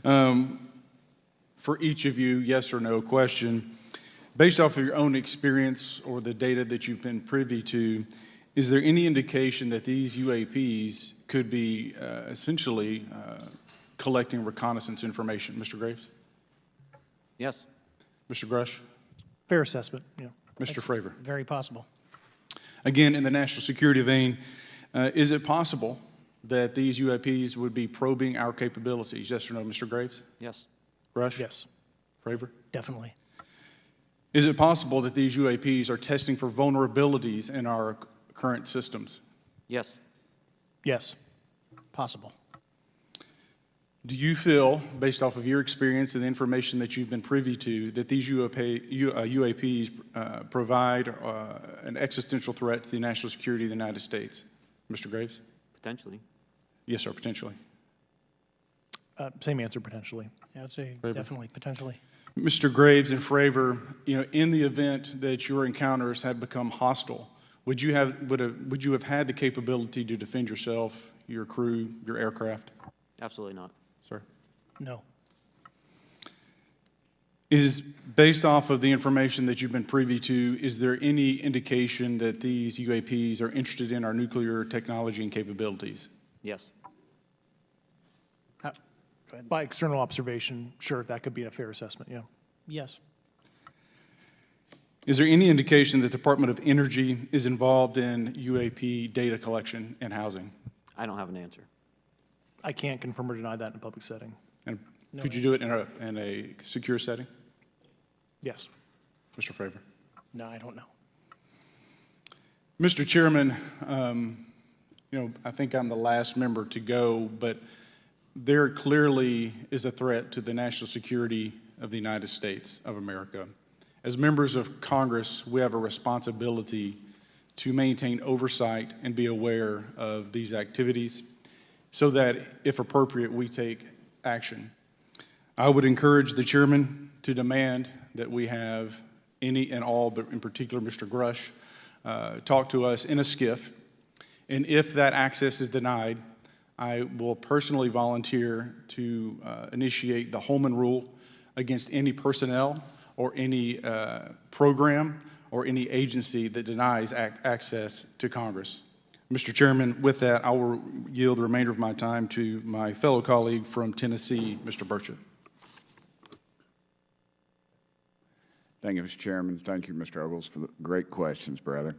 S19: For each of you, yes or no question, based off of your own experience or the data that you've been privy to, is there any indication that these UAPs could be essentially collecting reconnaissance information? Mr. Graves?
S6: Yes.
S19: Mr. Grush?
S7: Fair assessment, yeah.
S19: Mr. Fravor?
S8: Very possible.
S19: Again, in the national security vein, is it possible that these UAPs would be probing our capabilities? Yes or no, Mr. Graves?
S6: Yes.
S19: Grush?
S7: Yes.
S19: Fravor?
S8: Definitely.
S19: Is it possible that these UAPs are testing for vulnerabilities in our current systems?
S6: Yes.
S7: Yes.
S8: Possible.
S19: Do you feel, based off of your experience and the information that you've been privy to, that these UAPs provide an existential threat to the national security of the United States? Mr. Graves?
S6: Potentially.
S19: Yes, sir, potentially.
S7: Same answer, potentially.
S8: Yeah, I'd say
S19: Fravor?
S8: definitely, potentially.
S19: Mr. Graves and Fravor, in the event that your encounters had become hostile, would you have had the capability to defend yourself, your crew, your aircraft?
S6: Absolutely not.
S19: Sir?
S8: No.
S19: Is based off of the information that you've been privy to, is there any indication that these UAPs are interested in our nuclear technology and capabilities?
S6: Yes.
S7: By external observation, sure, that could be a fair assessment, yeah.
S8: Yes.
S19: Is there any indication that the Department of Energy is involved in UAP data collection and housing?
S6: I don't have an answer.
S7: I can't confirm or deny that in a public setting.
S19: And could you do it in a secure setting?
S7: Yes.
S19: Mr. Fravor?
S8: No, I don't know.
S19: Mr. Chairman, I think I'm the last member to go, but there clearly is a threat to the national security of the United States of America. As members of Congress, we have a responsibility to maintain oversight and be aware of these activities so that, if appropriate, we take action. I would encourage the chairman to demand that we have any and all, but in particular Mr. Grush, talk to us in a skiff. And if that access is denied, I will personally volunteer to initiate the Holman Rule against any personnel or any program or any agency that denies access to Congress. Mr. Chairman, with that, I will yield the remainder of my time to my fellow colleague from Tennessee, Mr. Burchett.
S2: Thank you, Mr. Chairman. Thank you, Mr. Ogles, for the great questions, brother.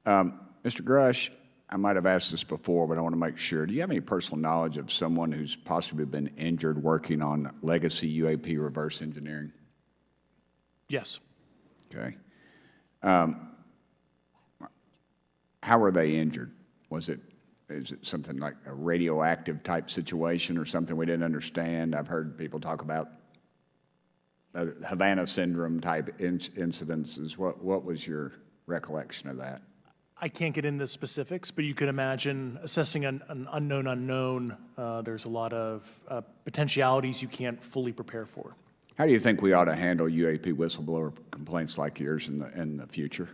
S2: Mr. Grush, I might have asked this before, but I want to make sure. Do you have any personal knowledge of someone who's possibly been injured working on legacy UAP reverse engineering?
S7: Yes.
S2: Okay. How were they injured? Is it something like a radioactive type situation or something we didn't understand? I've heard people talk about Havana syndrome type incidences. What was your recollection of that?
S7: I can't get into specifics, but you could imagine assessing an unknown unknown. There's a lot of potentialities you can't fully prepare for.
S2: How do you think we ought to handle UAP whistleblower complaints like yours in the future?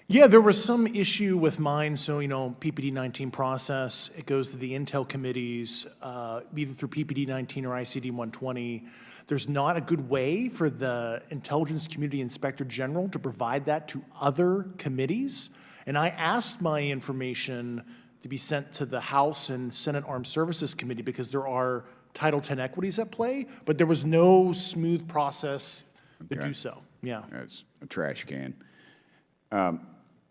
S7: Yeah, there was some issue with mine. So, PPD-19 process, it goes to the intel committees, either through PPD-19 or ICD-120. There's not a good way for the Intelligence Community Inspector General to provide that to other committees. And I asked my information to be sent to the House and Senate Armed Services Committee because there are Title X equities at play, but there was no smooth process to do so. Yeah.
S2: It's a trash can.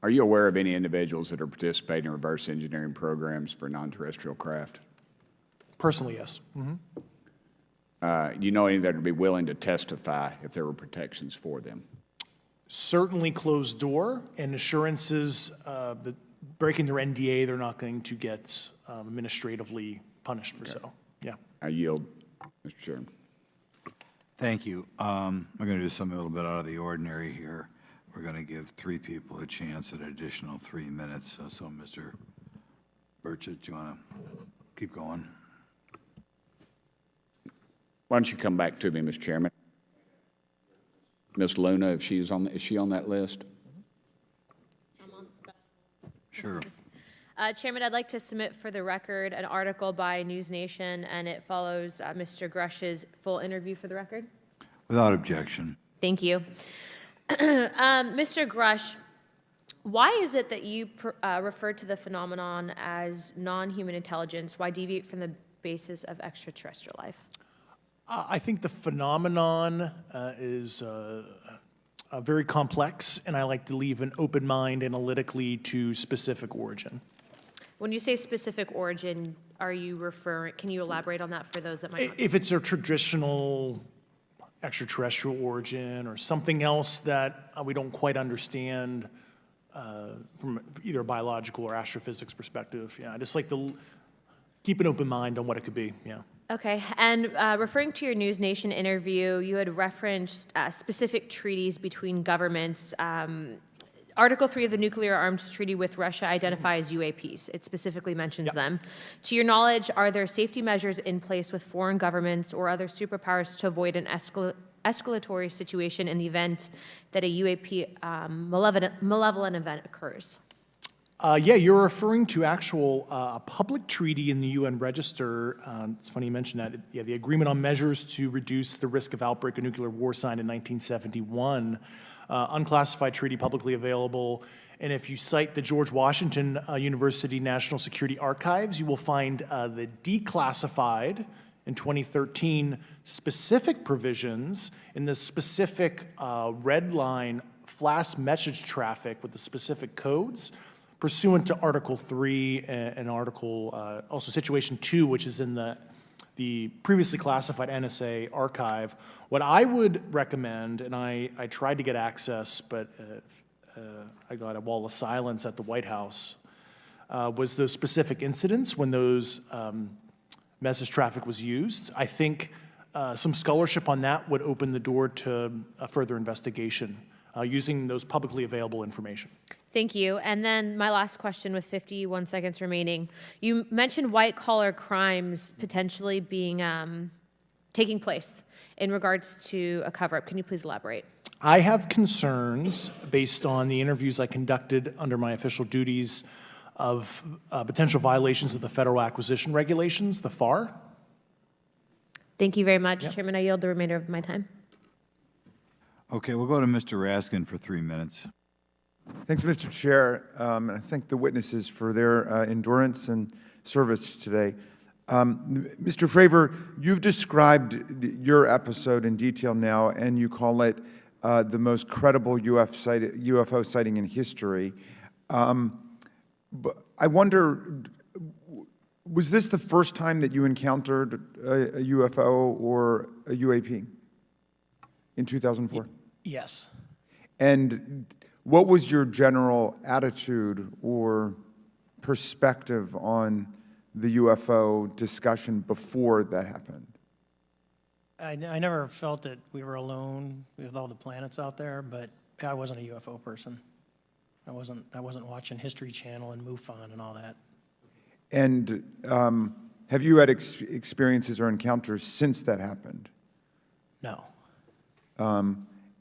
S2: Are you aware of any individuals that are participating in reverse engineering programs for non-terrestrial craft?
S7: Personally, yes.
S2: Do you know any that would be willing to testify if there were protections for them?
S7: Certainly closed door and assurances that breaking their NDA, they're not going to get administratively punished for so. Yeah.
S2: I yield, Mr. Chairman.
S1: Thank you. I'm going to do something a little bit out of the ordinary here. We're going to give 3 people a chance at an additional 3 minutes. So, Mr. Burchett, do you want to keep going?
S2: Why don't you come back to me, Mr. Chairman? Ms. Luna, if she's on, is she on that list?
S1: Sure.
S3: Chairman, I'd like to submit for the record an article by News Nation, and it follows Mr. Grush's full interview for the record.
S1: Without objection.
S3: Thank you. Mr. Grush, why is it that you refer to the phenomenon as non-human intelligence? Why deviate from the basis of extraterrestrial life?
S7: I think the phenomenon is very complex, and I like to leave an open mind analytically to specific origin.
S3: When you say specific origin, are you referring, can you elaborate on that for those that might not?
S7: If it's a traditional extraterrestrial origin or something else that we don't quite understand from either a biological or astrophysics perspective, yeah, I just like to keep an open mind on what it could be, yeah.
S3: Okay, and referring to your News Nation interview, you had referenced specific treaties between governments. Article 3 of the Nuclear Arms Treaty with Russia identifies UAPs. It specifically mentions them. To your knowledge, are there safety measures in place with foreign governments or other superpowers to avoid an escalatory situation in the event that a UAP malevolent event occurs?
S7: Yeah, you're referring to actual public treaty in the UN Register. It's funny you mentioned that. Yeah, the Agreement on Measures to Reduce the Risk of Outbreak of Nuclear War signed in 1971. Unclassified treaty publicly available. And if you cite the George Washington University National Security Archives, you will find the declassified in 2013 specific provisions in the specific red line flash message traffic with the specific codes pursuant to Article 3 and Article, also Situation 2, which is in the previously classified NSA archive. What I would recommend, and I tried to get access, but I got a wall of silence at the White House, was those specific incidents when those message traffic was used. I think some scholarship on that would open the door to a further investigation using those publicly available information.
S3: Thank you. And then my last question with 51 seconds remaining. You mentioned white-collar crimes potentially being taking place in regards to a cover-up. Can you please elaborate?
S7: I have concerns based on the interviews I conducted under my official duties of potential violations of the Federal Acquisition Regulations, the FAR.
S3: Thank you very much, Chairman. I yield the remainder of my time.
S1: Okay, we'll go to Mr. Raskin for 3 minutes.
S9: Thanks, Mr. Chair, and I thank the witnesses for their endurance and service today. Mr. Fravor, you've described your episode in detail now, and you call it the most credible UFO sighting in history. But I wonder, was this the first time that you encountered a UFO or a UAP in 2004?
S8: Yes.
S9: And what was your general attitude or perspective on the UFO discussion before that happened?
S8: I never felt that we were alone with all the planets out there, but I wasn't a UFO person. I wasn't watching History Channel and MUFON and all that.
S9: And have you had experiences or encounters since that happened?
S8: No.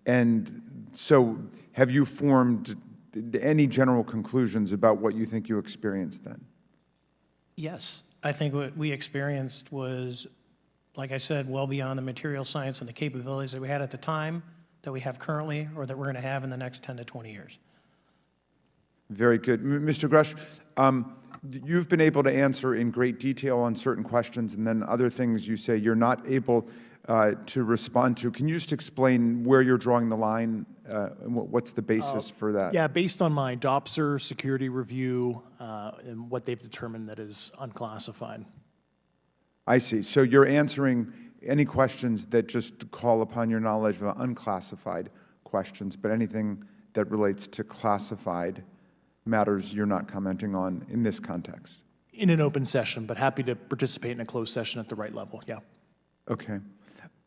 S9: And so have you formed any general conclusions about what you think you experienced then?
S8: Yes. I think what we experienced was, like I said, well beyond the material science and the capabilities that we had at the time, that we have currently, or that we're going to have in the next 10 to 20 years.
S9: Very good. Mr. Grush, you've been able to answer in great detail on certain questions, and then other things you say you're not able to respond to. Can you just explain where you're drawing the line and what's the basis for that?
S7: Yeah, based on my DOPSR security review and what they've determined that is unclassified.
S9: I see. So you're answering any questions that just call upon your knowledge of unclassified questions, but anything that relates to classified matters you're not commenting on in this context?
S7: In an open session, but happy to participate in a closed session at the right level, yeah.
S9: Okay.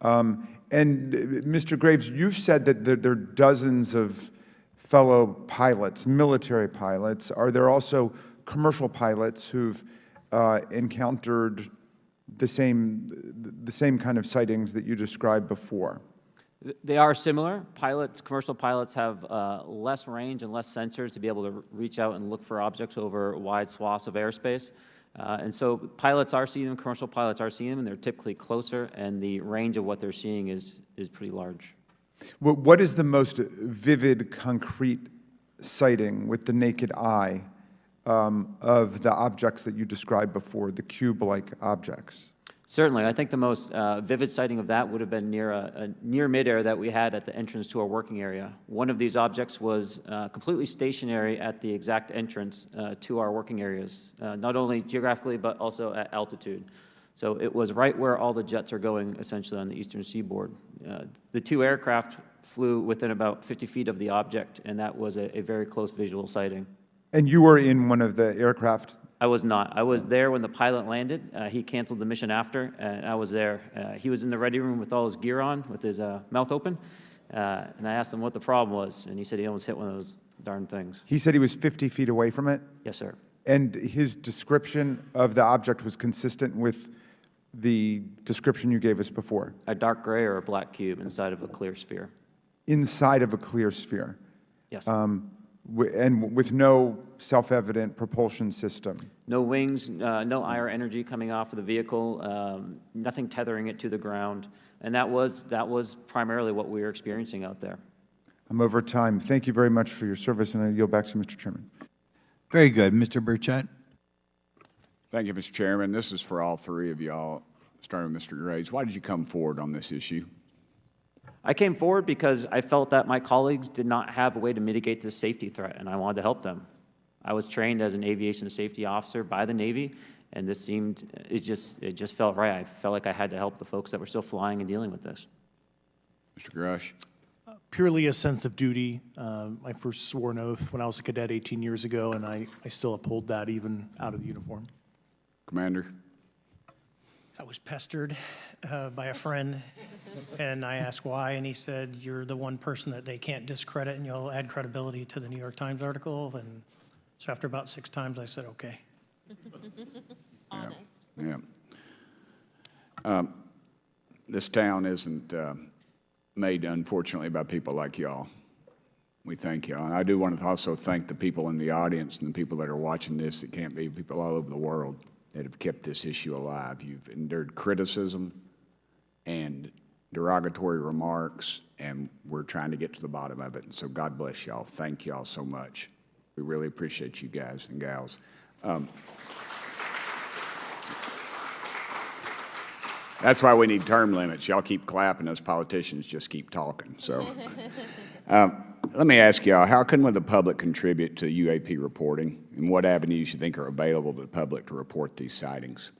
S9: And Mr. Graves, you've said that there are dozens of fellow pilots, military pilots. Are there also commercial pilots who've encountered the same kind of sightings that you described before?
S6: They are similar. Commercial pilots have less range and less sensors to be able to reach out and look for objects over wide swaths of airspace. And so pilots are seeing them, commercial pilots are seeing them, and they're typically closer, and the range of what they're seeing is pretty large.
S9: What is the most vivid, concrete sighting with the naked eye of the objects that you described before, the cube-like objects?
S6: Certainly. I think the most vivid sighting of that would have been near midair that we had at the entrance to our working area. One of these objects was completely stationary at the exact entrance to our working areas, not only geographically but also at altitude. So it was right where all the jets are going, essentially, on the eastern seaboard. The two aircraft flew within about 50 feet of the object, and that was a very close visual sighting.
S9: And you were in one of the aircraft?
S6: I was not. I was there when the pilot landed. He canceled the mission after, and I was there. He was in the ready room with all his gear on, with his mouth open, and I asked him what the problem was, and he said he almost hit one of those darn things.
S9: He said he was 50 feet away from it?
S6: Yes, sir.
S9: And his description of the object was consistent with the description you gave us before?
S6: A dark gray or a black cube inside of a clear sphere.
S9: Inside of a clear sphere?
S6: Yes.
S9: And with no self-evident propulsion system?
S6: No wings, no IR energy coming off of the vehicle, nothing tethering it to the ground. And that was primarily what we were experiencing out there.
S9: I'm over time. Thank you very much for your service, and I yield back to you, Mr. Chairman.
S1: Very good. Mr. Burchett?
S2: Thank you, Mr. Chairman. This is for all three of y'all, starting with Mr. Graves. Why did you come forward on this issue?
S6: I came forward because I felt that my colleagues did not have a way to mitigate this safety threat, and I wanted to help them. I was trained as an aviation safety officer by the Navy, and this it just felt right. I felt like I had to help the folks that were still flying and dealing with this.
S2: Mr. Grush?
S7: Purely a sense of duty. I first swore an oath when I was a cadet 18 years ago, and I still uphold that even out of the uniform.
S2: Commander?
S8: I was pestered by a friend, and I asked why, and he said, you're the one person that they can't discredit, and you'll add credibility to the New York Times article. And so after about 6 times, I said, okay.
S3: Honest.
S2: Yeah. This town isn't made, unfortunately, by people like y'all. We thank y'all. And I do want to also thank the people in the audience and the people that are watching this that can't be, people all over the world that have kept this issue alive. You've endured criticism and derogatory remarks, and we're trying to get to the bottom of it. And so God bless y'all. Thank y'all so much. We really appreciate you guys and gals. That's why we need term limits. Y'all keep clapping, us politicians just keep talking. So let me ask y'all, how can the public contribute to UAP reporting, and what avenues you think are available to the public to report these sightings?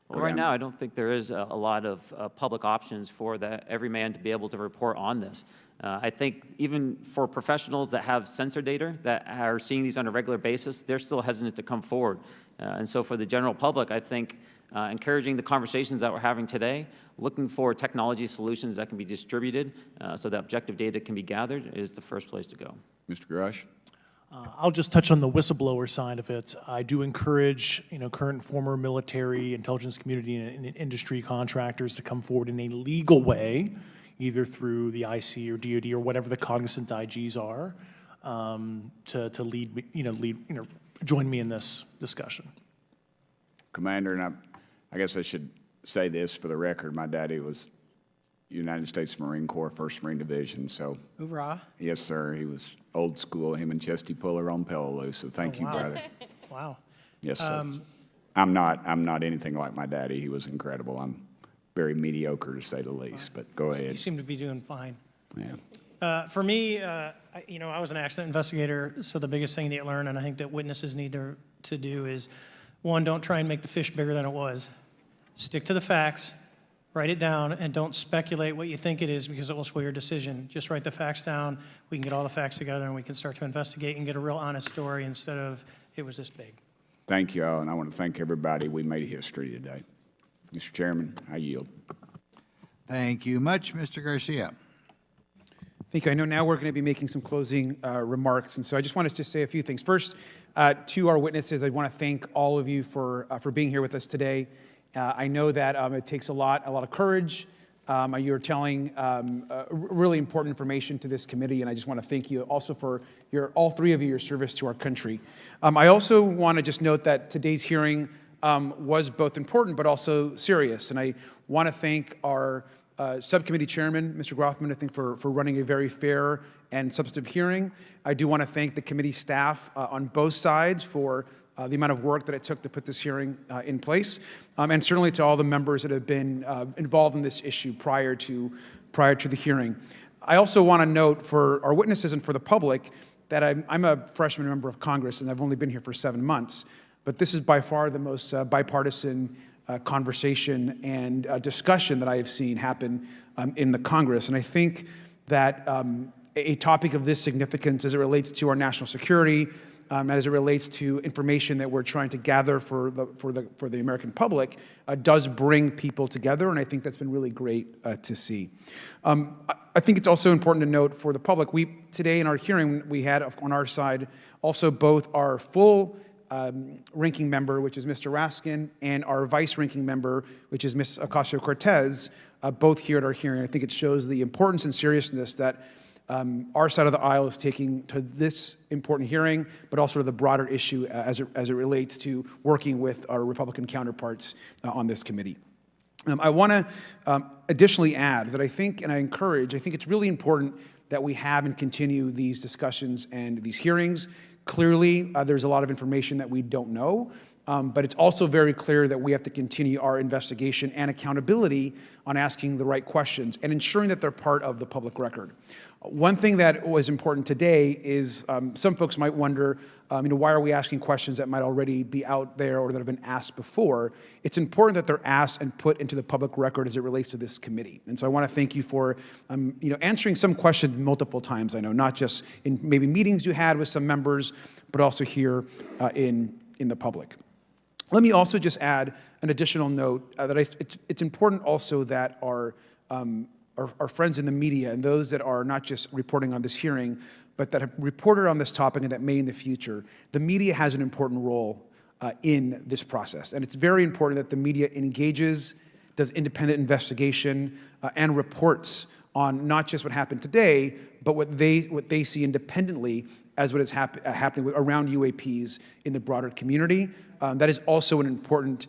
S6: Well, right now, I don't think there is a lot of public options for every man to be able to report on this. I think even for professionals that have sensor data that are seeing these on a regular basis, they're still hesitant to come forward. And so for the general public, I think encouraging the conversations that we're having today, looking for technology solutions that can be distributed so that objective data can be gathered is the first place to go.
S2: Mr. Grush?
S7: I'll just touch on the whistleblower side of it. I do encourage, current and former military, intelligence community, and industry contractors to come forward in a legal way, either through the IC or DoD or whatever the cognizant IGs are, to lead, join me in this discussion.
S2: Commander, and I guess I should say this for the record. My daddy was United States Marine Corps, 1st Marine Division, so.
S8: Hoorah.
S2: Yes, sir. He was old school, him and Chesty Puller on Peleliu, so thank you,
S8: wow.
S2: brother.
S8: Wow.
S2: Yes, sir. I'm not anything like my daddy. He was incredible. I'm very mediocre, to say the least, but go ahead.
S8: You seem to be doing fine.
S2: Yeah.
S8: For me, I was an accident investigator, so the biggest thing that you learn, and I think that witnesses need to do is, one, don't try and make the fish bigger than it was. Stick to the facts, write it down, and don't speculate what you think it is because it will sway your decision. Just write the facts down. We can get all the facts together and we can start to investigate and get a real honest story instead of it was this big.
S2: Thank you all, and I want to thank everybody. We made history today. Mr. Chairman, I yield.
S1: Thank you much, Mr. Garcia.
S4: Thank you. I know now we're going to be making some closing remarks, and so I just wanted to say a few things. First, to our witnesses, I want to thank all of you for being here with us today. I know that it takes a lot of courage. You're telling really important information to this committee, and I just want to thank you also for all three of you, your service to our country. I also want to just note that today's hearing was both important but also serious, and I want to thank our subcommittee chairman, Mr. Grothman, I think for running a very fair and substantive hearing. I do want to thank the committee staff on both sides for the amount of work that it took to put this hearing in place, and certainly to all the members that have been involved in this issue prior to the hearing. I also want to note for our witnesses and for the public that I'm a freshman member of Congress, and I've only been here for 7 months, but this is by far the most bipartisan conversation and discussion that I have seen happen in the Congress. And I think that a topic of this significance as it relates to our national security, as it relates to information that we're trying to gather for the American public, does bring people together, and I think that's been really great to see. I think it's also important to note for the public, today in our hearing, we had on our side also both our full ranking member, which is Mr. Raskin, and our vice ranking member, which is Ms. Ocasio-Cortez, both here at our hearing. I think it shows the importance and seriousness that our side of the aisle is taking to this important hearing, but also to the broader issue as it relates to working with our Republican counterparts on this committee. I want to additionally add that I think, and I think it's really important that we have and continue these discussions and these hearings. Clearly, there's a lot of information that we don't know, but it's also very clear that we have to continue our investigation and accountability on asking the right questions and ensuring that they're part of the public record. One thing that was important today is some folks might wonder, why are we asking questions that might already be out there or that have been asked before? It's important that they're asked and put into the public record as it relates to this committee. And so I want to thank you for answering some questions multiple times, I know, not just in maybe meetings you had with some members, but also here in the public. Let me also just add an additional note that it's important also that our friends in the media and those that are not just reporting on this hearing, but that have reported on this topic and that may in the future, the media has an important role in this process. And it's very important that the media engages, does independent investigation, and reports on not just what happened today, but what they see independently as what is happening around UAPs in the broader community. That is also an important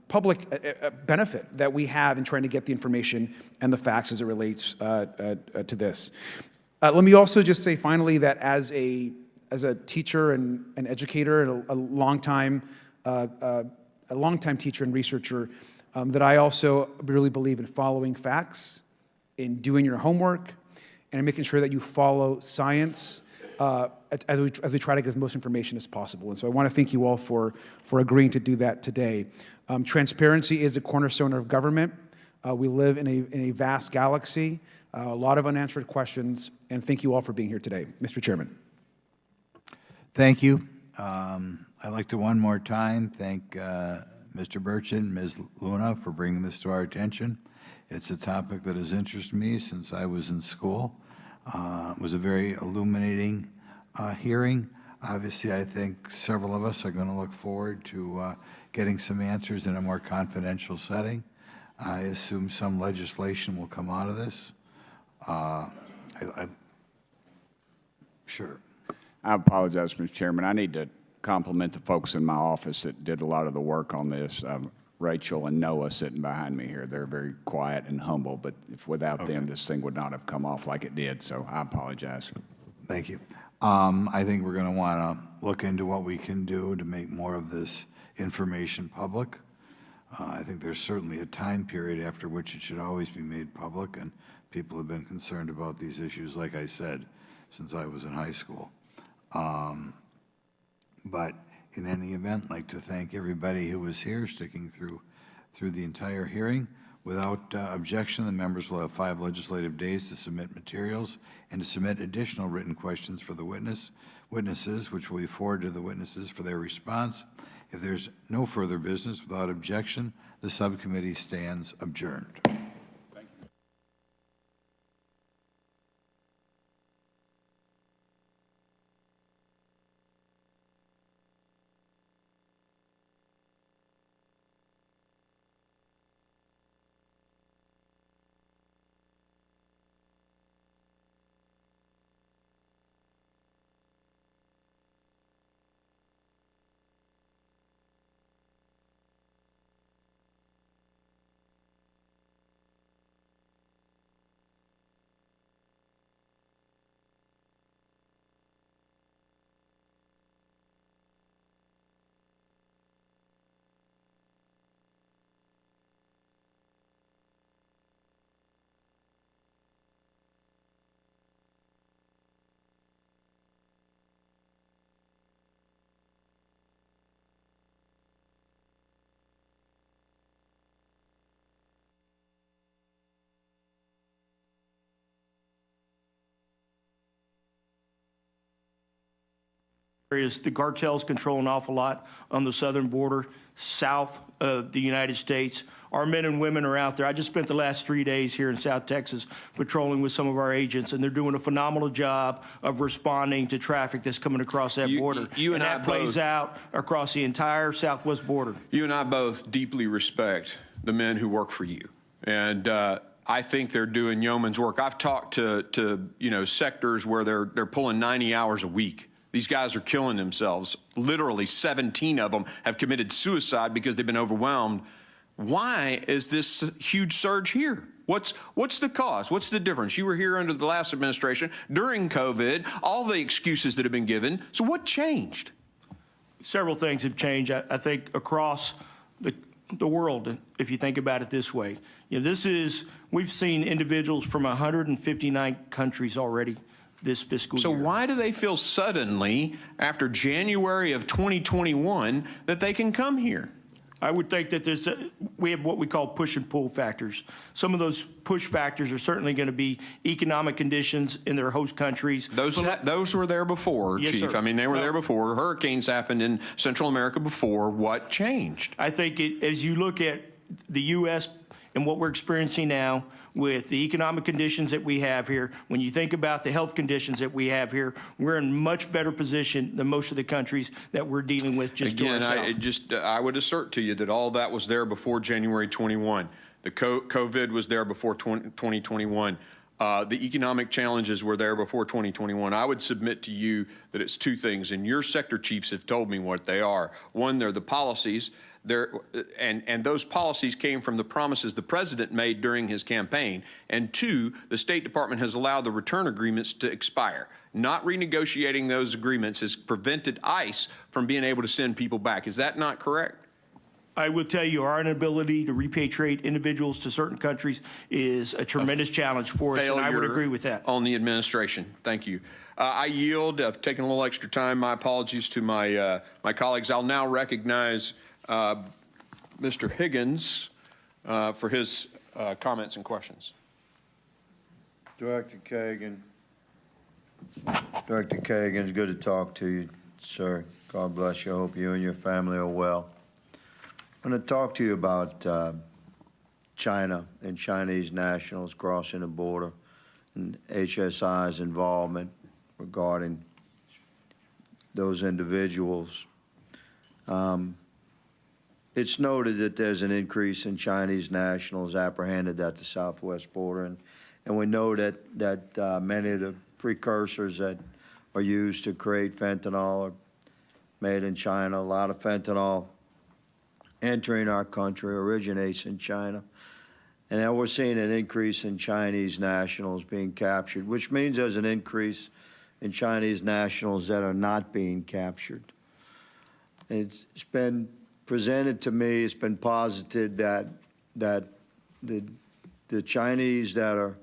S4: public benefit that we have in trying to get the information and the facts as it relates to this. Let me also just say finally that as a teacher and an educator and a longtime teacher and researcher, that I also really believe in following facts, in doing your homework, and in making sure that you follow science as we try to get as most information as possible. And so I want to thank you all for agreeing to do that today. Transparency is a cornerstone of government. We live in a vast galaxy, a lot of unanswered questions, and thank you all for being here today. Mr. Chairman.
S1: Thank you. I'd like to one more time thank Mr. Burchett and Ms. Luna for bringing this to our attention. It's a topic that has interested me since I was in school. It was a very illuminating hearing. Obviously, I think several of us are going to look forward to getting some answers in a more confidential setting. I assume some legislation will come out of this. Sure.
S2: I apologize, Mr. Chairman. I need to compliment the folks in my office that did a lot of the work on this. Rachel and Noah sitting behind me here. They're very quiet and humble, but if without them, this thing would not have come off like it did, so I apologize.
S1: Thank you. I think we're going to want to look into what we can do to make more of this information public. I think there's certainly a time period after which it should always be made public, and people have been concerned about these issues, like I said, since I was in high school. But in any event, I'd like to thank everybody who was here, sticking through the entire hearing. Without objection, the members will have 5 legislative days to submit materials and to submit additional written questions for the witnesses, which will be forwarded to the witnesses for their response. If there's no further business, without objection, the subcommittee stands adjourned.
S20: Areas, the cartels control an awful lot on the southern border, south of the United States. Our men and women are out there. I just spent the last 3 days here in South Texas patrolling with some of our agents, and they're doing a phenomenal job of responding to traffic that's coming across that border.
S21: You and
S20: that plays out across the entire southwest border. You and I both deeply respect the men who work for you, and I think they're doing yeoman's work. I've talked to sectors where they're pulling 90 hours a week. These guys are killing themselves. Literally 17 of them have committed suicide because they've been overwhelmed. Why is this huge surge here? What's the cause? What's the difference? You were here under the last administration, during COVID, all the excuses that have been given. So what changed? Several things have changed, I think, across the world, if you think about it this way. We've seen individuals from 159 countries already this fiscal year. So why do they feel suddenly, after January of 2021, that they can come here? I would think that we have what we call push and pull factors. Some of those push factors are certainly going to be economic conditions in their host countries. Those were there before, yes, Chief. Sir. I mean, they were there before. Hurricanes happened in Central America before. What changed? I think as you look at the U.S. and what we're experiencing now, with the economic conditions that we have here, when you think about the health conditions that we have here, we're in much better position than most of the countries that we're dealing with just to ourselves. I would assert to you that all that was there before January 21. The COVID was there before 2021. The economic challenges were there before 2021. I would submit to you that it's 2 things, and your sector chiefs have told me what they are. One, they're the policies and those policies came from the promises the president made during his campaign. And two, the State Department has allowed the return agreements to expire. Not renegotiating those agreements has prevented ICE from being able to send people back. Is that not correct?
S21: I will tell you, our inability to repatriate individuals to certain countries is a tremendous challenge for us, and I would agree with that.
S20: On the administration. Thank you. I yield. I've taken a little extra time. My apologies to my colleagues. I'll now recognize Mr. Higgins for his comments and questions.
S22: Director Kagan, it's good to talk to you, sir. God bless you. I hope you and your family are well. I'm going to talk to you about China and Chinese nationals crossing the border and HSI's involvement regarding those individuals. It's noted that there's an increase in Chinese nationals apprehended at the southwest border, and we know that many of the precursors that are used to create fentanyl are made in China. A lot of fentanyl entering our country originates in China. And now we're seeing an increase in Chinese nationals being captured, which means there's an increase in Chinese nationals that are not being captured. It's been presented to me, it's been posited that the Chinese that are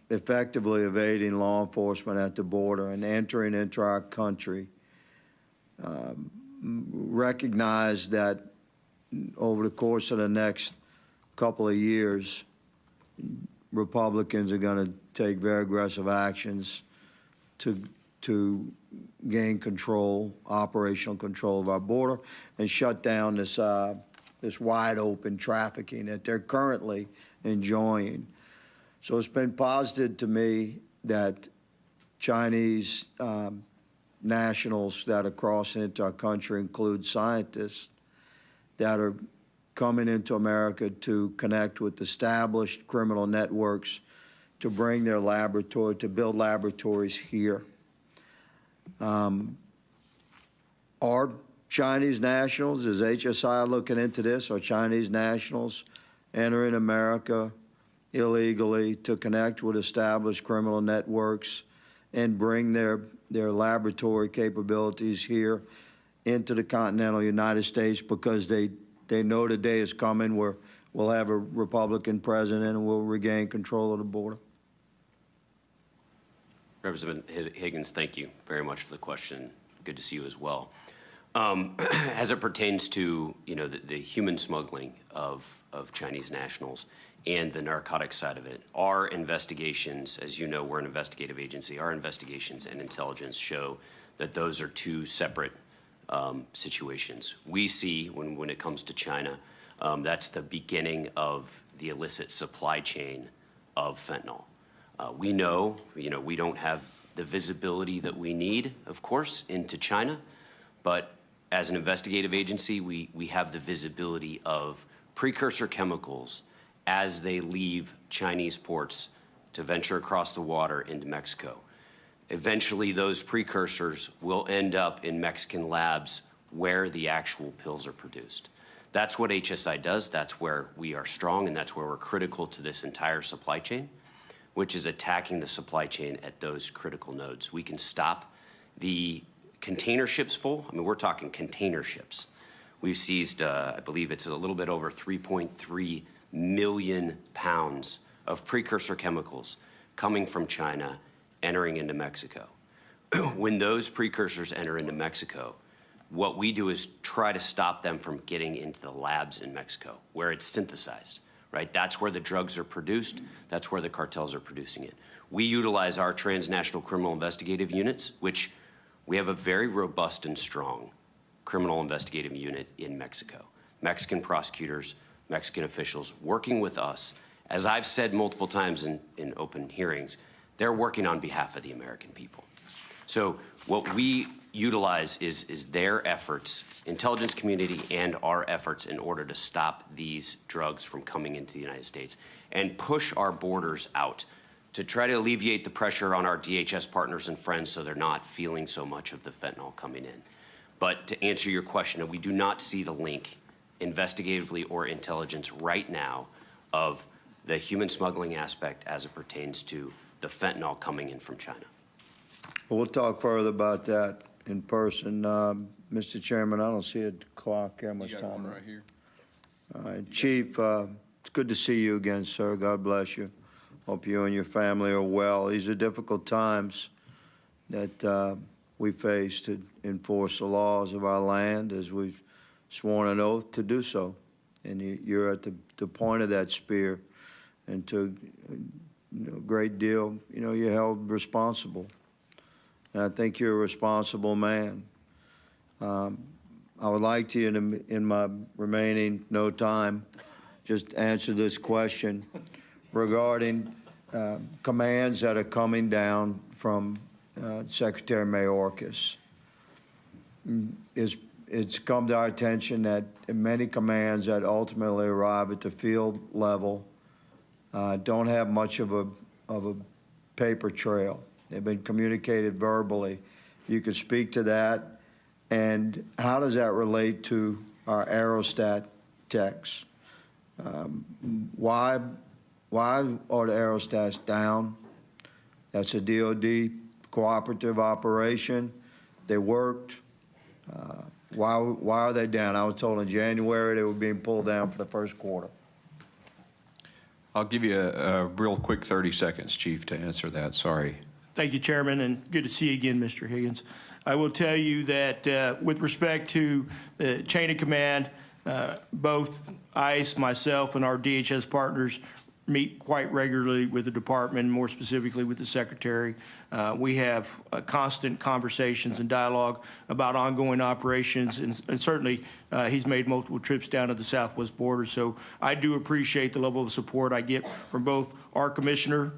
S22: effectively evading law enforcement at the border and entering into our country recognize that over the course of the next couple of years, Republicans are going to take very aggressive actions to gain control, operational control of our border, and shut down this wide open trafficking that they're currently enjoying. So it's been posited to me that Chinese nationals that are crossing into our country include scientists that are coming into America to connect with established criminal networks to bring their laboratory, to build laboratories here. Are Chinese nationals, is HSI looking into this, are Chinese nationals entering America illegally to connect with established criminal networks and bring their laboratory capabilities here into the continental United States because they know the day is coming where we'll have a Republican president and we'll regain control of the border?
S23: Representative Higgins, thank you very much for the question. Good to see you as well. As it pertains to the human smuggling of Chinese nationals and the narcotic side of it, our investigations, as you know, we're an investigative agency, our investigations and intelligence show that those are two separate situations. We see when it comes to China, that's the beginning of the illicit supply chain of fentanyl. We know, we don't have the visibility that we need, of course, into China, but as an investigative agency, we have the visibility of precursor chemicals as they leave Chinese ports to venture across the water into Mexico. Eventually, those precursors will end up in Mexican labs where the actual pills are produced. That's what HSI does. That's where we are strong, and that's where we're critical to this entire supply chain, which is attacking the supply chain at those critical nodes. We can stop the container ships full. I mean, we're talking container ships. We've seized, I believe it's a little bit over 3.3 million pounds of precursor chemicals coming from China entering into Mexico. When those precursors enter into Mexico, what we do is try to stop them from getting into the labs in Mexico where it's synthesized, right? That's where the drugs are produced. That's where the cartels are producing it. We utilize our transnational criminal investigative units, which we have a very robust and strong criminal investigative unit in Mexico. Mexican prosecutors, Mexican officials working with us. As I've said multiple times in open hearings, they're working on behalf of the American people. So what we utilize is their efforts, intelligence community and our efforts in order to stop these drugs from coming into the United States and push our borders out to try to alleviate the pressure on our DHS partners and friends so they're not feeling so much of the fentanyl coming in. But to answer your question, we do not see the link investigatively or intelligence right now of the human smuggling aspect as it pertains to the fentanyl coming in from China.
S22: Well, we'll talk further about that in person. Mr. Chairman, I don't see a clock. How much time?
S20: Right here.
S22: All right, Chief, it's good to see you again, sir. God bless you. Hope you and your family are well. These are difficult times that we face to enforce the laws of our land as we've sworn an oath to do so. And you're at the point of that spear, and to a great deal, you're held responsible. And I think you're a responsible man. I would like to, in my remaining no time, just answer this question regarding commands that are coming down from Secretary Mayorkas. It's come to our attention that many commands that ultimately arrive at the field level don't have much of a paper trail. They've been communicated verbally. You could speak to that, and how does that relate to our aerostat techs? Why are the aerostats down? That's a DOD cooperative operation. They worked. Why are they down? I was told in January they were being pulled down for the first quarter.
S20: I'll give you a real quick 30 seconds, Chief, to answer that. Sorry.
S21: Thank you, Chairman, and good to see you again, Mr. Higgins. I will tell you that with respect to the chain of command, both ICE, myself, and our DHS partners meet quite regularly with the department, more specifically with the Secretary. We have constant conversations and dialogue about ongoing operations, and certainly he's made multiple trips down to the southwest border. So I do appreciate the level of support I get from both our Commissioner,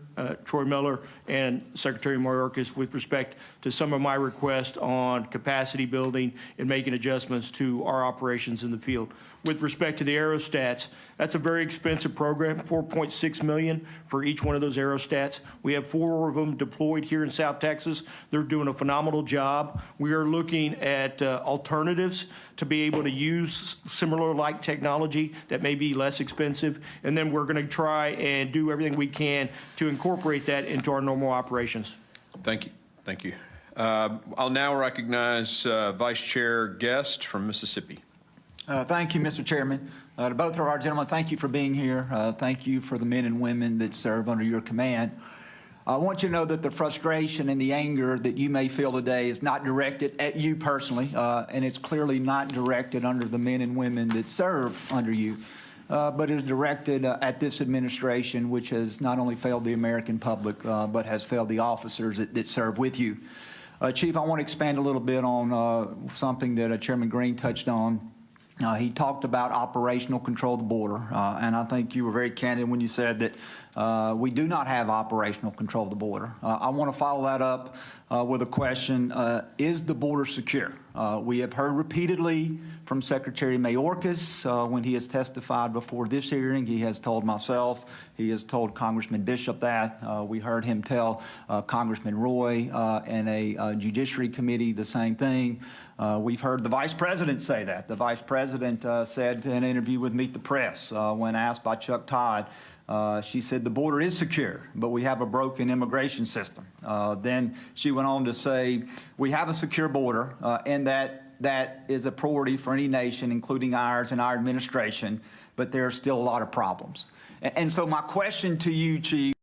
S21: Troy Miller, and Secretary Mayorkas with respect to some of my requests on capacity building and making adjustments to our operations in the field. With respect to the aerostats, that's a very expensive program, $4.6 million for each one of those aerostats. We have 4 of them deployed here in South Texas. They're doing a phenomenal job. We are looking at alternatives to be able to use similar-like technology that may be less expensive, and then we're going to try and do everything we can to incorporate that into our normal operations.
S20: Thank you. Thank you. I'll now recognize Vice Chair Guest from Mississippi.
S5: Thank you, Mr. Chairman. To both of our gentlemen, thank you for being here. Thank you for the men and women that serve under your command. I want you to know that the frustration and the anger that you may feel today is not directed at you personally, and it's clearly not directed under the men and women that serve under you, but is directed at this administration, which has not only failed the American public, but has failed the officers that serve with you. Chief, I want to expand a little bit on something that Chairman Green touched on. He talked about operational control of the border, and I think you were very candid when you said that we do not have operational control of the border. I want to follow that up with a question. Is the border secure? We have heard repeatedly from Secretary Mayorkas when he has testified before this hearing. He has told myself, he has told Congressman Bishop that. We heard him tell Congressman Roy and a Judiciary Committee the same thing. We've heard the Vice President say that. The Vice President said in an interview with Meet the Press when asked by Chuck Todd, she said the border is secure, but we have a broken immigration system. Then she went on to say we have a secure border and that is a priority for any nation, including ours and our administration, but there are still a lot of problems. And so my question to you, Chief,